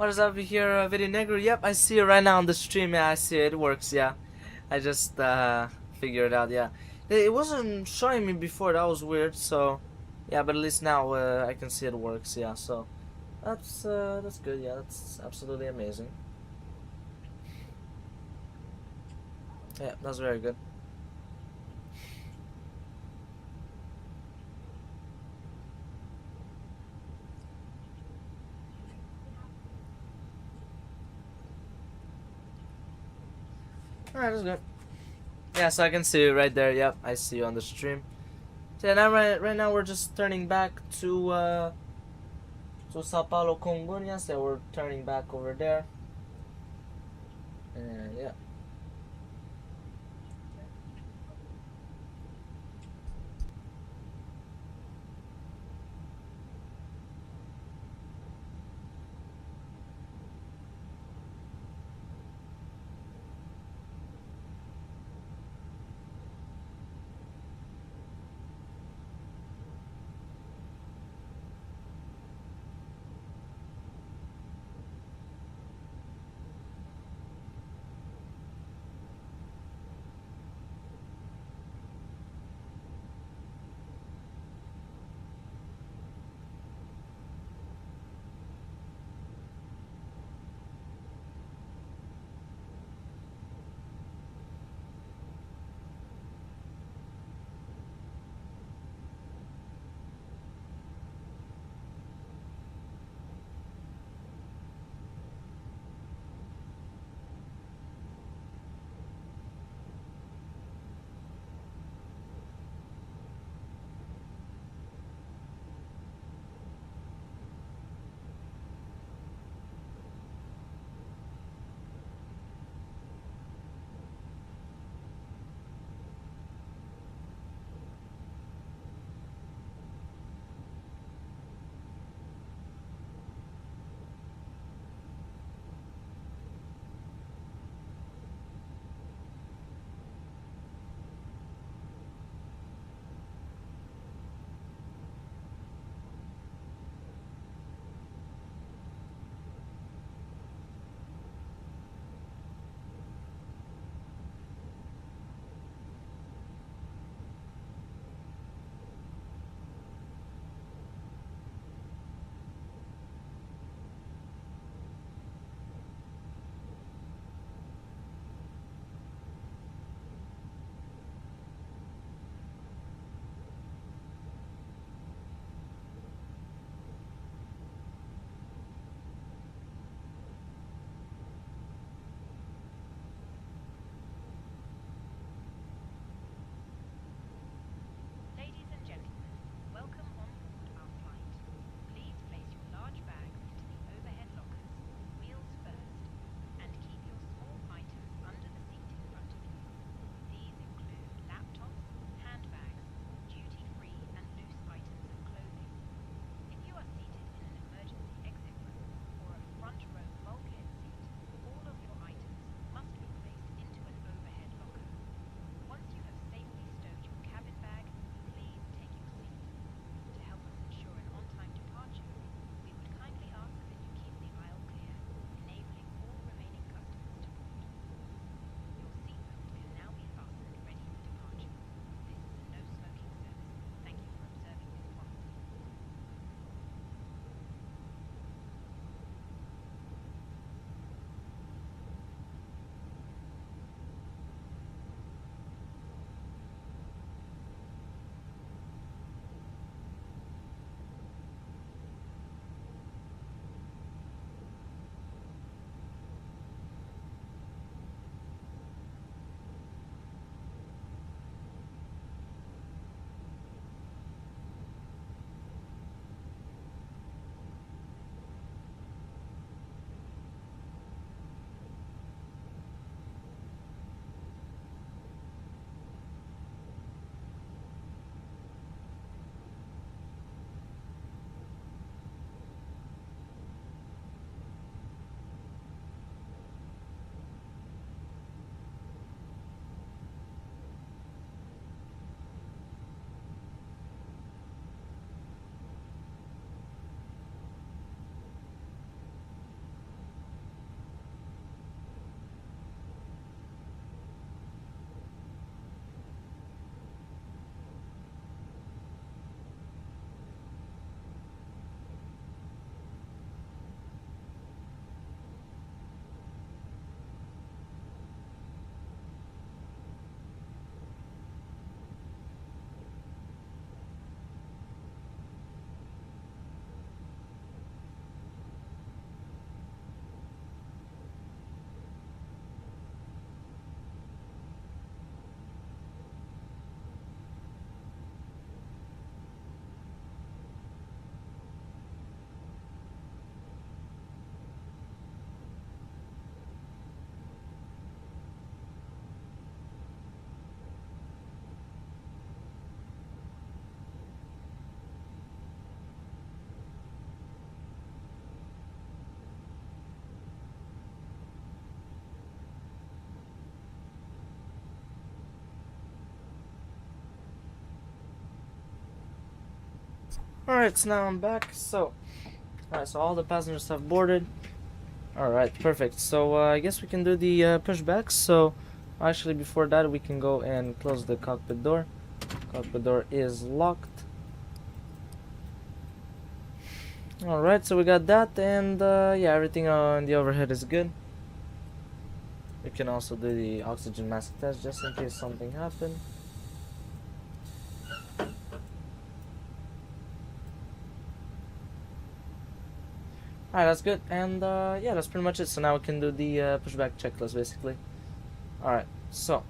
What is up here, Video Negro? Yep, I see it right now on the stream. Yeah, I see it. It works. Yeah, I just figured it out. Yeah, it wasn't showing me before. That was weird. So, yeah, but at least now I can see it works. Yeah, so that's good. Yeah, that's absolutely amazing. Yeah, that's very good. Alright, that's good. Yeah, so I can see you right there. Yep, I see you on the stream. So yeah, now right now we're just turning back to Sao Paulo, Congonhas. Yeah, we're turning back over there. And yeah. Alright, so now I'm back. So, alright, so all the passengers have boarded. Alright, perfect. So, I guess we can do the pushback. So, actually, before that, we can go and close the cockpit door. Cockpit door is locked. Alright, so we got that, and yeah, everything on the overhead is good. We can also do the oxygen mask test just in case something happened. Alright, that's good, and yeah, that's pretty much it. So now we can do the pushback checklist basically. Alright, so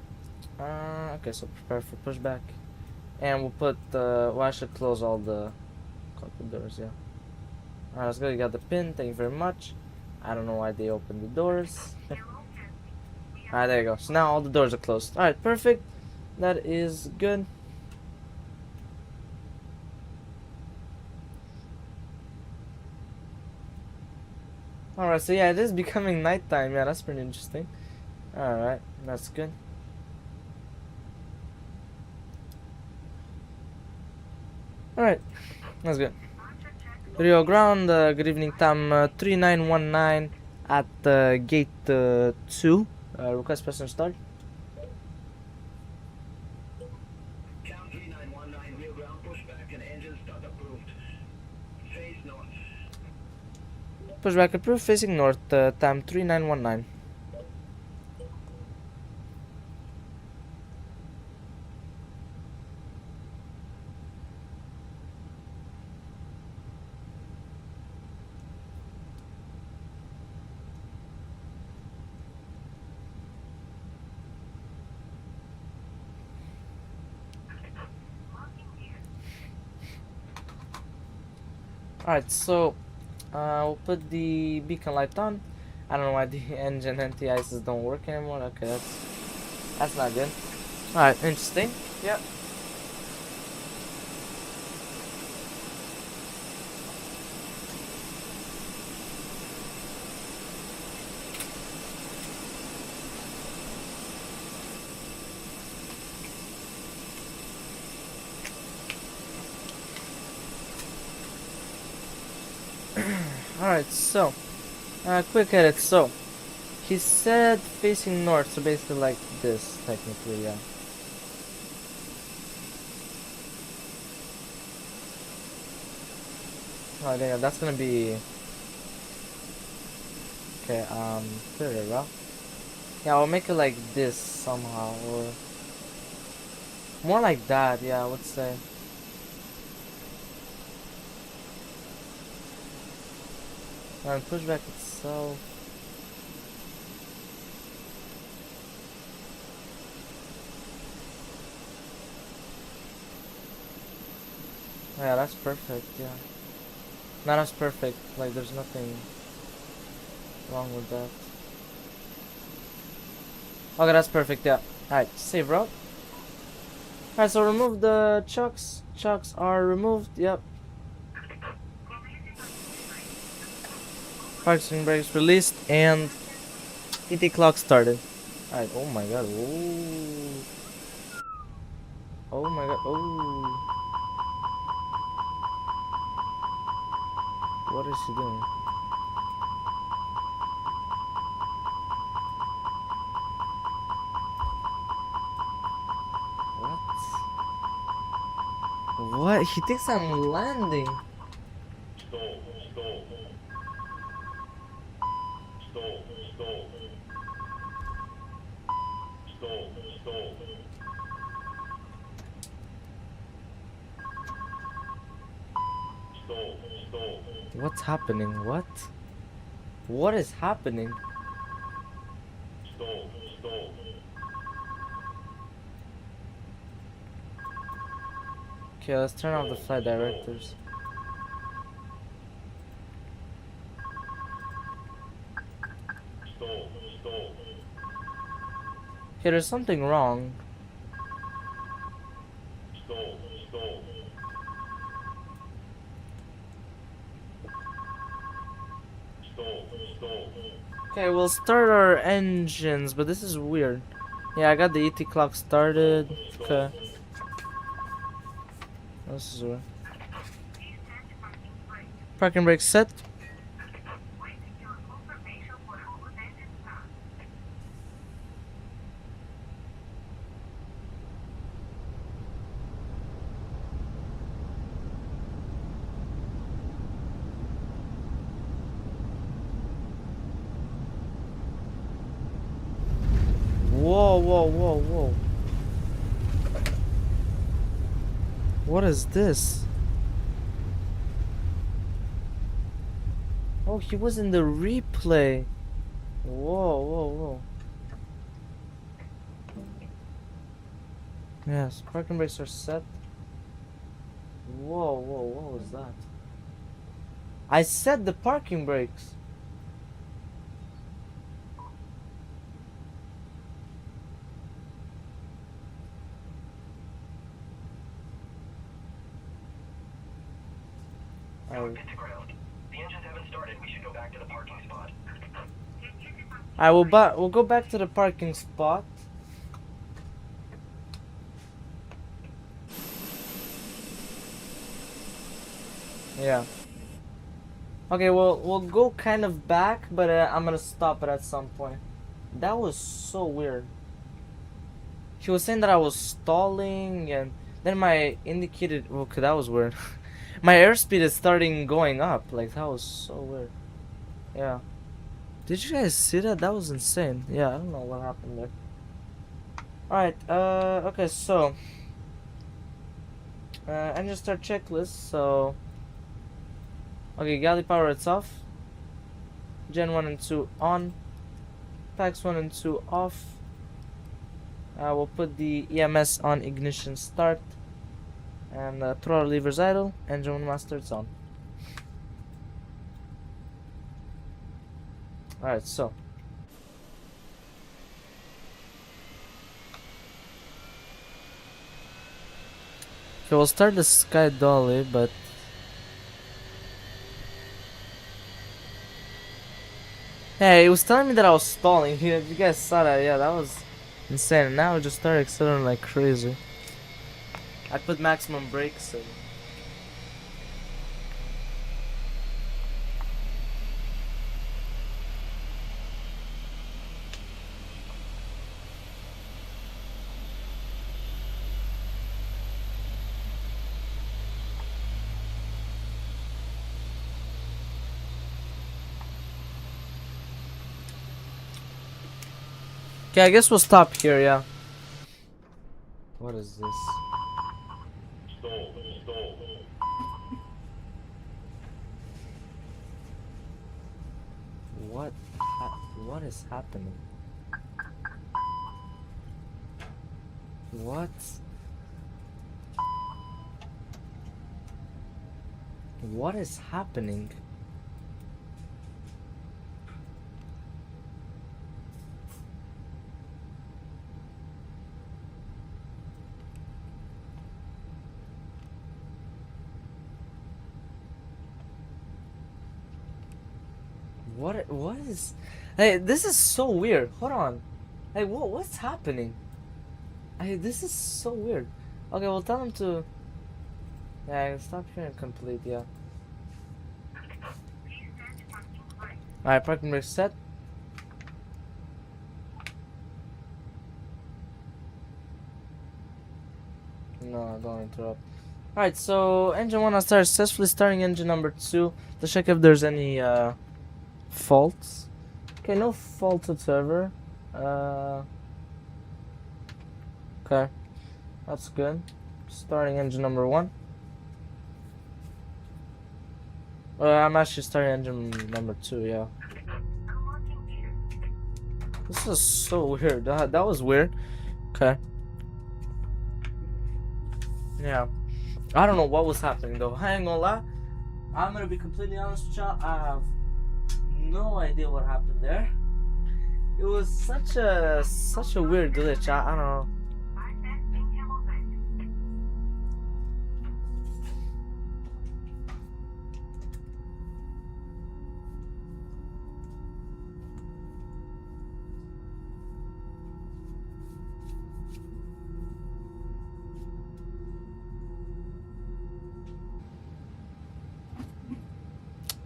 okay, so prepare for pushback, and we'll put well, I should close all the cockpit doors, yeah. Alright, that's good. You got the pin, thank you very much. I don't know why they opened the doors. Alright, there you go. So now all the doors are closed. Alright, perfect. That is good. Alright, so yeah, it is becoming nighttime. Yeah, that's pretty interesting. Alright, that's good. Alright, that's good. Rio Ground, good evening, time 3919 at gate 2. Request passenger start. Count 3919, Rio Ground, pushback and engine start approved. Face north. Pushback approved, facing north, time 3919. Alright, so we'll put the beacon light on. I don't know why the engine anti-ices don't work anymore. Okay, that's not good. Alright, interesting. Yep. Alright, so quick edit. So he said facing north, so basically like this, technically, yeah. Oh yeah, that's gonna be okay. Clear it out. Yeah, I'll make it like this somehow, or more like that. Yeah, I would say. And pushback itself. Yeah, that's perfect, yeah. No, that's perfect. Like, there's nothing wrong with that. Okay, that's perfect, yeah. Alright, save route. Alright, so remove the chucks. Chucks are removed, yep. Parking brakes released and ET clock started. Alright, oh my god, oh. Oh my god, oh. What is he doing? What? What? He thinks I'm landing. Stall. What's happening? What? What is happening? Stall. Okay, let's turn off the flight directors. Okay, there's something wrong. Stall. Okay, we'll start our engines, but this is weird. Yeah, I got the ET clock started. Okay. This is weird. Parking brake set. Whoa, whoa, whoa, whoa. What is this? Oh, he was in the replay. Whoa, whoa, whoa. Yes, parking brakes are set. Whoa, whoa, what was that? I set the parking brakes. Good to ground. The engines haven't started. We should go back to the parking spot. We'll go back to the parking spot. Yeah. Okay, we'll go kind of back, but I'm gonna stop it at some point. That was so weird. She was saying that I was stalling, and then my indicated. Okay, that was weird. My airspeed is starting going up. Like, that was so weird. Yeah. Did you guys see that? That was insane. Yeah, I don't know what happened there. Alright, okay, so engine start checklist. So okay, galley power, it's off. Gen 1 and 2 on. Packs 1 and 2 off. We'll put the EMS on ignition start. And throttle levers idle. Engine 1 master, it's on. Alright, so okay, we'll start the sky dolly, but hey, it was telling me that I was stalling. You guys saw that? Yeah, that was insane. Now it just started accelerating like crazy. I put maximum brakes in. Okay, I guess we'll stop here, yeah. What is this? Stall. Stall. What is happening? What? What is happening? What is? Hey, this is so weird. Hold on. Hey, what's happening? Hey, this is so weird. Okay, we'll tell him to. Yeah, stop here and complete. Yeah. Alright, parking brake set. No, don't interrupt. Alright, so engine 1 has started successfully. Starting engine number 2. Let's check if there's any faults. Okay, no faults whatsoever. Okay, that's good. Starting engine number 1. I'm actually starting engine number 2, yeah. This is so weird. That was weird. Okay. Yeah. I don't know what was happening though. I ain't gonna lie. I'm gonna be completely honest with y'all. I have no idea what happened there. It was such a weird glitch. I don't know.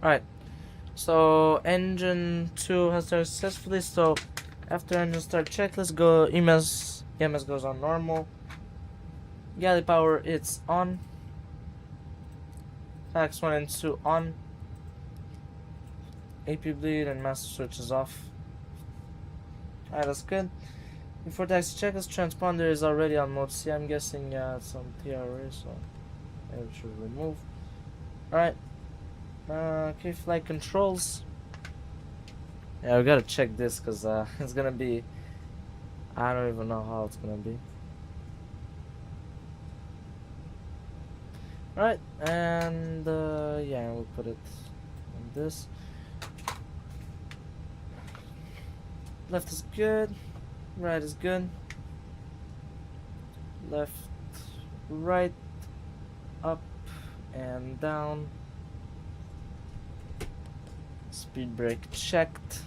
Alright. So engine 2 has started successfully. So after engine start checklist, go EMS goes on normal. Galley power it's on. Tax 1 and 2 on. AP bleed and master switch is off. Alright, that's good. Before taxi checklist, transponder is already on mode C. I'm guessing it's on TRA, so maybe we should remove. Alright. Okay, flight controls. Yeah, we gotta check this because it's gonna be. I don't even know how it's gonna be. Alright, and yeah, we'll put it on this. Left is good, right is good. Left, right, up, and down. Speed brake checked.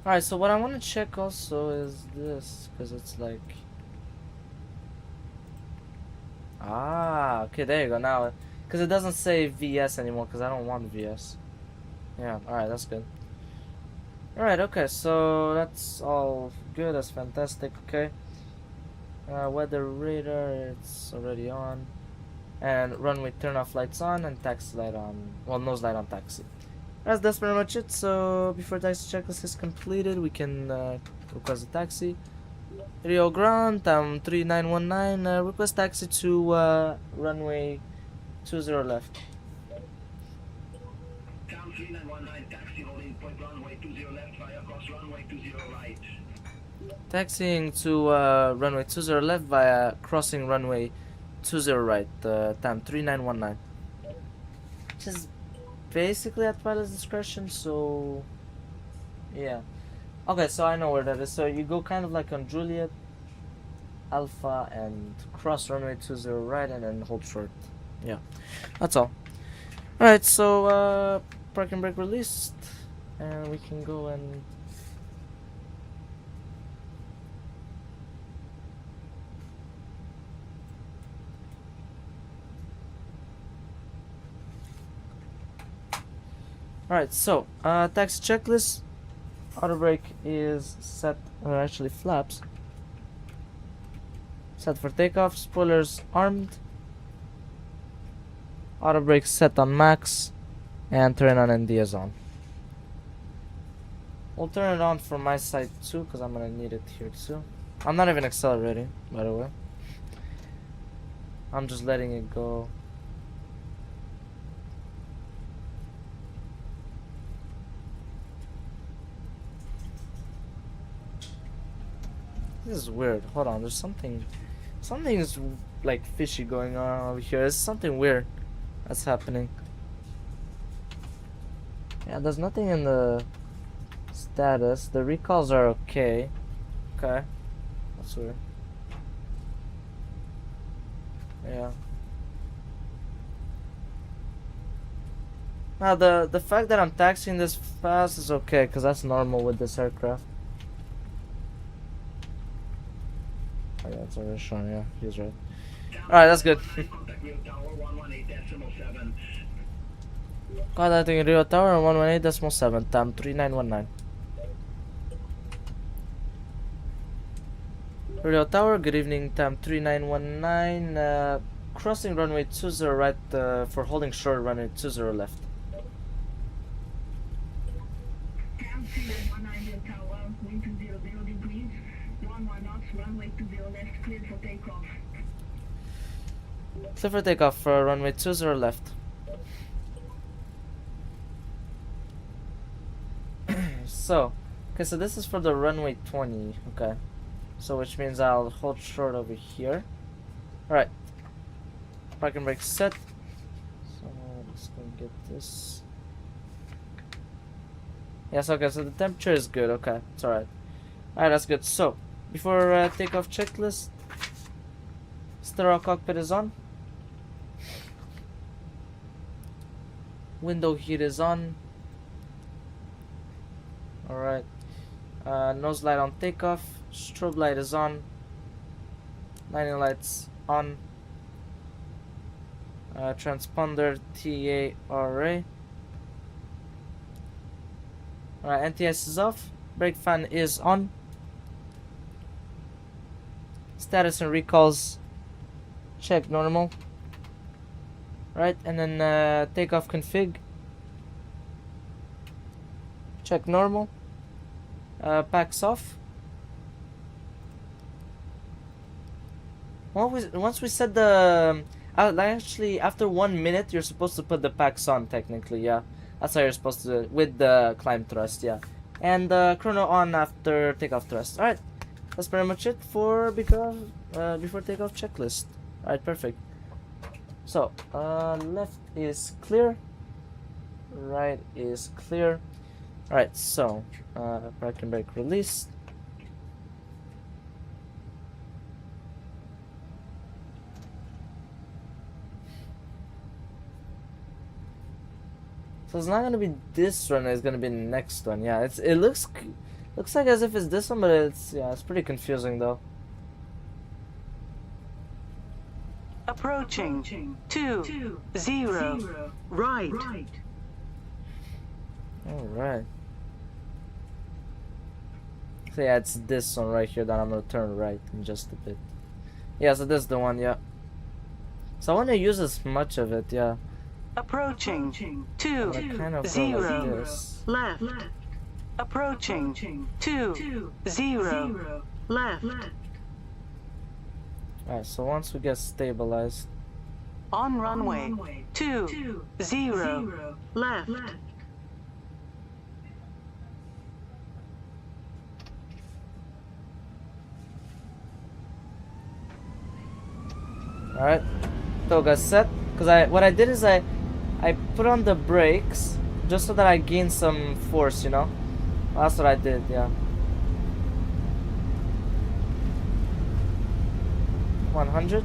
Alright, so what I want to check also is this, because it's like... Ah, okay, there you go, now... Because it doesn't say VS anymore, because I don't want VS. Yeah, alright, that's good. Alright, okay, so that's all good, that's fantastic, okay. Weather radar, it's already on. And runway turn off lights on, and taxi light on, well, nose light on taxi. That's pretty much it. So before taxi checklist is completed, we can request a taxi. Rio Ground, 3919, request taxi to runway 20 left. Town 3919, taxi holding point runway 20 left via cross runway 20 right. Taxiing to runway 20 left via crossing runway 20 right, time 3919. Which is basically at pilot's discretion, so yeah. Okay, so I know where that is. So you go kind of like on Juliet, Alpha, and cross runway 20 right, and then hold short. Yeah, that's all. Alright, so parking brake released, and we can go and alright, so taxi checklist. Auto brake is set, or actually flaps set for takeoff. Spoilers armed. Auto brake set on max, and turn on ND is on. We'll turn it on for my side too, because I'm gonna need it here too. I'm not even accelerating, by the way. I'm just letting it go. This is weird. Hold on, there's something is like fishy going on over here. There's something weird that's happening. Yeah, there's nothing in the status. The recalls are okay. Okay, that's weird. Yeah. Now the fact that I'm taxiing this fast is okay, because that's normal with this aircraft. Oh yeah, it's already showing, yeah, he's right. Alright, that's good. Contact Rio Tower 118.7. Contacting Rio Tower 118.7, time 3919. Rio Tower, good evening, time 3919, crossing runway 20 right for holding short, runway 20 left. Town 3919 Rio Tower, wind 200 degrees, 11 knots, runway 20 left, cleared for takeoff. Clear for takeoff for runway 20 left. So, okay, so this is for the runway 20, okay. So which means I'll hold short over here. Alright. Parking brake set. So let's go and get this. Yes, okay, so the temperature is good, okay, it's alright. Alright, that's good. So, before takeoff checklist, stereo cockpit is on. Window heat is on. Alright. Nose light on takeoff. Strobe light is on. Landing lights on. Transponder TARA. Alright, NTS is off. Brake fan is on. Status and recalls check normal. Right, and then takeoff config check normal. Packs off. Once we set the actually after 1 minute you're supposed to put the packs on technically, yeah. That's how you're supposed to do it with the climb thrust, yeah. And chrono on after takeoff thrust. Alright. That's pretty much it for before takeoff checklist. Alright, perfect. So, left is clear. Right is clear. Alright, so park and brake release. So it's not gonna be this one, it's gonna be the next one. Yeah, it looks like as if it's this one, but it's pretty confusing though. Approaching 20 right. Alright. So yeah, it's this one right here that I'm gonna turn right in just a bit. Yeah, so this is the one, yeah. So I wanna use as much of it, yeah. Approaching But I kind of go like this. left. Approaching 20 left. Alright, so once we get stabilized. On runway 20 left. Alright, toga set. Because what I did is I put on the brakes just so that I gain some force, you know. That's what I did, yeah. 100.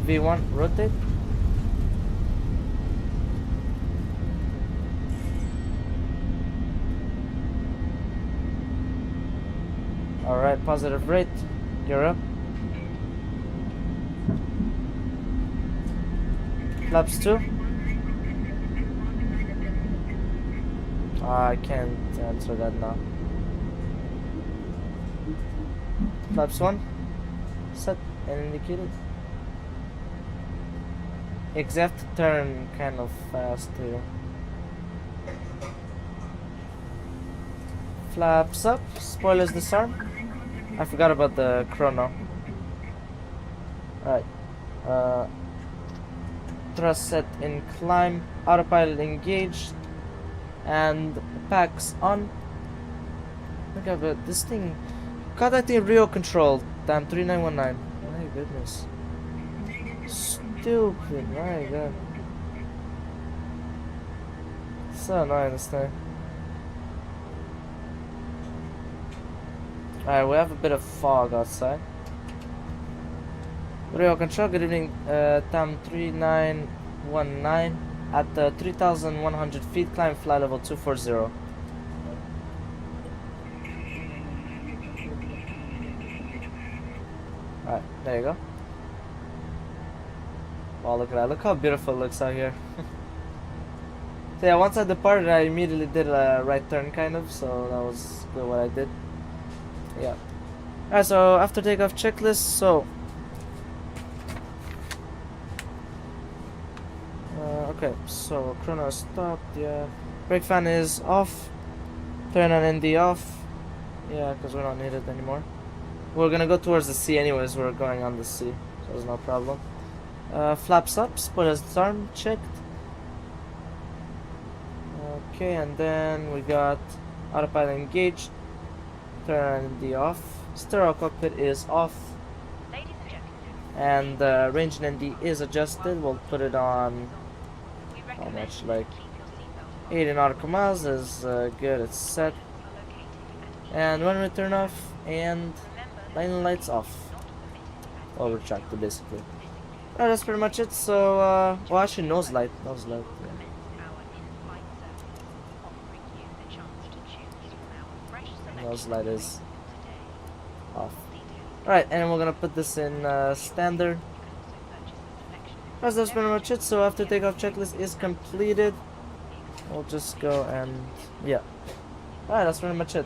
V1 rotate. Alright, positive rate. You're up. Flaps 2. I can't answer that now. Flaps 1. Set and indicated. Exact turn kind of fast here. Flaps up. Spoilers disarm. I forgot about the chrono. Alright. Thrust set in climb. Autopilot engaged. And packs on. Okay, but this thing. Contacting Rio Control. Damn, 3919. My goodness. Stupid, my god. So annoying this thing. Alright, we have a bit of fog outside. Rio Control, good evening. Tam 3919 at 3,100 feet, climb flight level 240. Alright, there you go. Wow, look at that. Look how beautiful it looks out here. So yeah, once I departed, I immediately did a right turn, kind of, so that was good what I did. Yeah. Alright, so after takeoff checklist, so okay, so chrono stopped, yeah. Brake fan is off. Turn on ND off. Yeah, because we don't need it anymore. We're gonna go towards the sea anyways, we're going on the sea, so there's no problem. Flaps up, spoilers disarm, checked. Okay, and then we got autopilot engaged. Turn on ND off. Stereo cockpit is off. Ladies and gentlemen, And range in ND is adjusted. We'll put it on we how recommend much, you like keep your seatbelt on 80 nautical miles is good, it's set. if you're located And when we turn off and Remember, landing lights off. not permitted. Well, retracted basically. Alright, that's pretty much it. So, well, actually, nose light. Nose light. Yeah. Our in-flight service, offering you the chance to choose from our fresh selection Nose light is today. off. Details Alright, and we're gonna put this in standard. Alright, so that's pretty much it. So after takeoff checklist is completed, we'll just go and yeah. Alright, that's pretty much it.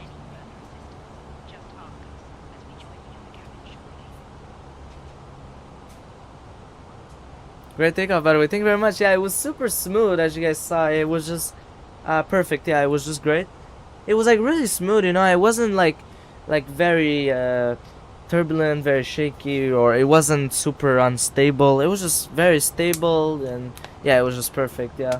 Great takeoff, by the way. Thank you very much. Yeah, it was super smooth, as you guys saw. It was just perfect. Yeah, it was just great. It was like really smooth, you know. It wasn't like very turbulent, very shaky, or it wasn't super unstable. It was just very stable, and yeah, it was just perfect. Yeah.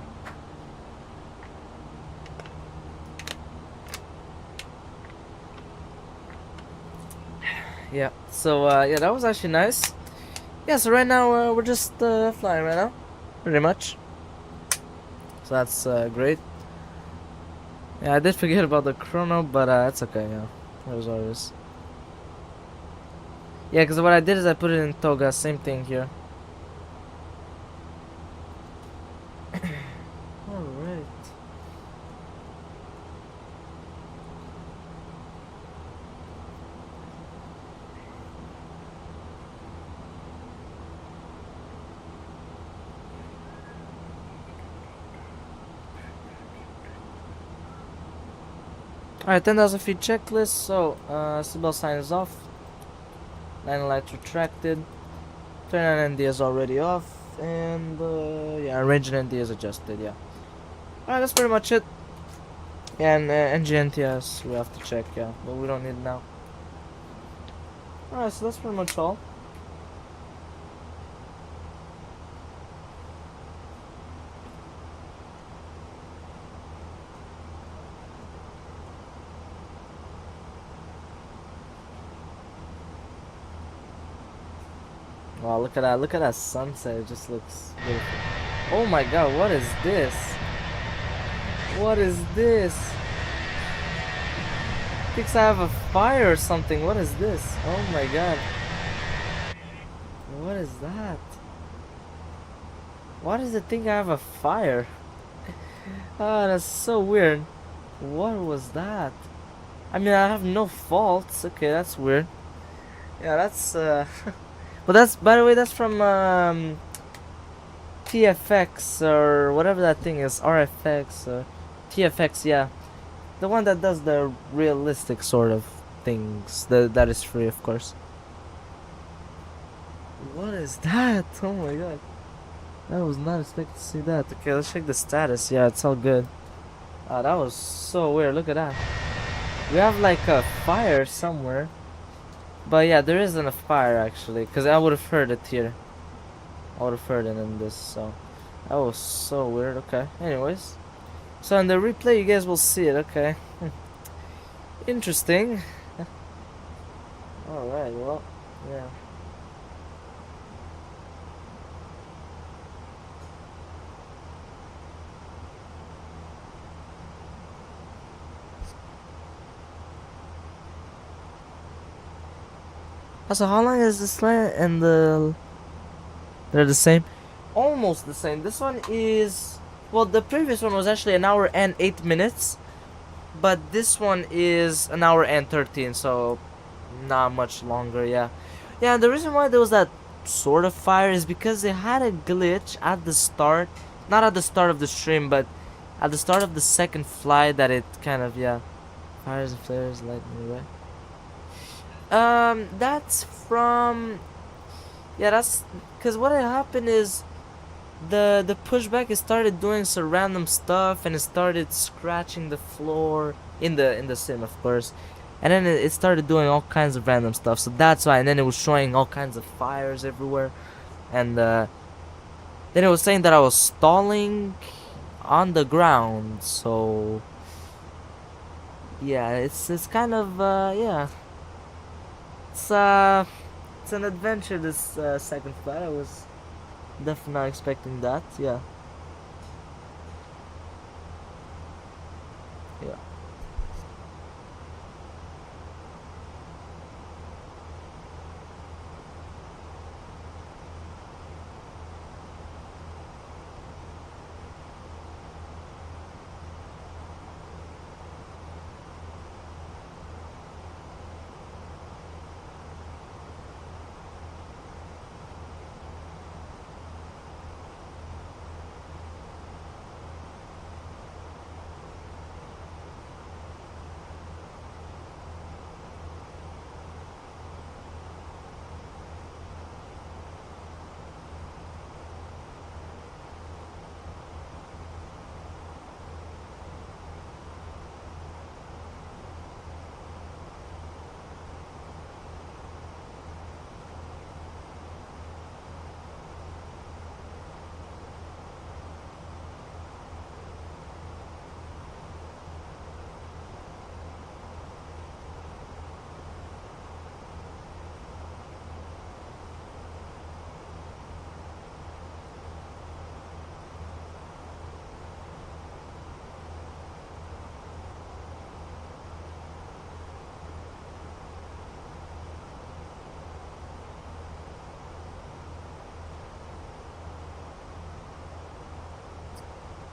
Yeah. So yeah, that was actually nice. Yeah. So right now we're just flying right now, pretty much. So that's great. Yeah, I did forget about the chrono, but it's okay. Yeah, it was always. Yeah, because what I did is I put it in toga. Same thing here. Alright. Alright, 10,000 feet checklist. So, seatbelt sign is off. Landing lights retracted. Turn on ND is already off. And, yeah, range and ND is adjusted, yeah. Alright, that's pretty much it. Yeah, and NG NTS we have to check, yeah. But we don't need it now. Alright, so that's pretty much all. Wow, look at that. Look at that sunset. It just looks beautiful. Oh my god, what is this? What is this? Thinks I have a fire or something. What is this? Oh my god. What is that? Why does it think I have a fire? Ah, that's so weird. What was that? I mean, I have no faults. Okay, that's weird. Yeah, that's but that's, by the way, that's from TFX or whatever that thing is, RFX or TFX, yeah. The one that does the realistic sort of things. That is free, of course. What is that? Oh my god. I was not expecting to see that. Okay, let's check the status. Yeah, it's all good. That was so weird. Look at that. We have like a fire somewhere. But yeah, there isn't a fire actually, because I would have heard it here. I would have heard it in this, so that was so weird. Okay, anyways, so in the replay you guys will see it. Okay. Interesting. Alright, well, yeah. So how long is this land and they're the same? Almost the same. This one is, well, the previous one was actually 1 hour and 8 minutes, but this one is 1 hour and 13, so not much longer. Yeah, yeah. The reason why there was that sort of fire is because they had a glitch at the start, not at the start of the stream, but at the start of the second flight that it kind of, yeah, fires and flares, lightning, right? That's from, yeah, that's because what had happened is the pushback, it started doing some random stuff and it started scratching the floor in the sim, of course, and then it started doing all kinds of random stuff, so that's why. And then it was showing all kinds of fires everywhere, and then it was saying that I was stalling on the ground. So yeah, it's kind of yeah. It's an adventure, this second flight. I was definitely not expecting that. Yeah. Yeah.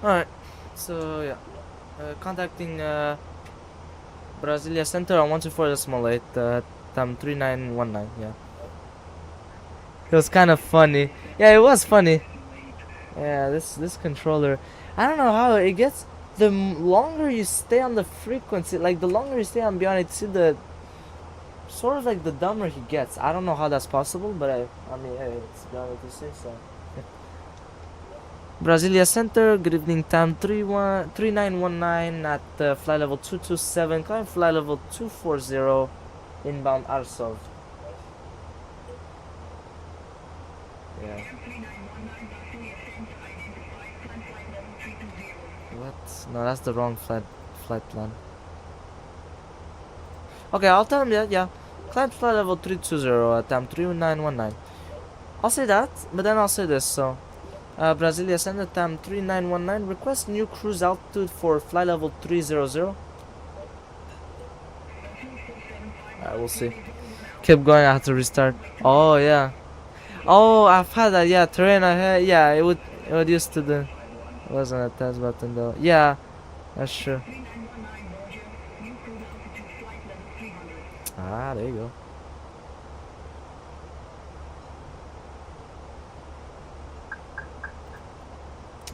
Alright, so yeah. Contacting Brasilia Center on 124.8, time 3919, yeah. It was kind of funny. Yeah, it was funny. Yeah, this controller, I don't know how it gets. The longer you stay on the frequency, like the longer you stay on beyond it, see the sort of like the dumber he gets. I don't know how that's possible, but I mean, hey, it's beyond what to say. So, Brasilia Center, good evening, time 3919 at flight level 227, climb flight level 240, inbound Arsov. Yeah. What? No, that's the wrong flight plan. Okay, I'll tell him that, yeah. Climb flight level 320 at time 3919. I'll say that, but then I'll say this, so. Brasilia Center, time 3919, request new cruise altitude for flight level 300. Alright, we'll see. Keep going, I have to restart. Oh, yeah. Oh, I've had that, yeah, terrain I had, yeah, it would used to do. It wasn't a test button though. Yeah, that's true. Ah, there you go.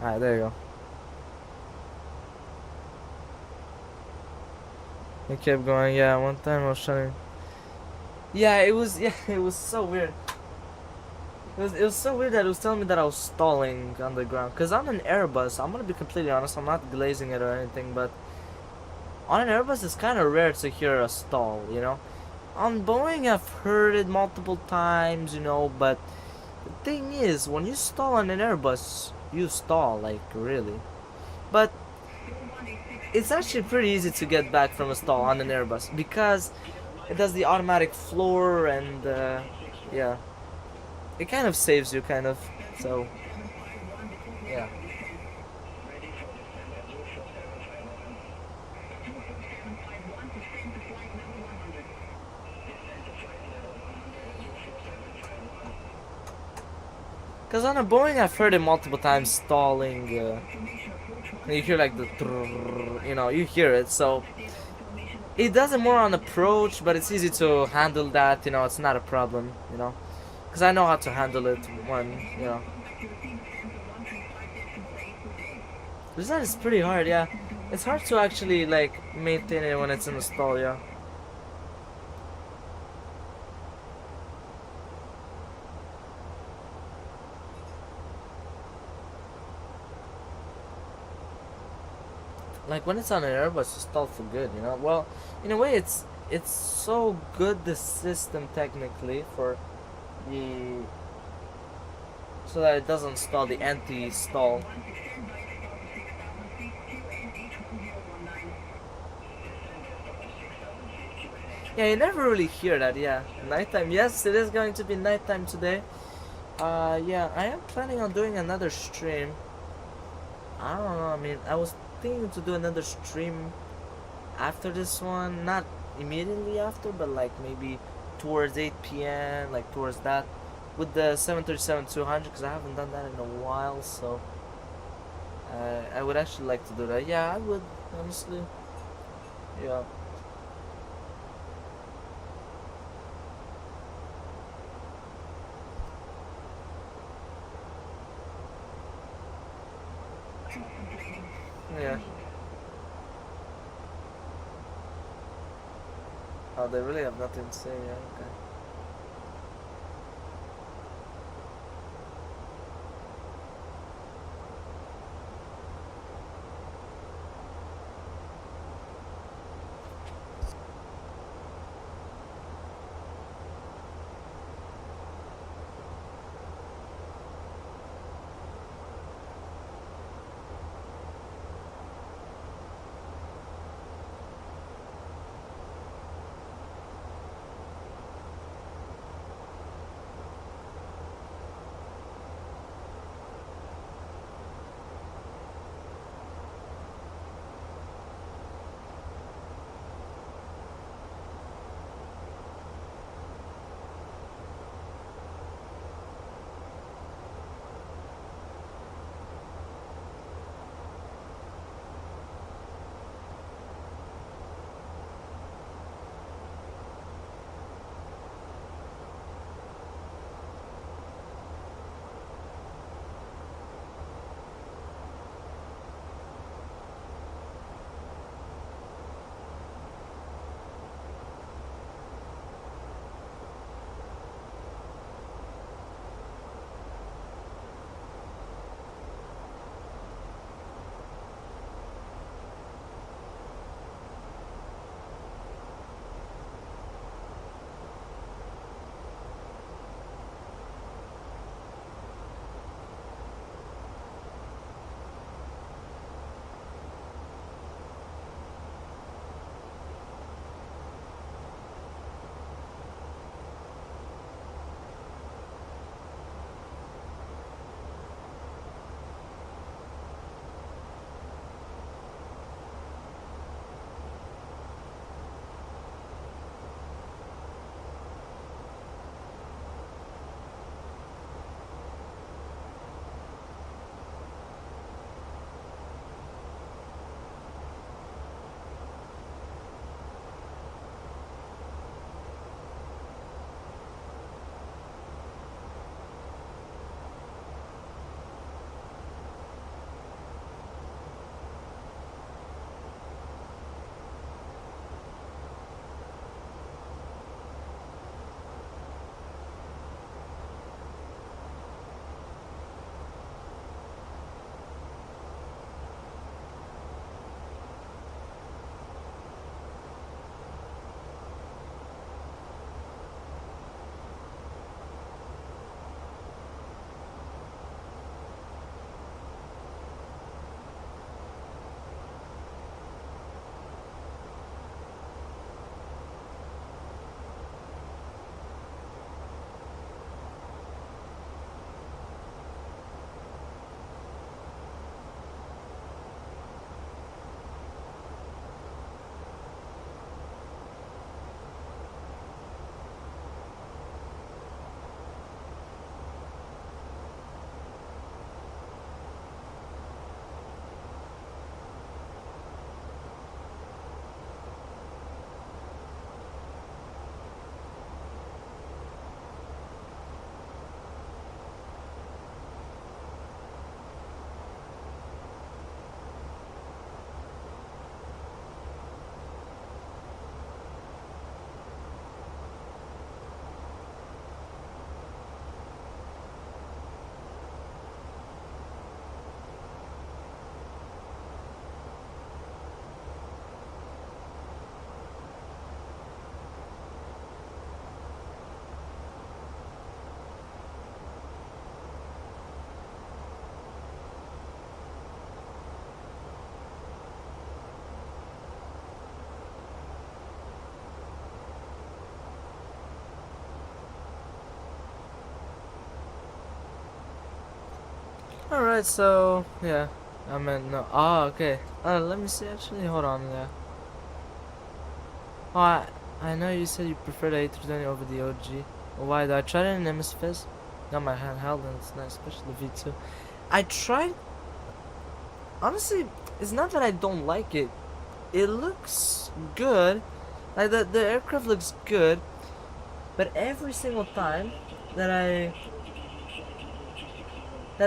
Alright, there you go. It kept going, yeah, one time I was trying. Yeah, it was so weird. It was so weird that it was telling me that I was stalling on the ground. Cause I'm an Airbus, I'm gonna be completely honest, I'm not glazing it or anything, but on an Airbus it's kinda rare to hear a stall, you know? On Boeing I've heard it multiple times, you know, but the thing is, when you stall on an Airbus, you stall, like, really. But it's actually pretty easy to get back from a stall on an Airbus because it does the automatic floor and yeah, it kind of saves you, kind of. So yeah. Because on a Boeing I've heard it multiple times stalling, you hear like the trrrr, you know, you hear it, so it does it more on approach, but it's easy to handle that, you know, it's not a problem, you know, because I know how to handle it when, you know. Design is pretty hard, yeah. It's hard to actually like maintain it when it's in a stall, yeah. Like when it's on an Airbus, it's stalled for good, you know. Well, in a way, it's so good, the system technically, for the so that it doesn't stall, the anti-stall. Yeah, you never really hear that. Yeah, nighttime. Yes, it is going to be nighttime today. Yeah, I am planning on doing another stream. I don't know. I mean, I was thinking to do another stream after this one, not immediately after, but like maybe towards 8 p.m. like towards that, with the 737-200, because I haven't done that in a while. So I would actually like to do that. Yeah, I would, honestly. Yeah. Yeah. Oh, they really have nothing to say. Yeah. Okay. Alright, so yeah. I meant no. Oh, okay. Let me see. Actually, hold on. Yeah. Oh, I know you said you prefer the A320 over the OG. Why? I tried it in MSFS. Got my handheld and it's nice, especially the V2. I tried. Honestly, it's not that I don't like it. It looks good. Like the aircraft looks good, but every single time that I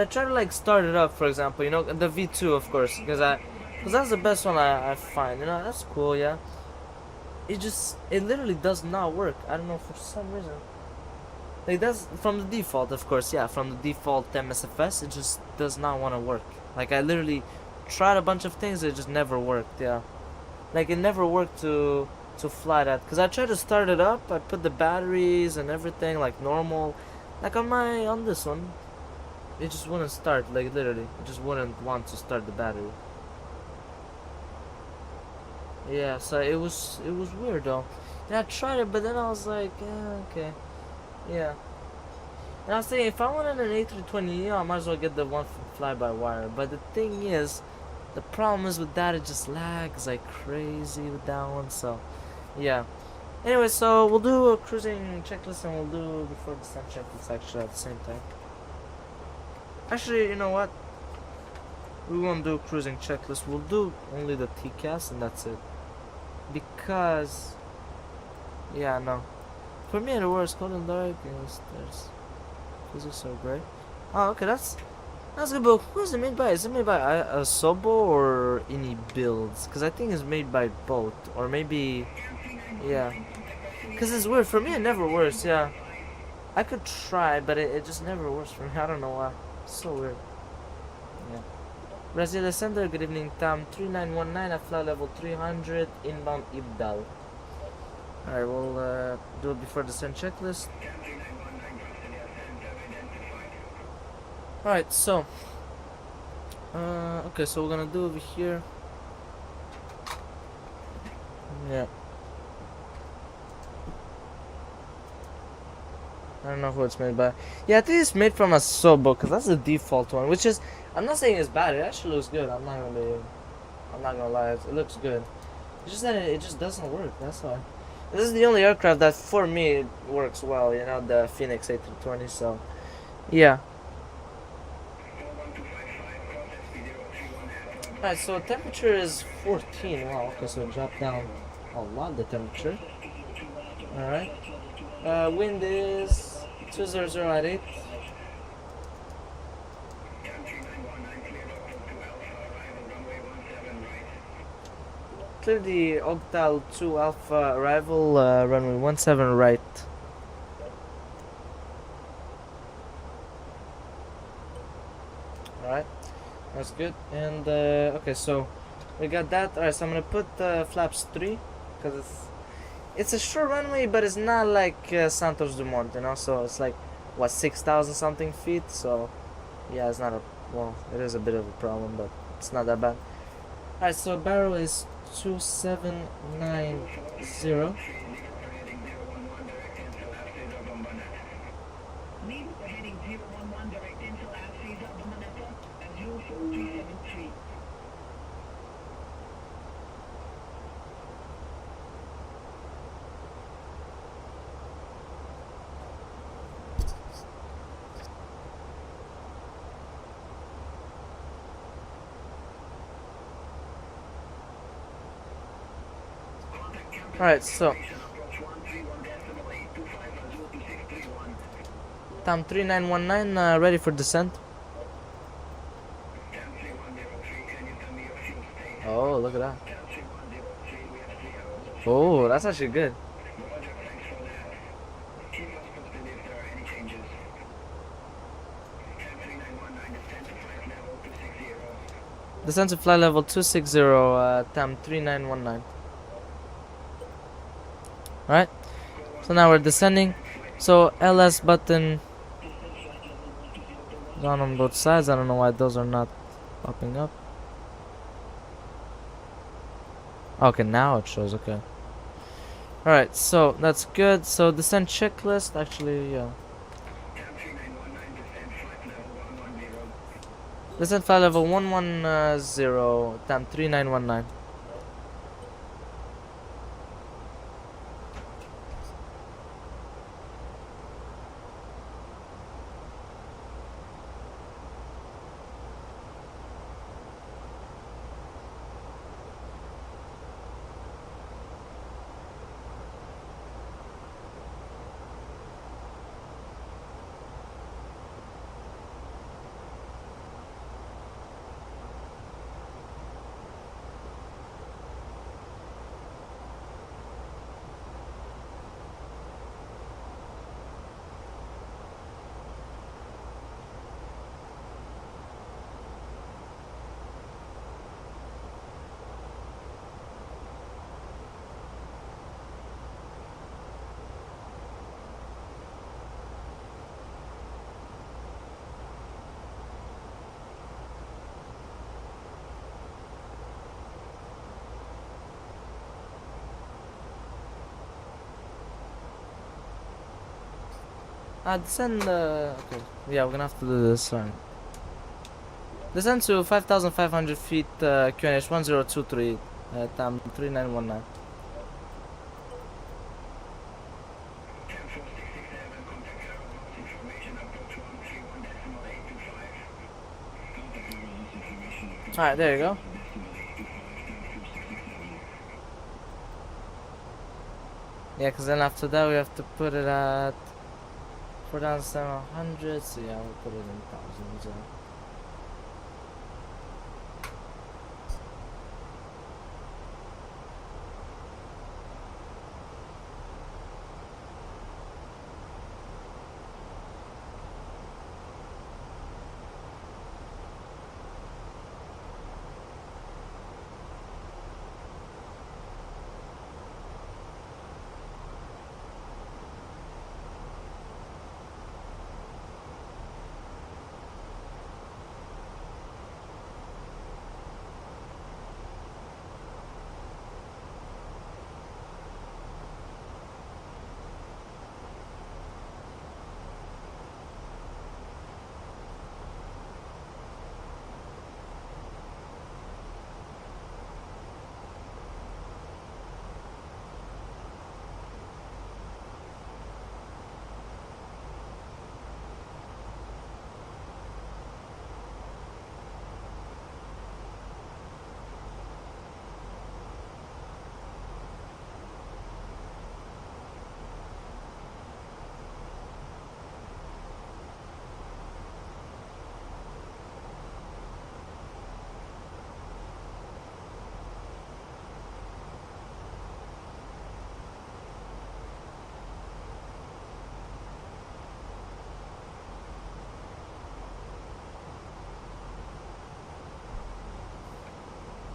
try to like start it up, for example, you know, the V2 of course, because that's the best one I find. You know, that's cool, yeah. It literally does not work. I don't know, for some reason. Like that's from the default, of course, yeah. From the default MSFS, it just does not want to work. Like I literally tried a bunch of things, it just never worked, yeah. Like it never worked to fly that, because I tried to start it up. I put the batteries and everything like normal, like on this one. It just wouldn't start, like literally. It just wouldn't want to start the battery. Yeah, so it was weird though. And I tried it, but then I was like, yeah, okay, yeah. And I was thinking, if I wanted an A320, I might as well get the one from fly-by-wire. But the thing is, the problem is with that, it just lags like crazy with that one. So, yeah. Anyway, so we'll do a cruising checklist and we'll do before descent checklist actually at the same time. Actually, you know what? We won't do a cruising checklist. We'll do only the TCAS and that's it. Because, yeah, no. For me, the worst cold and dark is there's physics are great. Oh, okay, that's good. But who is it made by? Is it made by a Sobo or any builds? Because I think it's made by both, or maybe, yeah. Because it's weird for me. It never works. Yeah, I could try, but it just never works for me. I don't know why. So weird. Yeah. Brazil Center, good evening, Tam 3919 at flight level 300, inbound Ibdal. Alright, we'll do it before the descent checklist. Alright, so okay, so we're gonna do over here. Yeah. I don't know who it's made by. Yeah, I think it's made from a Sobo, because that's the default one, which is, I'm not saying it's bad, it actually looks good. I'm not gonna lie, it looks good. It's just that it just doesn't work, that's why. This is the only aircraft that for me works well, you know, the Fenix A320, so yeah. Alright, so temperature is 14. Wow, okay, so it dropped down a lot, the temperature. Alright. Wind is 200 at 8. Clear the Octal 2 Alpha arrival, runway 17 right. Alright, that's good. And okay, so we got that. Alright, so I'm gonna put flaps 3 because it's a short runway, but it's not like Santos Dumont, you know. So it's like what, 6,000 something feet. So yeah, it's not a, well, it is a bit of a problem, but it's not that bad. Alright, so barrel is 2790. Leave for heading 011 direct into last phase of Manila at 04373. Alright, so Tam 3919, ready for descent. Oh, look at that. Oh, that's actually good. Descent to flight level 260, Tam 3919. Alright, so now we're descending. So LS button is on both sides. I don't know why those are not popping up. Okay, now it shows. Okay. Alright, so that's good. So descent checklist, actually, yeah. Descent flight level 110, time 3919. Descend, okay. Yeah, we're gonna have to do this, sorry. Descend to 5,500 feet, QNH 1023, time 3919. 10467, contact aeronautics information, approach 131.825. Contact aeronautics information, approach Alright, there you go. 131.825, time 4667. Yeah, because then after that we have to put it at 4,700, so yeah, we'll put it in thousands, yeah.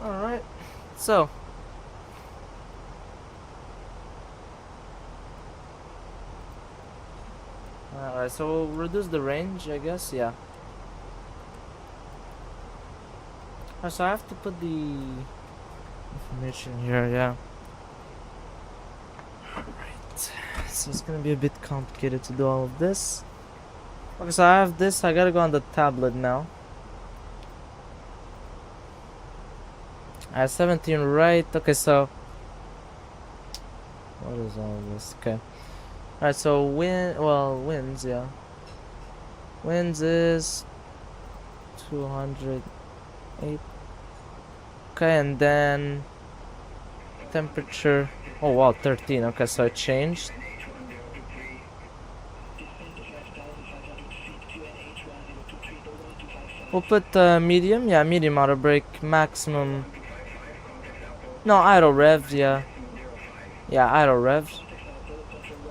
Alright, so alright, so we'll reduce the range, I guess, yeah. Alright, so I have to put the information here, yeah. Alright, so it's gonna be a bit complicated to do all of this. Okay, so I have this, I gotta go on the tablet now. I have 17 right. Okay, so what is all this? Okay. Alright, so winds, yeah. Winds is 208. Okay, and then temperature. Oh wow, 13. Okay, so it changed. We'll put medium. Yeah, medium auto brake. Maximum. No, idle rev, yeah. Yeah, idle rev.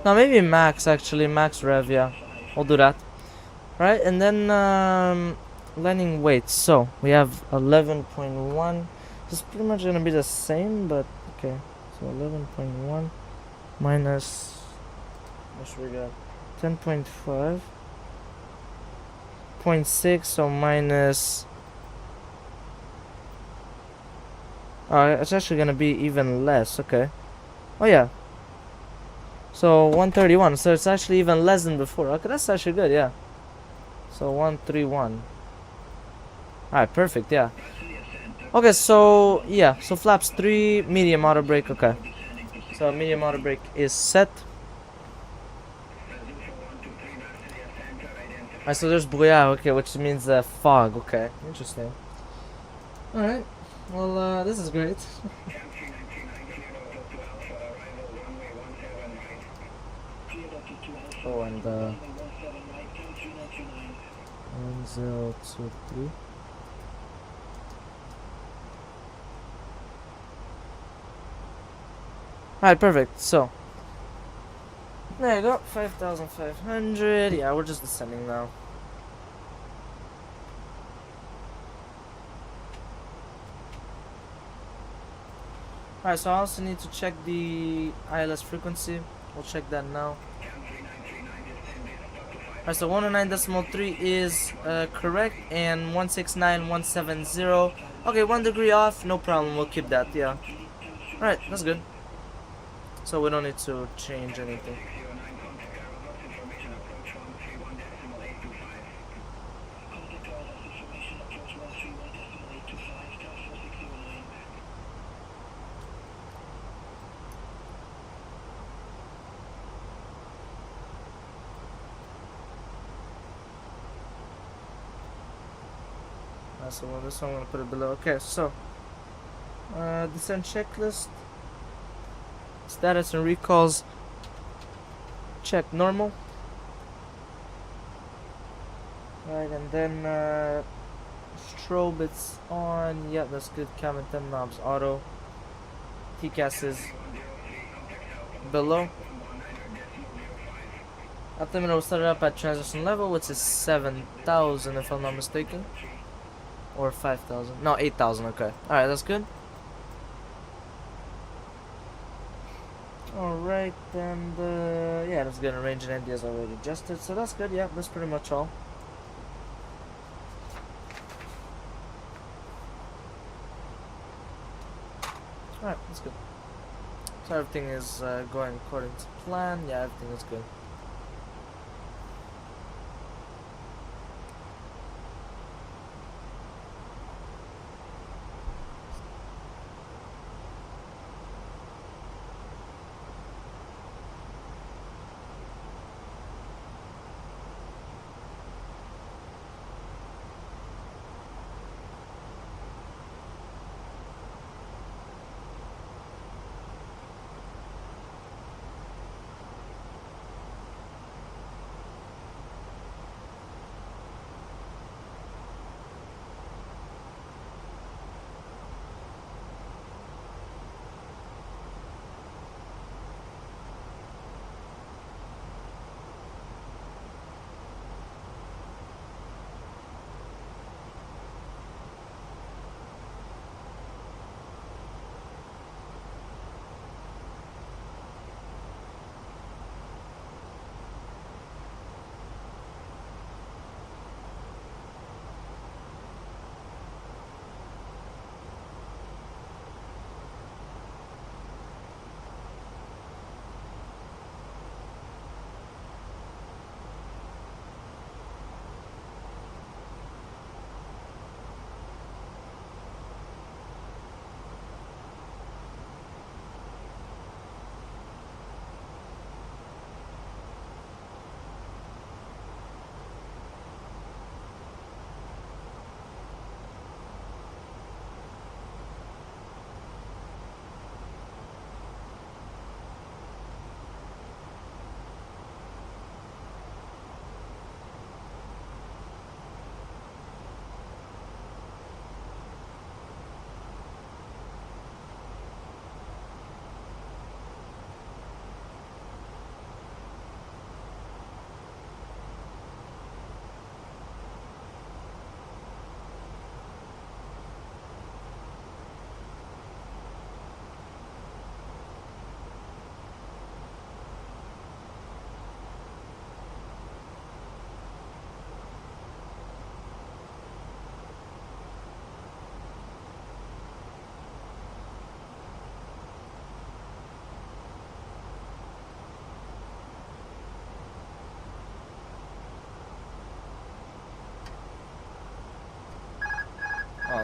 No, maybe max, actually. Max rev, yeah. We'll do that. Right, and then landing weight. So, we have 11.1. This is pretty much going to be the same, but okay. So, 11.1 minus... what should we got? 10.5. 0.6, so minus... it's actually gonna be even less, okay. Oh yeah. So 131, so it's actually even less than before. Okay, that's actually good, yeah. So 131. Alright, perfect, yeah. Okay, so yeah, so flaps 3, medium auto brake, okay. So medium auto brake is set. Alright, so there's booyah, okay, which means fog, okay. Interesting. Alright, well, this is great. Oh, and 1023. Alright, perfect. So there you go, 5,500. Yeah, we're just descending now. Alright, so I also need to check the ILS frequency. We'll check that now. Alright, so 109.3 is correct, and 169.170. Okay, 1 degree off, no problem, we'll keep that, yeah. Alright, that's good. So we don't need to change anything. So this one I'm gonna put it below. Okay, so descent checklist, status and recalls, check normal. Right, and then strobe it's on. Yeah, that's good. Cabin 10 knobs auto. TCAS is below. Altimeter will start up at transition level, which is 7,000 if I'm not mistaken. Or 5,000. No, 8,000. Okay. Alright, that's good. Alright, and yeah, that's good. Range and ND is already adjusted, so that's good. Yeah, that's pretty much all. Alright, that's good. So everything is going according to plan. Yeah, everything is good.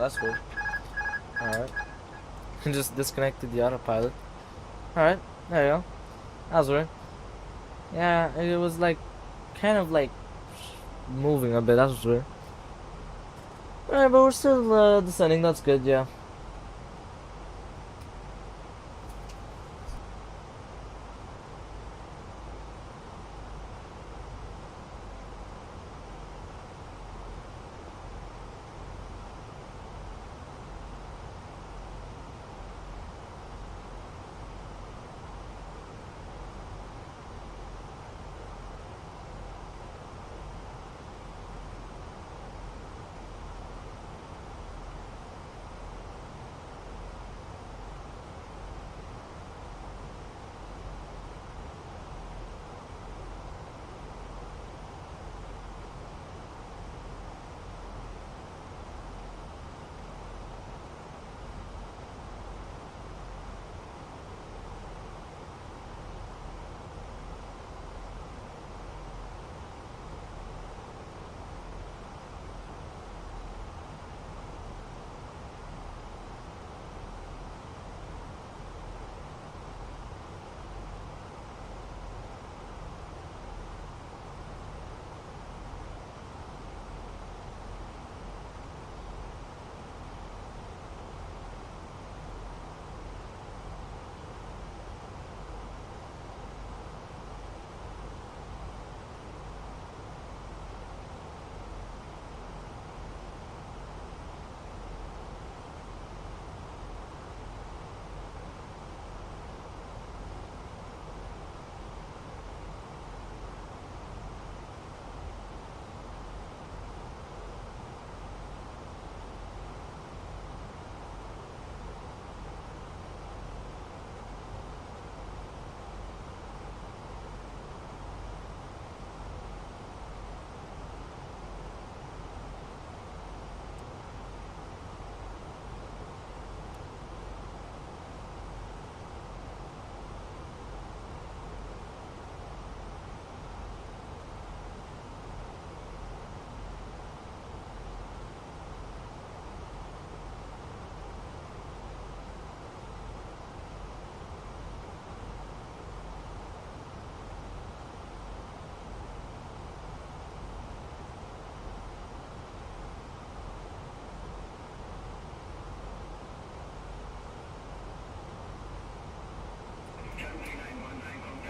that's weird. Alright. Just disconnected the autopilot. Alright, there you go. That was weird. Yeah, it was like kind of like moving a bit, that was weird. Alright, but we're still descending, that's good, yeah.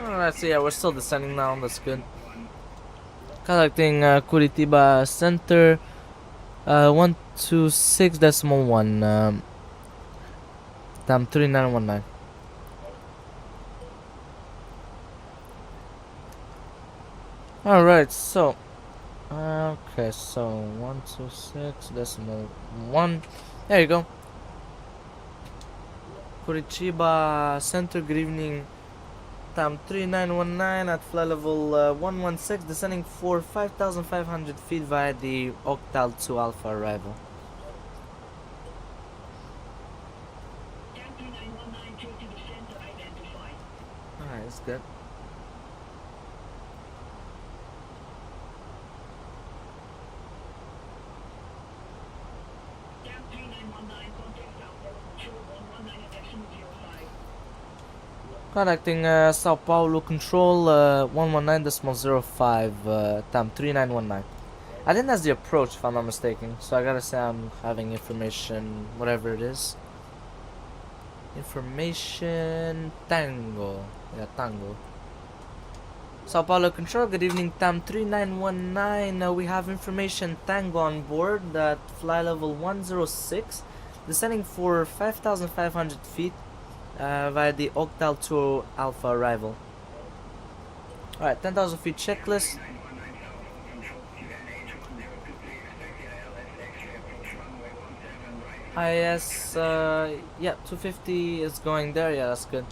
Alright, so yeah, we're still descending now, that's good. Contacting Curitiba Center 126.1 Tam 3919. Alright, so okay, so 126.1. There you go. Curitiba Center, good evening. Tam 3919 at flight level 116, descending for 5,500 feet via the Octal 2 Alpha arrival. Cam 3919, through to the center identified. Alright, that's good. Cam 3919, contact Alpha Control 119 at decimal 05. Contacting Sao Paulo Control 119.05 Tam 3919. I think that's the approach if I'm not mistaken, so I gotta say I'm having information, whatever it is. Information Tango. Yeah, Tango. Sao Paulo Control, good evening, Tam 3919. We have information Tango on board at flight level 106, descending for 5,500 feet via the Octal 2 Alpha arrival. Alright, 10,000 feet checklist. IS, yeah, 250 is going there, yeah, that's good.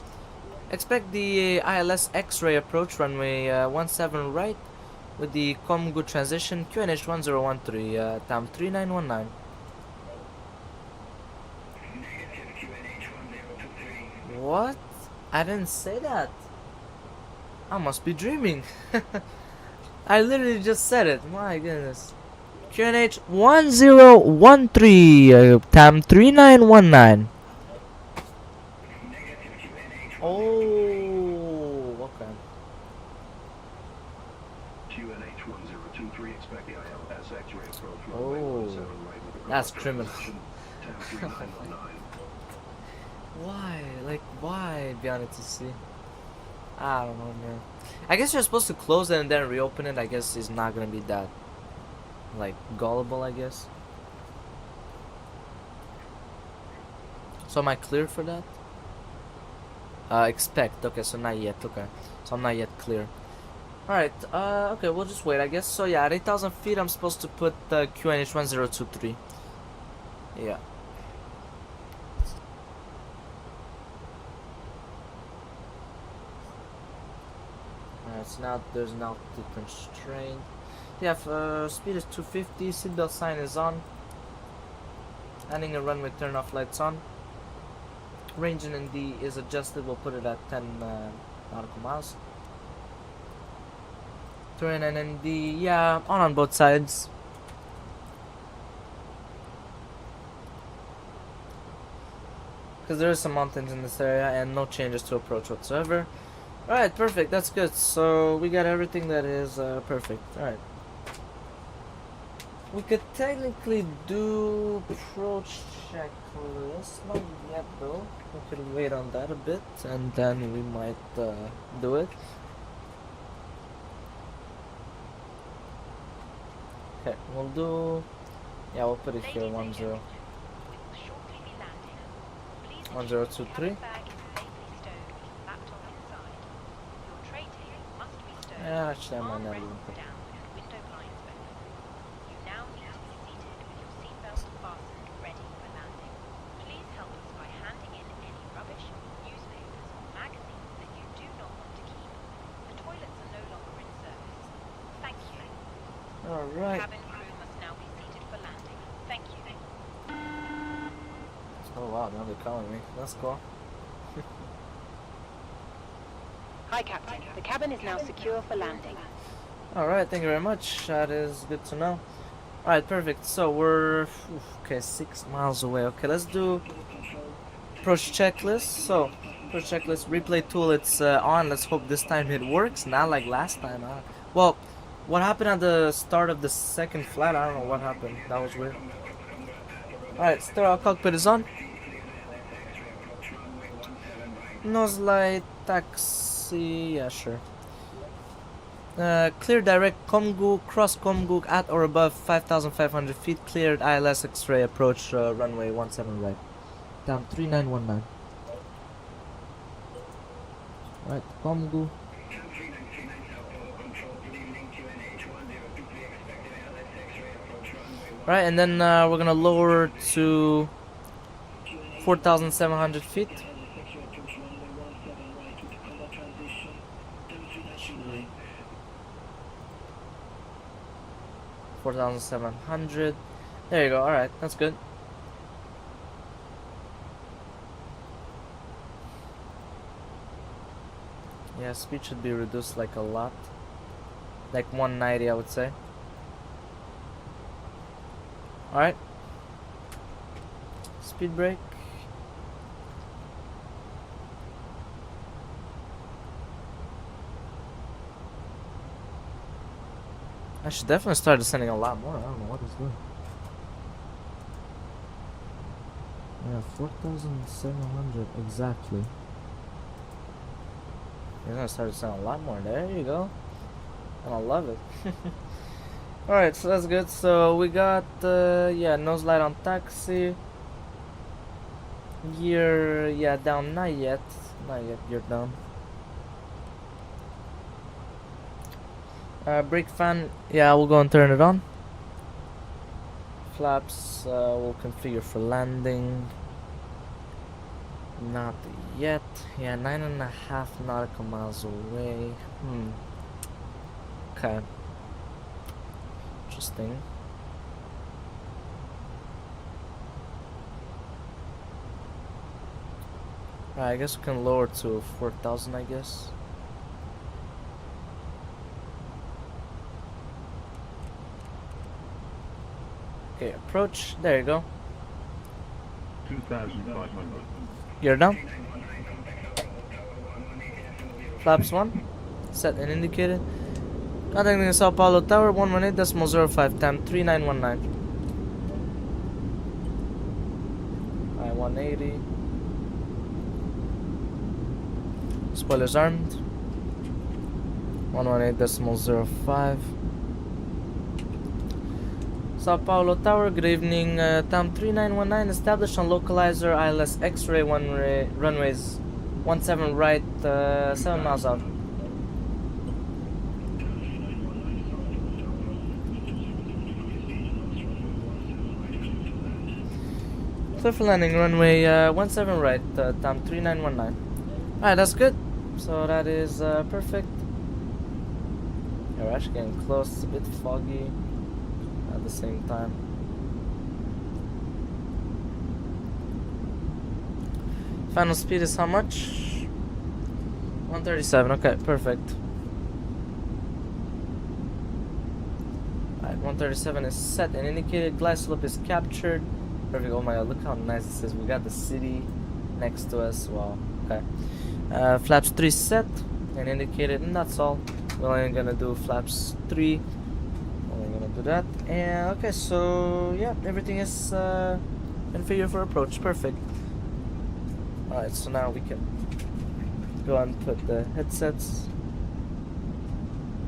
Expect the ILS X-ray approach, runway 17 right, with the Comgo transition, QNH 1013, Tam 3919. What? I didn't say that. I must be dreaming. I literally just said it. My goodness. QNH 1013, time 3919. Oh, okay. QNH 1023, expect the ILS X-ray approach Oh, runway 17 right with the that's correct criminal. transition, time 3919. Why? Like, why? Be honest to see. I don't know, man. I guess you're supposed to close it and then reopen it. I guess it's not gonna be that, like, gullible, I guess. So am I clear for that? Expect. Okay, so not yet. Okay, so I'm not yet clear. Alright, okay, we'll just wait, I guess. So yeah, at 8,000 feet, I'm supposed to put the QNH 1023. Yeah. Alright, so now there's an altitude constraint. Yeah, speed is 250, seatbelt sign is on. Landing and runway turn off lights on. Range in ND is adjusted, we'll put it at 10 nautical miles. Terrain and ND, yeah, on both sides. Because there is some mountains in this area and no changes to approach whatsoever. Alright, perfect, that's good. So we got everything that is perfect. Alright. We could technically do approach checklist, not yet though. We could wait on that a bit and then we might do it. Okay, we'll do, yeah, we'll put it here, 10. 1023. Yeah, actually I might not even put it. Alright. Cabin crew must now be seated for landing. Thank you. Oh wow, now they're calling me. That's cool. Hi, Captain. The cabin is now secure for landing. Alright, thank you very much. That is good to know. Alright, perfect. So we're okay, 6 miles away. Okay, let's do approach checklist. So approach checklist, replay tool, it's on. Let's hope this time it works. Not like last time. Well, what happened at the start of the second flight? I don't know what happened. That was weird. Alright, sterile cockpit is on. Nose light, taxi, yeah, sure. Clear direct Comgu, cross Comgu at or above 5,500 feet. Cleared ILS X-ray approach runway 17 right. Down 3919. Right, Comgu. Right, and then we're gonna lower to 4,700 feet. 4,700. There you go. Alright, that's good. Yeah, speed should be reduced like a lot. Like 190, I would say. Alright. Speed brake. I should definitely start descending a lot more. I don't know what is doing. Yeah, 4,700 exactly. You're gonna start descending a lot more. There you go. And I love it. Alright, so that's good. So we got yeah, nose light on taxi. Gear, yeah, down. Not yet. Not yet. Gear down. Brake fan, yeah, we'll go and turn it on. Flaps, we'll configure for landing. Not yet. Yeah, 9.5 nautical miles away. Okay. Interesting. Alright, I guess we can lower to 4,000, I guess. Okay, approach. There you go. 2,500. Gear down. Flaps 1. Set and indicated. Contacting Sao Paulo Tower 118.05 time 3919. Alright, 180. Spoilers armed. 118.05. Sao Paulo Tower, good evening. Time 3919 established on localizer ILS X-ray runways 17 right, 7 miles out. Clear for landing, runway 17 right, time 3919. Alright, that's good. So that is perfect. Yeah, we're actually getting close. It's a bit foggy at the same time. Final speed is how much? 137. Okay, perfect. Alright, 137 is set and indicated. Glide slope is captured. Perfect. Oh my god, look how nice this is. We got the city next to us. Wow. Okay. Flaps 3 set and indicated, and that's all. We're only gonna do flaps 3. Only gonna do that. And okay, so yeah, everything is configured for approach. Perfect. Alright, so now we can go and put the headsets.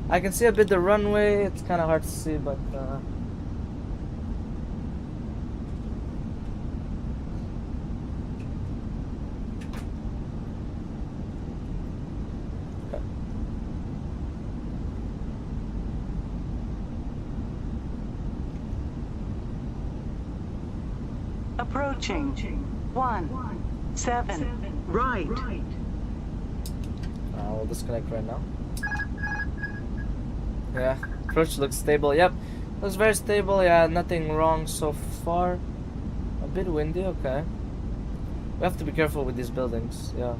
I can see a bit the runway. It's kind of hard to see, but Approaching. 17. Right. we'll disconnect right now. Yeah, approach looks stable. Yep, looks very stable. Yeah, nothing wrong so far. A bit windy. Okay, we have to be careful with these buildings. Yeah,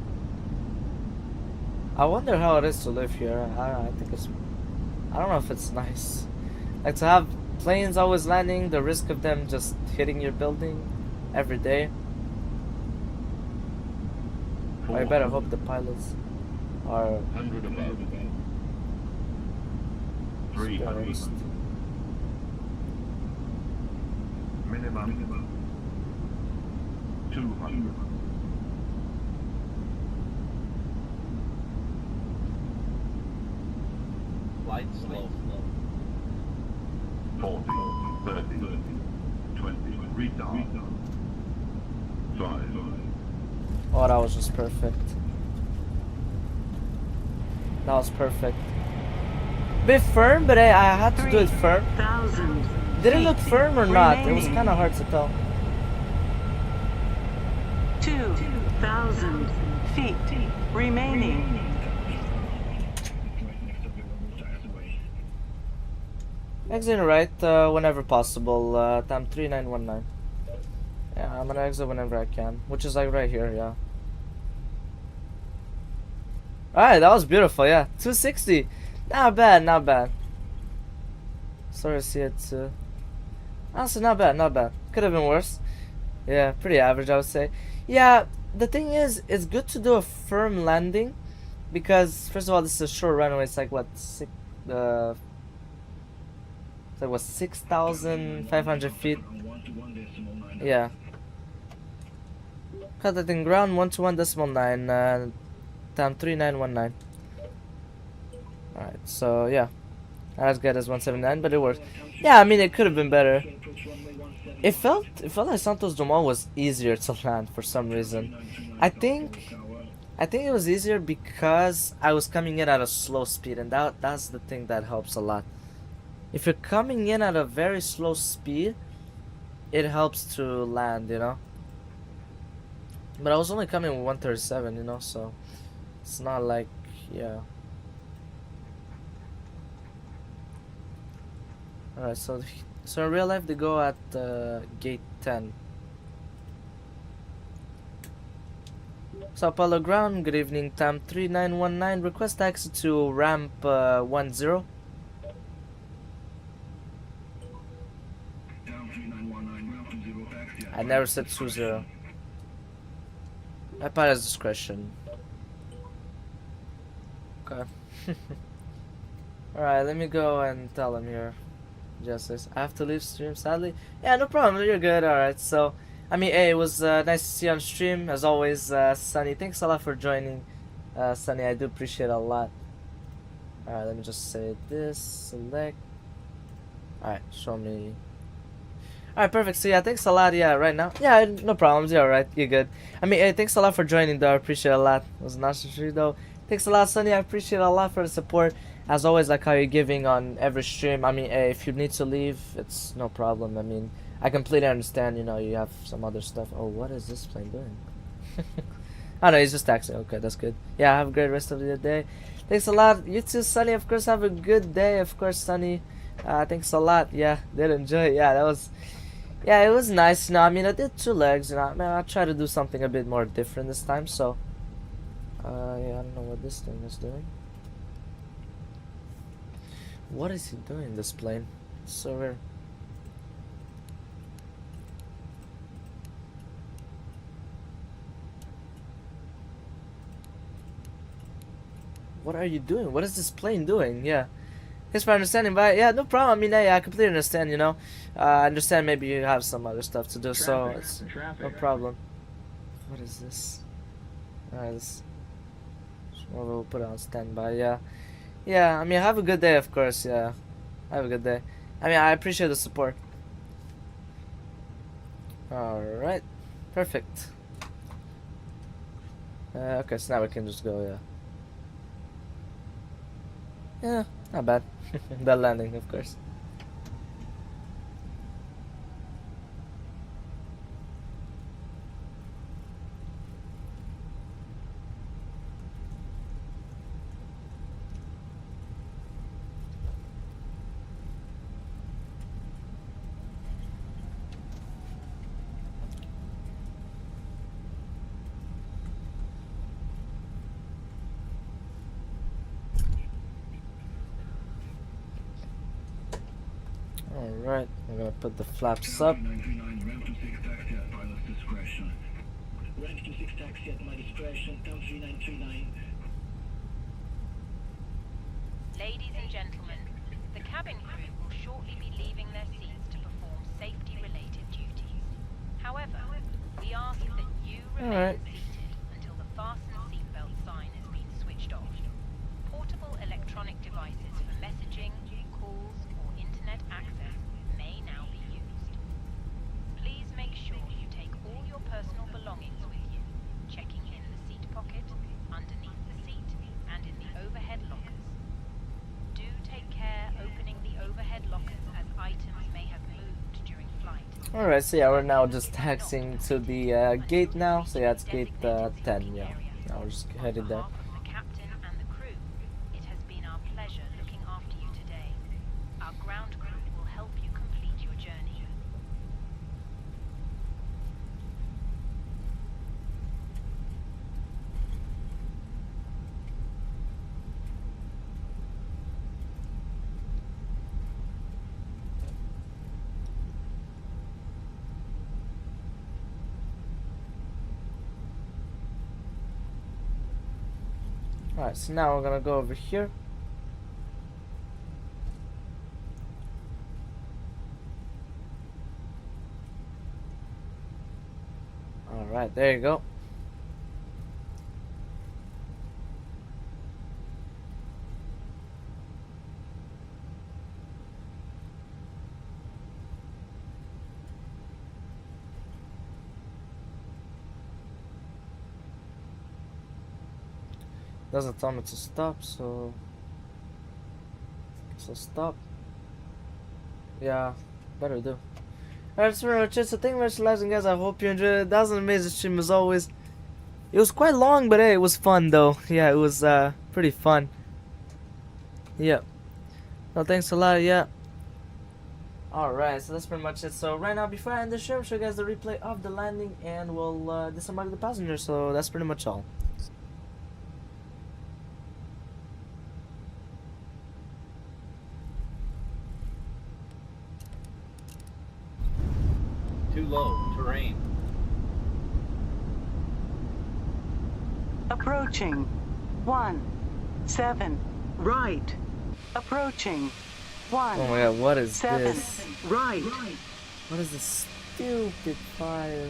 I wonder how it is to live here. I think it's, I don't know if it's nice, like to have planes always landing, the risk of them just hitting your building every day. I better hope the pilots are 100 above. 300. experienced. Minimum 200. Light slow. 40, 30, 20. Retard. 5. Oh, that was just perfect. That was perfect. Bit firm, but I had to do it firm. 3,000. Did it look firm or not? It was kind of hard to tell. 2,000 feet remaining. Exit right whenever possible. Time 3919. Yeah, I'm gonna exit whenever I can, which is like right here. Yeah. Alright, that was beautiful. Yeah, 260. Not bad, not bad. Sorry to see it too. Honestly, not bad, not bad. Could have been worse. Yeah, pretty average, I would say. Yeah, the thing is, it's good to do a firm landing because, first of all, this is a short runway. It's like what, it's like what, 6,500 feet. Yeah. Contacting ground 121.9. Time 3919. Alright, so yeah. Not as good as 179, but it works. Yeah, I mean it could have been better. It felt like Santos Dumont was easier to land for some reason. I think it was easier because I was coming in at a slow speed, and that's the thing that helps a lot. If you're coming in at a very slow speed, it helps to land, you know. But I was only coming with 137, you know, so it's not like, yeah. Alright, so in real life they go at gate 10. Sao Paulo ground, good evening, time 3919, request taxi to ramp 10. Down I never said 20. I pilot's discretion. Okay. Alright, let me go and tell him here. Justice. I have to leave stream, sadly. Yeah, no problem. You're good. Alright, so, I mean, hey, it was nice to see you on stream. As always, Sunny, thanks a lot for joining. Sunny, I do appreciate it a lot. Alright, let me just say this. Select. Alright, show me. Alright, perfect. So, yeah, thanks a lot. Yeah, right now. Yeah, no problems. Yeah, alright. You're good. I mean, hey, thanks a lot for joining, though. I appreciate it a lot. It was not true, though. Thanks a lot, Sunny. I appreciate it a lot for the support. As always, like how you're giving on every stream. I mean, hey, if you need to leave, it's no problem. I mean, I completely understand, you know, you have some other stuff. Oh, what is this plane doing? I don't know, he's just taxing. Okay, that's good. Yeah, have a great rest of the day. Thanks a lot. You too, Sunny. Of course, have a good day. Of course, Sunny. Thanks a lot. Yeah, did enjoy it. Yeah, that was... Yeah, it was nice. You know, I mean, I did 2 legs. You know, man, I tried to do something a bit more different this time, so... yeah, I don't know what this thing is doing. What is he doing, this plane? It's so weird. What are you doing? What is this plane doing? Yeah. Thanks for understanding, but yeah, no problem. I mean, yeah, I completely understand, you know. I understand maybe you have some other stuff to do, so it's no problem. What is this? This... We'll put it on standby, yeah. Yeah, I mean, have a good day, of course, yeah. Have a good day. I mean, I appreciate the support. Alright. Perfect. Okay, so now we can just go, yeah. Yeah, not bad. The landing, of course. Alright, I'm gonna put the flaps up. Ramp to 6 taxi at pilot's discretion. Ramp to 6 taxi at my discretion, come 3939. Ladies and gentlemen, the cabin crew will shortly be leaving their seats to perform safety-related duties. However, we ask that you remain seated until the fasten seatbelt sign has been switched off. Portable electronic devices for messaging, calls, or internet access may now be used. Please make sure you take all your personal belongings with you, checking in the seat pocket, underneath the seat, and in the overhead lockers. Do take care opening the overhead lockers as items may have moved during flight. Alright, so yeah, we're now just taxiing to the gate now. So yeah, it's gate 10, yeah. Now we're just headed there. The captain and the crew, it has been our pleasure looking after you today. Our ground crew will help you complete your journey. Alright, so now we're gonna go over here. Alright, there you go. Doesn't tell me to stop, so stop. Yeah, better do. Alright, that's pretty much it. So thank you very much for watching, guys. I hope you enjoyed it. That was an amazing stream as always. It was quite long, but hey, it was fun though. Yeah, it was pretty fun. Yeah. Well, thanks a lot. Yeah. Alright, so that's pretty much it. So right now, before I end the show, I'll show you guys the replay of the landing, and we'll disembark the passengers. So that's pretty much all. Too low. Terrain. Approaching. 17. Right. Approaching. Oh my god, what is 17. this? Right. What is this stupid fire?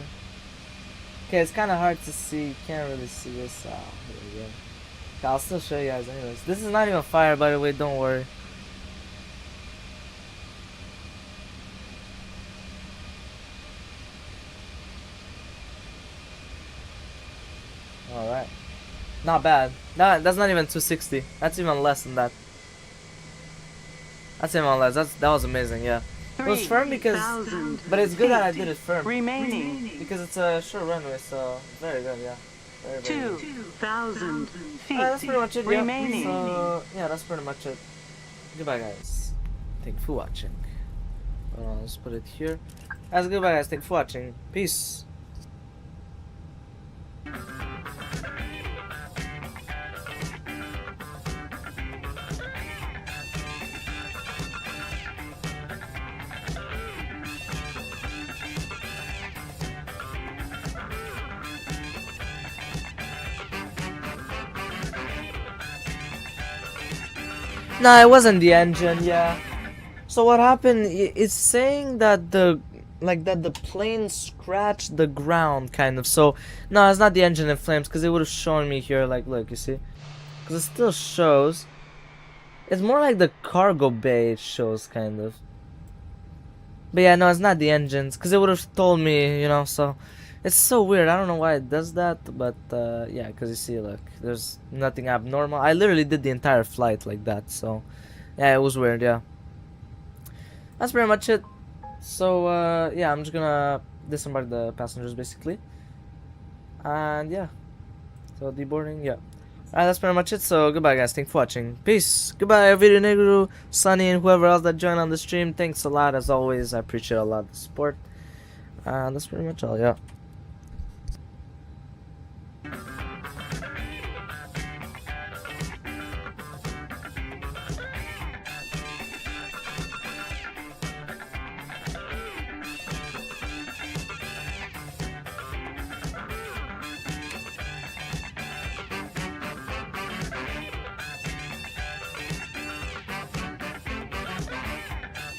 Okay, it's kind of hard to see. You can't really see this. Oh, here we go. Okay, I'll still show you guys anyways. This is not even fire, by the way, don't worry. Alright. Not bad. That's not even 260. That's even less than that. That's even less. That was amazing, yeah. It was firm because, 3,000 but it's good that I feet did it firm remaining. because it's a short runway, so very good, yeah. Very, very good. 2,000 feet That's pretty much it, yeah. remaining. So yeah, that's pretty much it. Goodbye, guys. Thank you for watching. Let's put it here. Guys, goodbye, guys. Thank you for watching. Peace. No, it wasn't the engine, yeah. So what happened, it's saying that the plane scratched the ground, kind of. So, no, it's not the engine in flames, because it would have shown me here, like, look, you see? Because it still shows. It's more like the cargo bay it shows, kind of. But yeah, no, it's not the engines, because it would have told me, you know, so... It's so weird, I don't know why it does that, but yeah, because you see, look, there's nothing abnormal. I literally did the entire flight like that, so yeah, it was weird, yeah. That's pretty much it. So yeah, I'm just gonna disembark the passengers basically. And yeah, so deboarding, yeah. Alright, that's pretty much it, so goodbye guys, thanks for watching. Peace, goodbye Video Negro, Sunny, and whoever else that joined on the stream. Thanks a lot as always, I appreciate a lot of the support. And that's pretty much all, yeah.